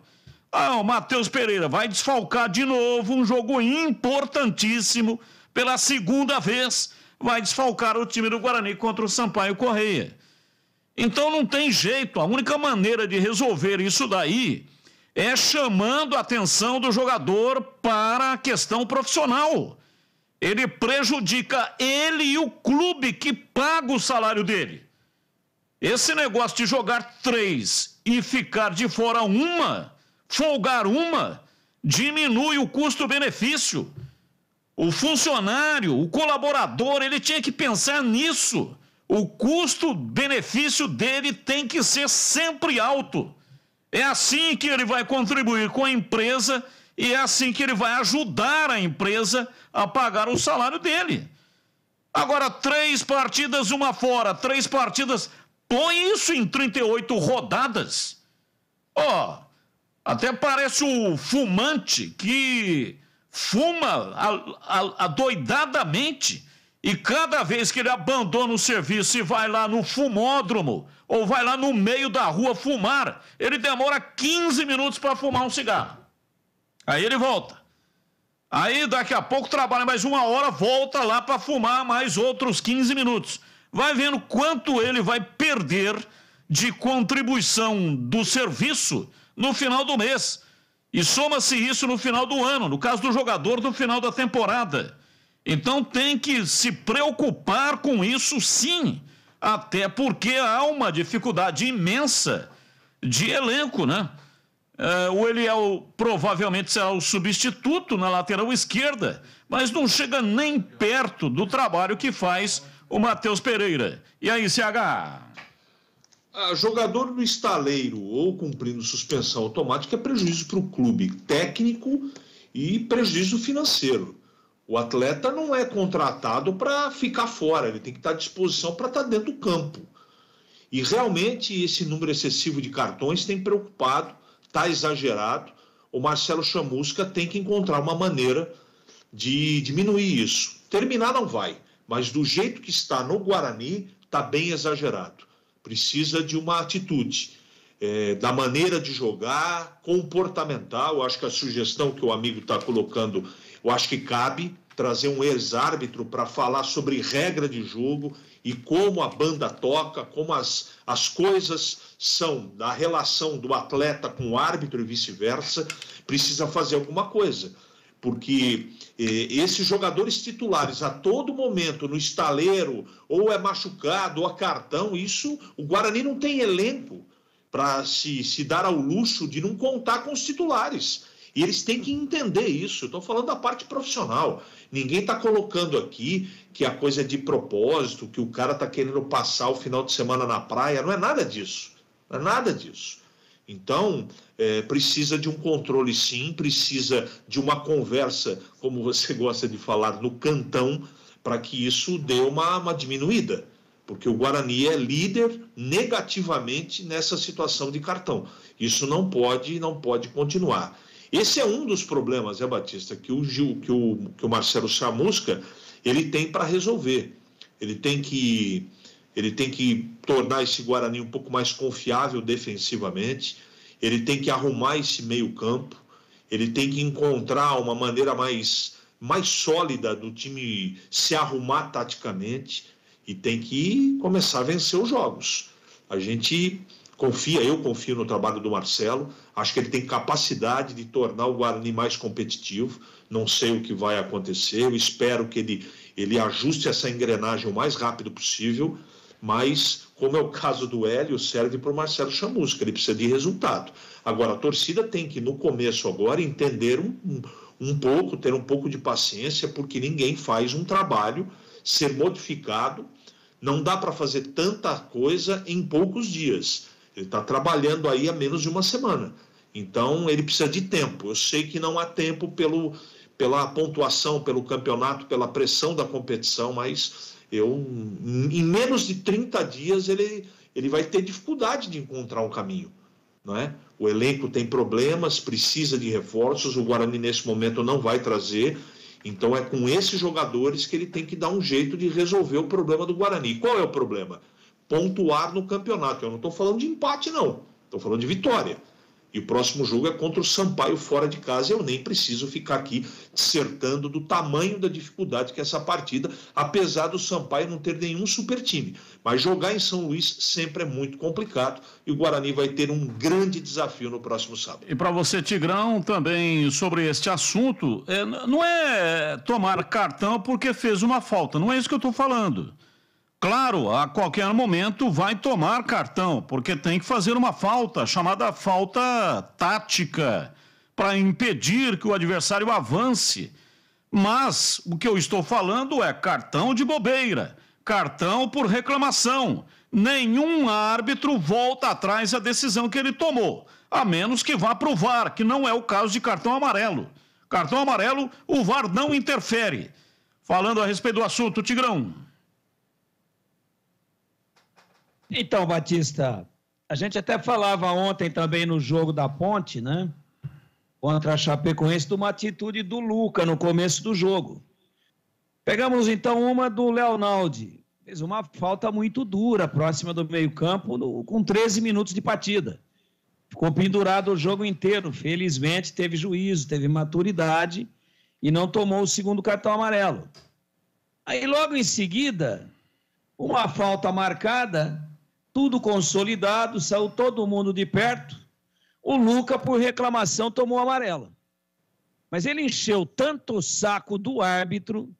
O Matheus Pereira vai desfalcar de novo um jogo importantíssimo. Pela segunda vez, vai desfalcar o time do Guarani contra o Sampaio Correia. Então não tem jeito. A única maneira de resolver isso daí é chamando a atenção do jogador para a questão profissional. Ele prejudica ele e o clube que paga o salário dele. Esse negócio de jogar 3 e ficar de fora folgar uma, diminui o custo-benefício. O funcionário, o colaborador, ele tinha que pensar nisso. O custo-benefício dele tem que ser sempre alto. É assim que ele vai contribuir com a empresa e é assim que ele vai ajudar a empresa a pagar o salário dele. Agora, 3 partidas, uma fora, 3 partidas, põe isso em 38 rodadas. Até parece o fumante que fuma adoidadamente e cada vez que ele abandona o serviço e vai lá no fumódromo ou vai lá no meio da rua fumar, ele demora 15 minutos para fumar um cigarro. Aí ele volta. Aí daqui a pouco trabalha mais 1 hora, volta lá para fumar mais outros 15 minutos. Vai vendo quanto ele vai perder de contribuição do serviço no final do mês. E soma-se isso no final do ano, no caso do jogador, no final da temporada. Então tem que se preocupar com isso sim, até porque há uma dificuldade imensa de elenco, né? O Eliel provavelmente será o substituto na lateral esquerda, mas não chega nem perto do trabalho que faz o Matheus Pereira. E aí, CH? Jogador no estaleiro ou cumprindo suspensão automática é prejuízo para o clube técnico e prejuízo financeiro. O atleta não é contratado para ficar fora, ele tem que estar à disposição para estar dentro do campo. E realmente esse número excessivo de cartões tem preocupado, está exagerado. O Marcelo Chamusca tem que encontrar uma maneira de diminuir isso. Terminar não vai, mas do jeito que está no Guarani, está bem exagerado. Precisa de uma atitude, da maneira de jogar, comportamental. Eu acho que a sugestão que o amigo está colocando, eu acho que cabe trazer um ex-árbitro para falar sobre regra de jogo e como a banda toca, como as coisas são da relação do atleta com o árbitro e vice-versa. Precisa fazer alguma coisa, porque esses jogadores titulares a todo momento no estaleiro, ou é machucado, ou é cartão, isso, o Guarani não tem elenco para se dar ao luxo de não contar com os titulares. E eles têm que entender isso. Eu estou falando da parte profissional. Ninguém está colocando aqui que a coisa é de propósito, que o cara está querendo passar o final de semana na praia. Não é nada disso. Não é nada disso. Então, precisa de um controle sim, precisa de uma conversa, como você gosta de falar, no cantão, para que isso dê uma diminuída. Porque o Guarani é líder negativamente nessa situação de cartão. Isso não pode continuar. Esse é um dos problemas, Batista, que o Marcelo Chamusca ele tem para resolver. Ele tem que tornar esse Guarani um pouco mais confiável defensivamente, ele tem que arrumar esse meio-campo, ele tem que encontrar uma maneira mais sólida do time se arrumar taticamente e tem que começar a vencer os jogos. A gente eu confio no trabalho do Marcelo, acho que ele tem capacidade de tornar o Guarani mais competitivo, não sei o que vai acontecer, eu espero que ele ajuste essa engrenagem o mais rápido possível, mas, como é o caso do Hélio, serve para o Marcelo Chamusca, ele precisa de resultado. Agora, a torcida tem que, no começo agora, entender um pouco, ter um pouco de paciência, porque ninguém faz um trabalho ser modificado, não dá para fazer tanta coisa em poucos dias. Ele está trabalhando aí há menos de uma semana. Então, ele precisa de tempo. Eu sei que não há tempo pela pontuação, pelo campeonato, pela pressão da competição, mas em menos de 30 dias ele vai ter dificuldade de encontrar um caminho, não é? O elenco tem problemas, precisa de reforços, o Guarani nesse momento não vai trazer, então é com esses jogadores que ele tem que dar um jeito de resolver o problema do Guarani. Qual é o problema? Pontuar no campeonato. Eu não estou falando de empate, não. Estou falando de vitória. E o próximo jogo é contra o Sampaio fora de casa. Eu nem preciso ficar aqui dissertando do tamanho da dificuldade que é essa partida, apesar do Sampaio não ter nenhum super time. Mas jogar em São Luís sempre é muito complicado e o Guarani vai ter um grande desafio no próximo sábado. E para você, Tigrão, também sobre este assunto, não é tomar cartão porque fez uma falta, não é isso que eu estou falando. Claro, a qualquer momento vai tomar cartão, porque tem que fazer uma falta, chamada falta tática, para impedir que o adversário avance. Mas o que eu estou falando é cartão de bobeira, cartão por reclamação. Nenhum árbitro volta atrás da decisão que ele tomou, a menos que vá para o VAR, que não é o caso de cartão amarelo. Cartão amarelo, o VAR não interfere. Falando a respeito do assunto, Tigrão. Então, Batista, a gente até falava ontem também no jogo da Ponte, né? Contra a Chapecoense, de uma atitude do Luca no começo do jogo. Pegamos então uma do Leonaldi. Fez uma falta muito dura, próxima do meio-campo, com 13 minutos de partida. Ficou pendurado o jogo inteiro. Felizmente, teve juízo, teve maturidade e não tomou o segundo cartão amarelo. Aí, logo em seguida, uma falta marcada. Tudo consolidado, saiu todo mundo de perto. O Luca, por reclamação, tomou amarelo. Mas ele encheu tanto o saco do árbitro,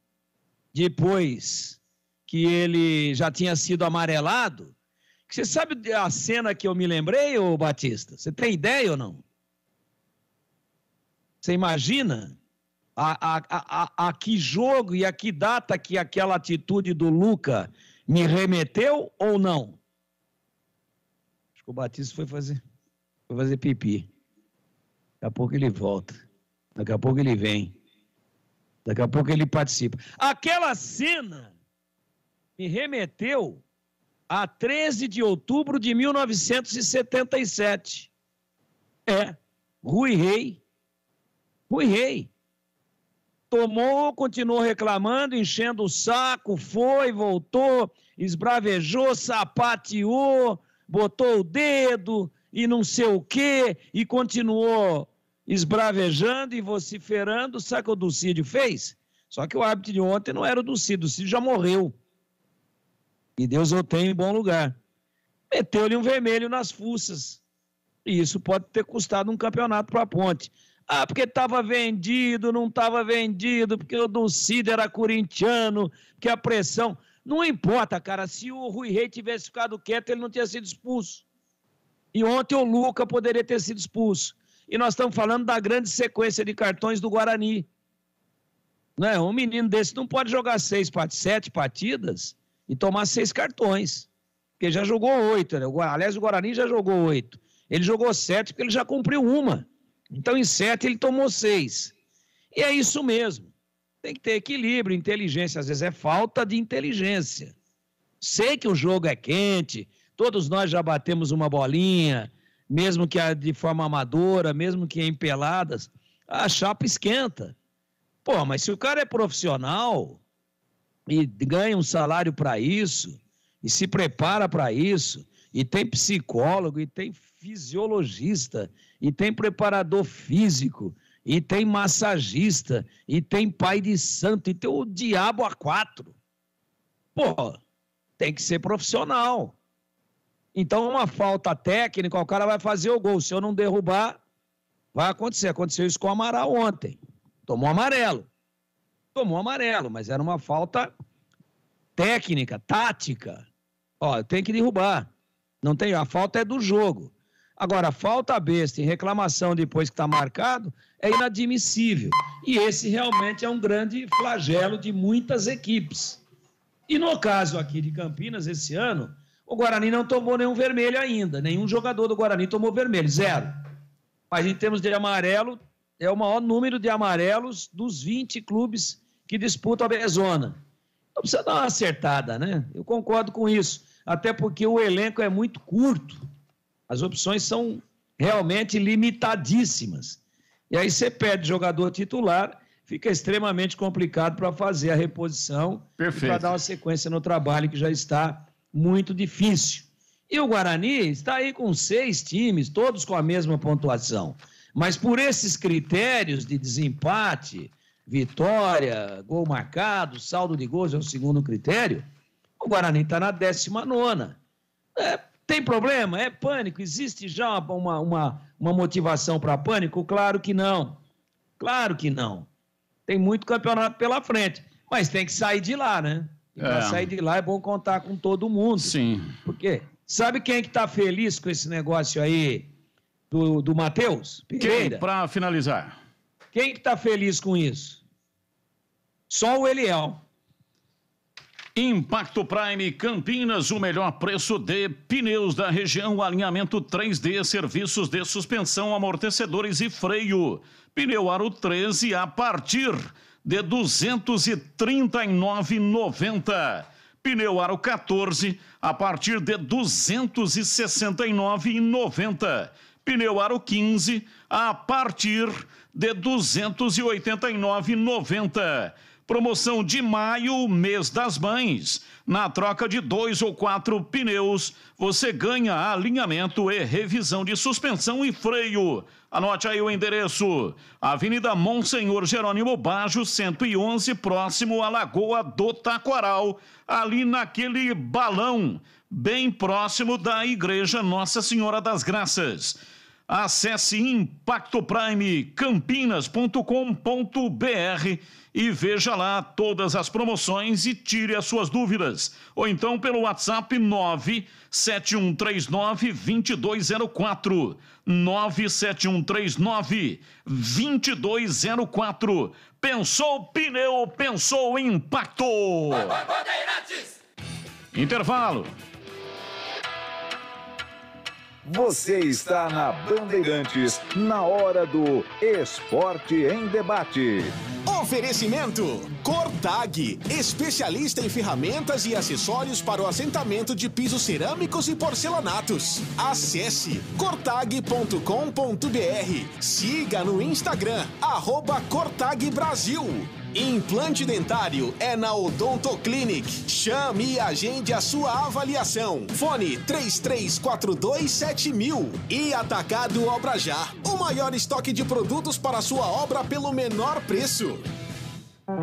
depois que ele já tinha sido amarelado, que você sabe a cena que eu me lembrei, ô Batista? Você tem ideia ou não? Você imagina a que jogo e a que data que aquela atitude do Luca me remeteu ou não? O Batista foi fazer pipi. Daqui a pouco ele volta. Daqui a pouco ele vem. Daqui a pouco ele participa. Aquela cena me remeteu a 13 de outubro de 1977. Rui Rei. Tomou, continuou reclamando, enchendo o saco, foi, voltou, esbravejou, sapateou, botou o dedo e não sei o quê, e continuou esbravejando e vociferando. Sabe o que o Ducídio fez? Só que o árbitro de ontem não era o Ducídio já morreu. E Deus o tem em bom lugar. Meteu-lhe um vermelho nas fuças. E isso pode ter custado um campeonato para a Ponte. Porque estava vendido, não estava vendido, porque o Ducídio era corintiano, porque a pressão... Não importa, cara, se o Rui Rei tivesse ficado quieto, ele não tinha sido expulso. E ontem o Luca poderia ter sido expulso. E nós estamos falando da grande sequência de cartões do Guarani. Né? Um menino desse não pode jogar 7 partidas e tomar 6 cartões. Porque já jogou 8. Né? Aliás, o Guarani já jogou 8. Ele jogou 7 porque ele já cumpriu uma. Então, em 7, ele tomou 6. E é isso mesmo. Tem que ter equilíbrio, inteligência. Às vezes é falta de inteligência. Sei que o jogo é quente, todos nós já batemos uma bolinha, mesmo que de forma amadora, mesmo que em peladas, a chapa esquenta. Pô, mas se o cara é profissional e ganha um salário para isso, e se prepara para isso, e tem psicólogo, e tem fisiologista, e tem preparador físico, e tem massagista, e tem pai de santo, e tem o diabo a 4. Pô, tem que ser profissional. Então, uma falta técnica, o cara vai fazer o gol. Se eu não derrubar, vai acontecer. Aconteceu isso com o Amaral ontem. Tomou amarelo, mas era uma falta técnica, tática. Ó, tem que derrubar. Não tem, a falta é do jogo. Agora, falta besta em reclamação depois que está marcado é inadmissível. E esse realmente é um grande flagelo de muitas equipes. E no caso aqui de Campinas, esse ano, o Guarani não tomou nenhum vermelho ainda. Nenhum jogador do Guarani tomou vermelho, 0. Mas em termos de amarelo, é o maior número de amarelos dos 20 clubes que disputam a B-Zona. Então precisa dar uma acertada, né? Eu concordo com isso. Até porque o elenco é muito curto. As opções são realmente limitadíssimas. E aí você perde jogador titular, fica extremamente complicado para fazer a reposição e para dar uma sequência no trabalho que já está muito difícil. E o Guarani está aí com 6 times, todos com a mesma pontuação. Mas por esses critérios de desempate, vitória, gol marcado, saldo de gols é o segundo critério, o Guarani está na 19ª. Tem problema? É pânico? Existe já uma motivação para pânico? Claro que não. Claro que não. Tem muito campeonato pela frente. Mas tem que sair de lá, né? E para sair de lá é bom contar com todo mundo. Sim. Porque sabe quem que está feliz com esse negócio aí do Matheus Pereira? Quem, para finalizar? Quem que está feliz com isso? Só o Eliel. Impacto Prime Campinas, o melhor preço de pneus da região, alinhamento 3D, serviços de suspensão, amortecedores e freio. Pneu Aro 13 a partir de R$ 239,90. Pneu Aro 14 a partir de R$ 269,90. Pneu Aro 15 a partir de R$ 289,90. Promoção de maio, mês das mães. Na troca de 2 ou 4 pneus, você ganha alinhamento e revisão de suspensão e freio. Anote aí o endereço. Avenida Monsenhor Jerônimo Baggio, 111, próximo à Lagoa do Taquaral. Ali naquele balão, bem próximo da Igreja Nossa Senhora das Graças. Acesse impactoprimecampinas.com.br e veja lá todas as promoções e tire as suas dúvidas. Ou então pelo WhatsApp 97139-2204. 97139-2204. Pensou pneu, pensou impacto. Intervalo. Você está na Bandeirantes, na hora do Esporte em Debate. Oferecimento Cortag, especialista em ferramentas e acessórios para o assentamento de pisos cerâmicos e porcelanatos. Acesse cortag.com.br. Siga no Instagram, @CortagBrasil. Implante dentário é na Odonto Clinic. Chame e agende a sua avaliação. Fone 33427000. E Atacado Obra Já, o maior estoque de produtos para a sua obra pelo menor preço.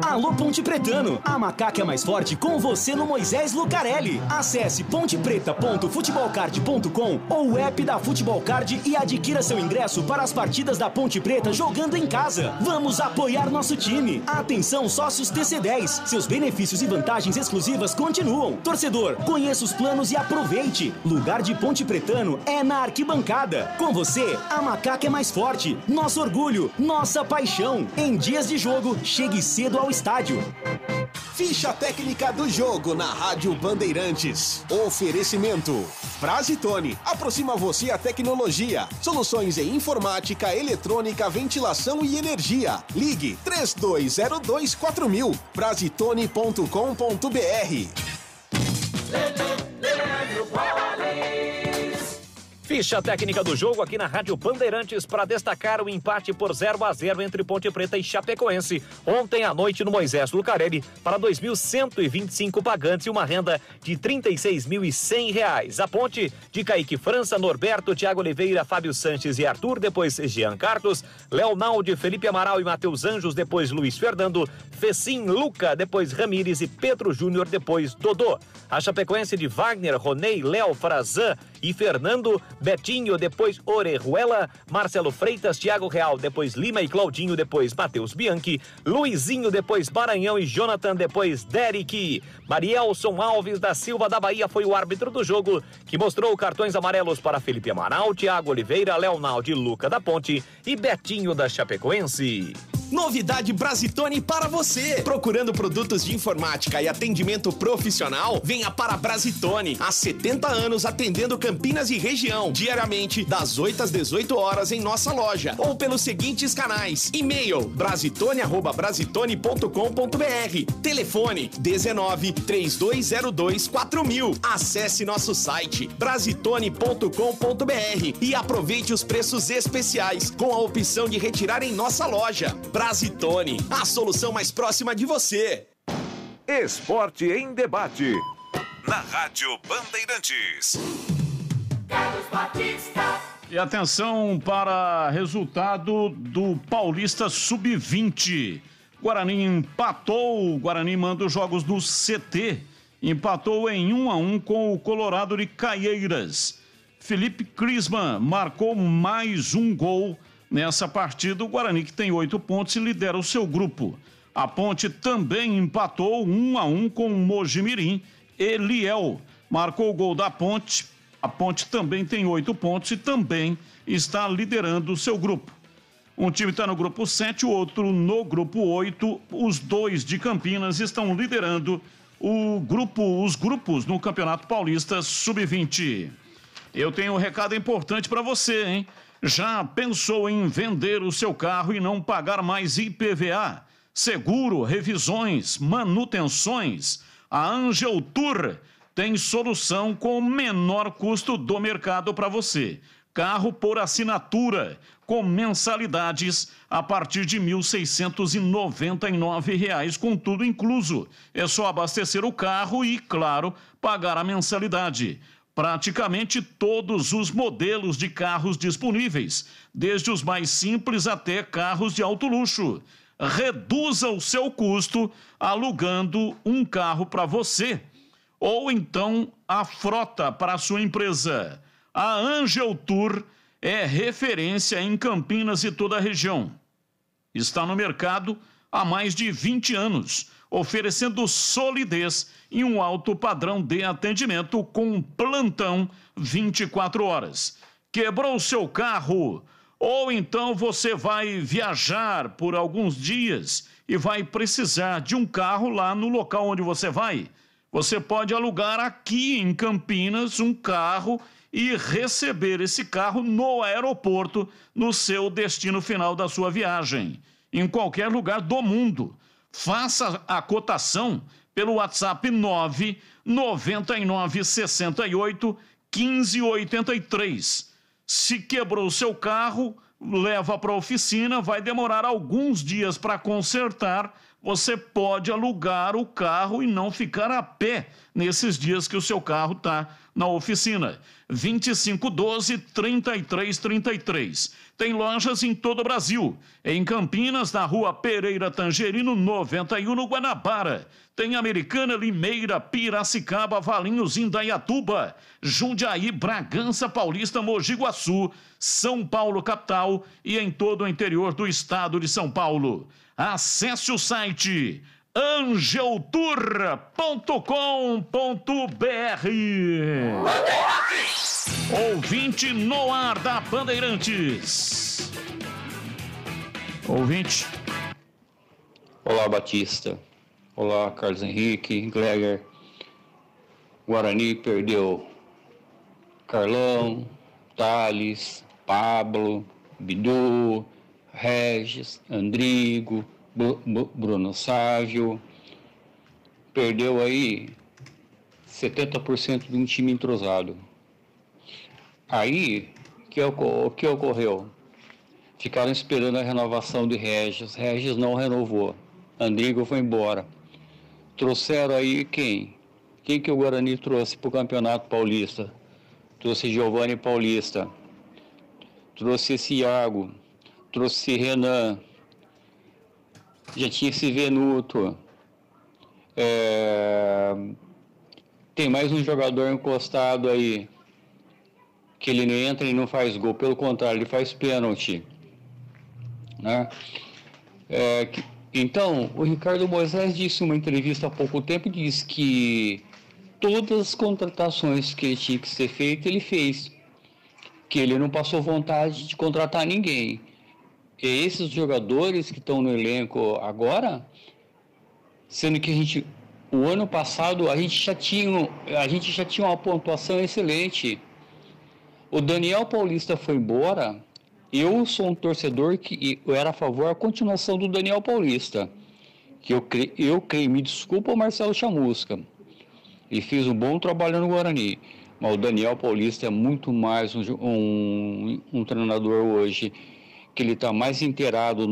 Alô Ponte Pretano, a macaca é mais forte com você no Moisés Lucarelli. Acesse pontepreta.futebolcard.com ou o app da Futebolcard e adquira seu ingresso para as partidas da Ponte Preta jogando em casa. Vamos apoiar nosso time. Atenção sócios TC10, seus benefícios e vantagens exclusivas continuam. Torcedor, conheça os planos e aproveite. Lugar de Ponte Pretano é na arquibancada. Com você, a macaca é mais forte. Nosso orgulho, nossa paixão. Em dias de jogo, chegue cedo ao estádio. Ficha técnica do jogo na Rádio Bandeirantes. Oferecimento Frazitone, aproxima você a tecnologia. Soluções em informática, eletrônica, ventilação e energia. Ligue 32024000. Frazitone.com.br. Ficha técnica do jogo aqui na Rádio Bandeirantes para destacar o empate por 0-0 entre Ponte Preta e Chapecoense ontem à noite no Moisés Lucarelli para 2.125 pagantes e uma renda de R$ 36.100. A Ponte de Kaique França, Norberto, Thiago Oliveira, Fábio Sanches e Arthur, depois Jean Carlos, Leonaldo, Felipe Amaral e Matheus Anjos, depois Luiz Fernando, Fecim, Luca, depois Ramires e Pedro Júnior, depois Dodô. A Chapecoense de Wagner, Ronei, Léo, Frazan e Fernando, Betinho, depois Orejuela, Marcelo Freitas, Thiago Real, depois Lima e Claudinho, depois Matheus Bianchi, Luizinho, depois Maranhão e Jonathan, depois Derek. Marielson Alves da Silva da Bahia foi o árbitro do jogo, que mostrou cartões amarelos para Felipe Amaral, Thiago Oliveira, Leonaldo e Luca da Ponte e Betinho da Chapecoense. Novidade Brasitone para você. Procurando produtos de informática e atendimento profissional? Venha para Brasitone. Há 70 anos atendendo Campinas e região. Diariamente, das 8 às 18 horas em nossa loja. Ou pelos seguintes canais. E-mail brasitone@brasitone.com.br. Telefone 19 3202 4000. Acesse nosso site brasitone.com.br e aproveite os preços especiais com a opção de retirar em nossa loja. Brasitone, a solução mais próxima de você. Esporte em debate. Na Rádio Bandeirantes. Carlos Batista. E atenção para resultado do Paulista Sub-20. Guarani empatou, o Guarani manda os jogos no CT. Empatou em 1-1 com o Colorado de Caieiras. Felipe Crisman marcou mais um gol nessa partida. O Guarani, que tem 8 pontos, e lidera o seu grupo. A Ponte também empatou 1-1 com o Mojimirim. Eliel marcou o gol da Ponte. A Ponte também tem 8 pontos e também está liderando o seu grupo. Um time está no grupo 7, o outro no grupo 8. Os dois de Campinas estão liderando os grupos no Campeonato Paulista Sub-20. Eu tenho um recado importante para você, hein? Já pensou em vender o seu carro e não pagar mais IPVA? Seguro, revisões, manutenções? A Angel Tour tem solução com o menor custo do mercado para você. Carro por assinatura, com mensalidades a partir de R$ 1.699, com tudo incluso. É só abastecer o carro e, claro, pagar a mensalidade. Praticamente todos os modelos de carros disponíveis, desde os mais simples até carros de alto luxo. Reduza o seu custo alugando um carro para você, ou então a frota para a sua empresa. A Angel Tour é referência em Campinas e toda a região. Está no mercado há mais de 20 anos, oferecendo solidez e um alto padrão de atendimento com plantão 24 horas. Quebrou o seu carro? Ou então você vai viajar por alguns dias e vai precisar de um carro lá no local onde você vai? Você pode alugar aqui em Campinas um carro e receber esse carro no aeroporto, no seu destino final da sua viagem, em qualquer lugar do mundo. Faça a cotação pelo WhatsApp 99968 1583. Se quebrou o seu carro, leva para a oficina, vai demorar alguns dias para consertar. Você pode alugar o carro e não ficar a pé nesses dias que o seu carro está na oficina. 2512-3333. Tem lojas em todo o Brasil. Em Campinas, na Rua Pereira Tangerino, 91, no Guanabara. Tem Americana, Limeira, Piracicaba, Valinhos, Indaiatuba, Jundiaí, Bragança Paulista, Mogi Guaçu, São Paulo capital e em todo o interior do estado de São Paulo. Acesse o site angeltour.com.br. Ouvinte no ar da Bandeirantes. Ouvinte. Olá, Batista. Olá, Carlos Henrique, Gleger. Guarani perdeu Carlão, Thales, Pablo, Bidu, Regis, Andrigo, Bruno Sávio. Perdeu aí 70% de um time entrosado. Aí, o que ocorreu? Ficaram esperando a renovação de Regis. Regis não renovou. Andrigo foi embora. Trouxeram aí quem? Quem que o Guarani trouxe para o Campeonato Paulista? Trouxe Giovanni Paulista. Trouxe esse Iago. Trouxe Renan. já tinha esse Venuto. Tem mais um jogador encostado aí, que ele não entra e não faz gol, pelo contrário, ele faz pênalti, né? Então, o Ricardo Moisés disse em uma entrevista há pouco tempo, disse que todas as contratações que tinha que ser feito, ele fez, que ele não passou vontade de contratar ninguém. E esses jogadores que estão no elenco agora, sendo que o ano passado a gente já tinha uma pontuação excelente. O Daniel Paulista foi embora. Eu sou um torcedor que eu era a favor da continuação do Daniel Paulista. Que eu creio, me desculpa o Marcelo Chamusca. Ele fez um bom trabalho no Guarani. Mas o Daniel Paulista é muito mais um treinador hoje, que ele está mais inteirado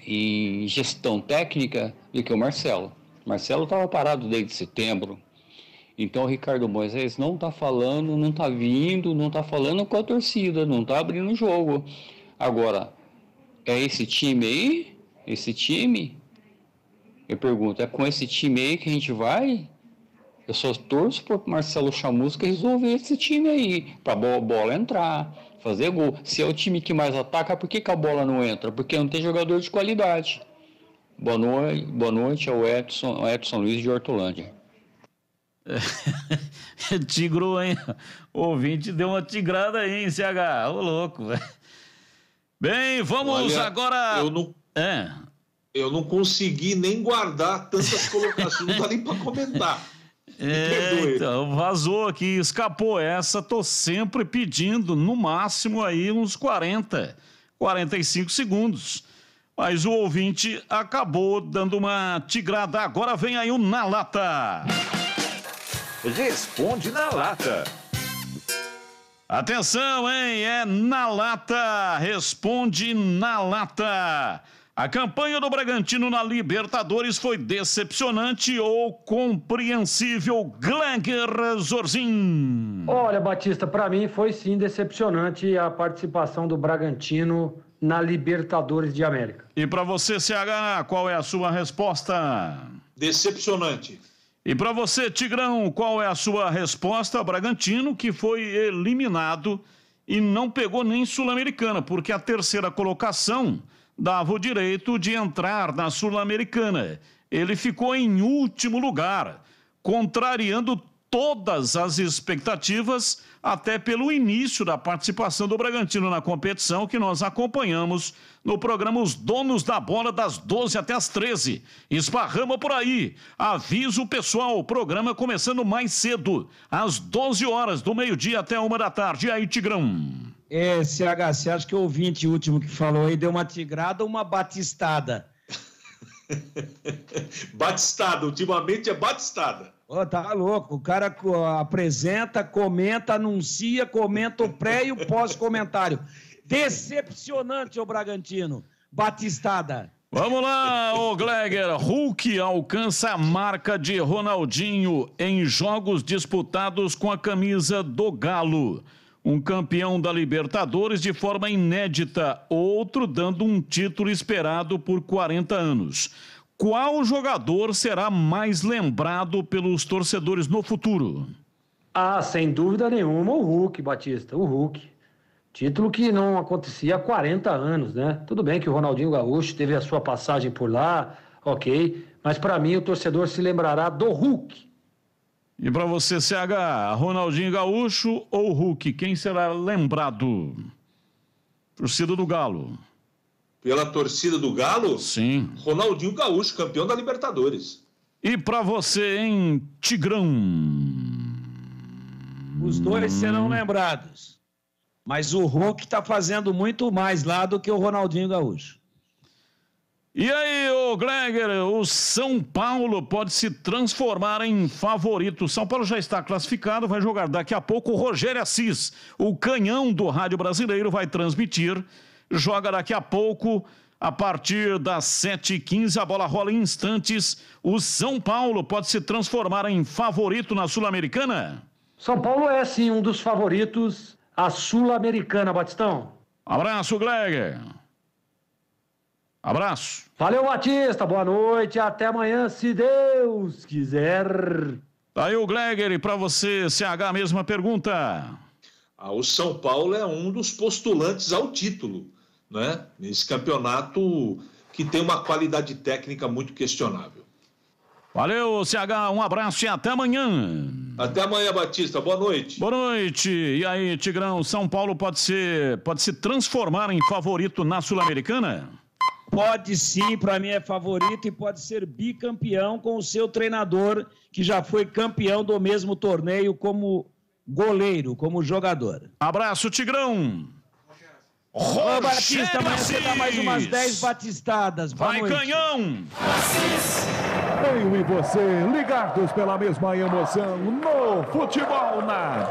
em gestão técnica do que o Marcelo. O Marcelo estava parado desde setembro. Então o Ricardo Moisés não está falando, não está vindo, não está falando com a torcida, não está abrindo o jogo. Agora, é esse time aí? Esse time? Eu pergunto, é com esse time aí que a gente vai? Eu só torço para o Marcelo Chamusca resolver esse time aí, para a bola entrar, fazer gol. Se é o time que mais ataca, por que a bola não entra? Porque não tem jogador de qualidade. Boa noite ao Edson Luiz de Hortolândia. Tigrou, hein? O ouvinte deu uma tigrada aí, hein, CH? Ô, louco, velho. Bem, vamos agora... Eu não consegui nem guardar tantas colocações, não dá nem para comentar. Então, vazou aqui, escapou essa, tô sempre pedindo, no máximo aí uns 45 segundos. Mas o ouvinte acabou dando uma tigrada. Agora vem aí o Na Lata. Responde na lata. Atenção, hein? É Na Lata. Responde na lata. A campanha do Bragantino na Libertadores foi decepcionante ou compreensível? Gleger Zorzin. Olha, Batista, para mim foi sim decepcionante a participação do Bragantino na Libertadores de América. E para você, CH, qual é a sua resposta? Decepcionante. E para você, Tigrão, qual é a sua resposta? Bragantino, que foi eliminado e não pegou nem Sul-Americana, porque a terceira colocação dava o direito de entrar na Sul-Americana. Ele ficou em último lugar, contrariando todas as expectativas, até pelo início da participação do Bragantino na competição, que nós acompanhamos no programa Os Donos da Bola, das 12 até as 13. Esparrama por aí. Avisa o pessoal, o programa começando mais cedo, às 12 horas, do meio-dia até 1 da tarde. E aí, Tigrão? CH, você acha que o ouvinte último que falou aí deu uma tigrada ou uma batistada? Batistada, ultimamente é batistada. Tá louco, o cara apresenta, comenta, anuncia, comenta o pré e o pós-comentário. Decepcionante o Bragantino. Batistada. Vamos lá, ô Gleger. Hulk alcança a marca de Ronaldinho em jogos disputados com a camisa do Galo. Um campeão da Libertadores de forma inédita, outro dando um título esperado por 40 anos. Qual jogador será mais lembrado pelos torcedores no futuro? Sem dúvida nenhuma, o Hulk, Batista, o Hulk. Título que não acontecia há 40 anos, né? Tudo bem que o Ronaldinho Gaúcho teve a sua passagem por lá, ok, mas para mim o torcedor se lembrará do Hulk. E para você, CH, Ronaldinho Gaúcho ou Hulk, quem será lembrado? Torcida do Galo. Pela torcida do Galo? Sim. Ronaldinho Gaúcho, campeão da Libertadores. E para você, hein, Tigrão? Os dois serão lembrados. Mas o Hulk está fazendo muito mais lá do que o Ronaldinho Gaúcho. E aí, ô Gleger, o São Paulo pode se transformar em favorito. O São Paulo já está classificado, vai jogar daqui a pouco. O Rogério Assis, o canhão do rádio brasileiro, vai transmitir. Joga daqui a pouco, a partir das 7h15, a bola rola em instantes. O São Paulo pode se transformar em favorito na Sul-Americana? São Paulo é, sim, um dos favoritos à Sul-Americana, Batistão. Abraço, Gleger. Abraço. Valeu, Batista. Boa noite. Até amanhã, se Deus quiser. Aí o Gleger, e para você, CH, a mesma pergunta. O São Paulo é um dos postulantes ao título, né? Nesse campeonato que tem uma qualidade técnica muito questionável. Valeu, CH, um abraço e até amanhã. Até amanhã, Batista, boa noite. Boa noite. E aí, Tigrão, São Paulo pode se transformar em favorito na Sul-Americana? Pode sim, para mim é favorito e pode ser bicampeão com o seu treinador, que já foi campeão do mesmo torneio como goleiro, como jogador. Abraço, Tigrão. Ô, Batista, amanhã você dá mais umas 10 batistadas. Vai, canhão! Eu e você ligados pela mesma emoção no futebol na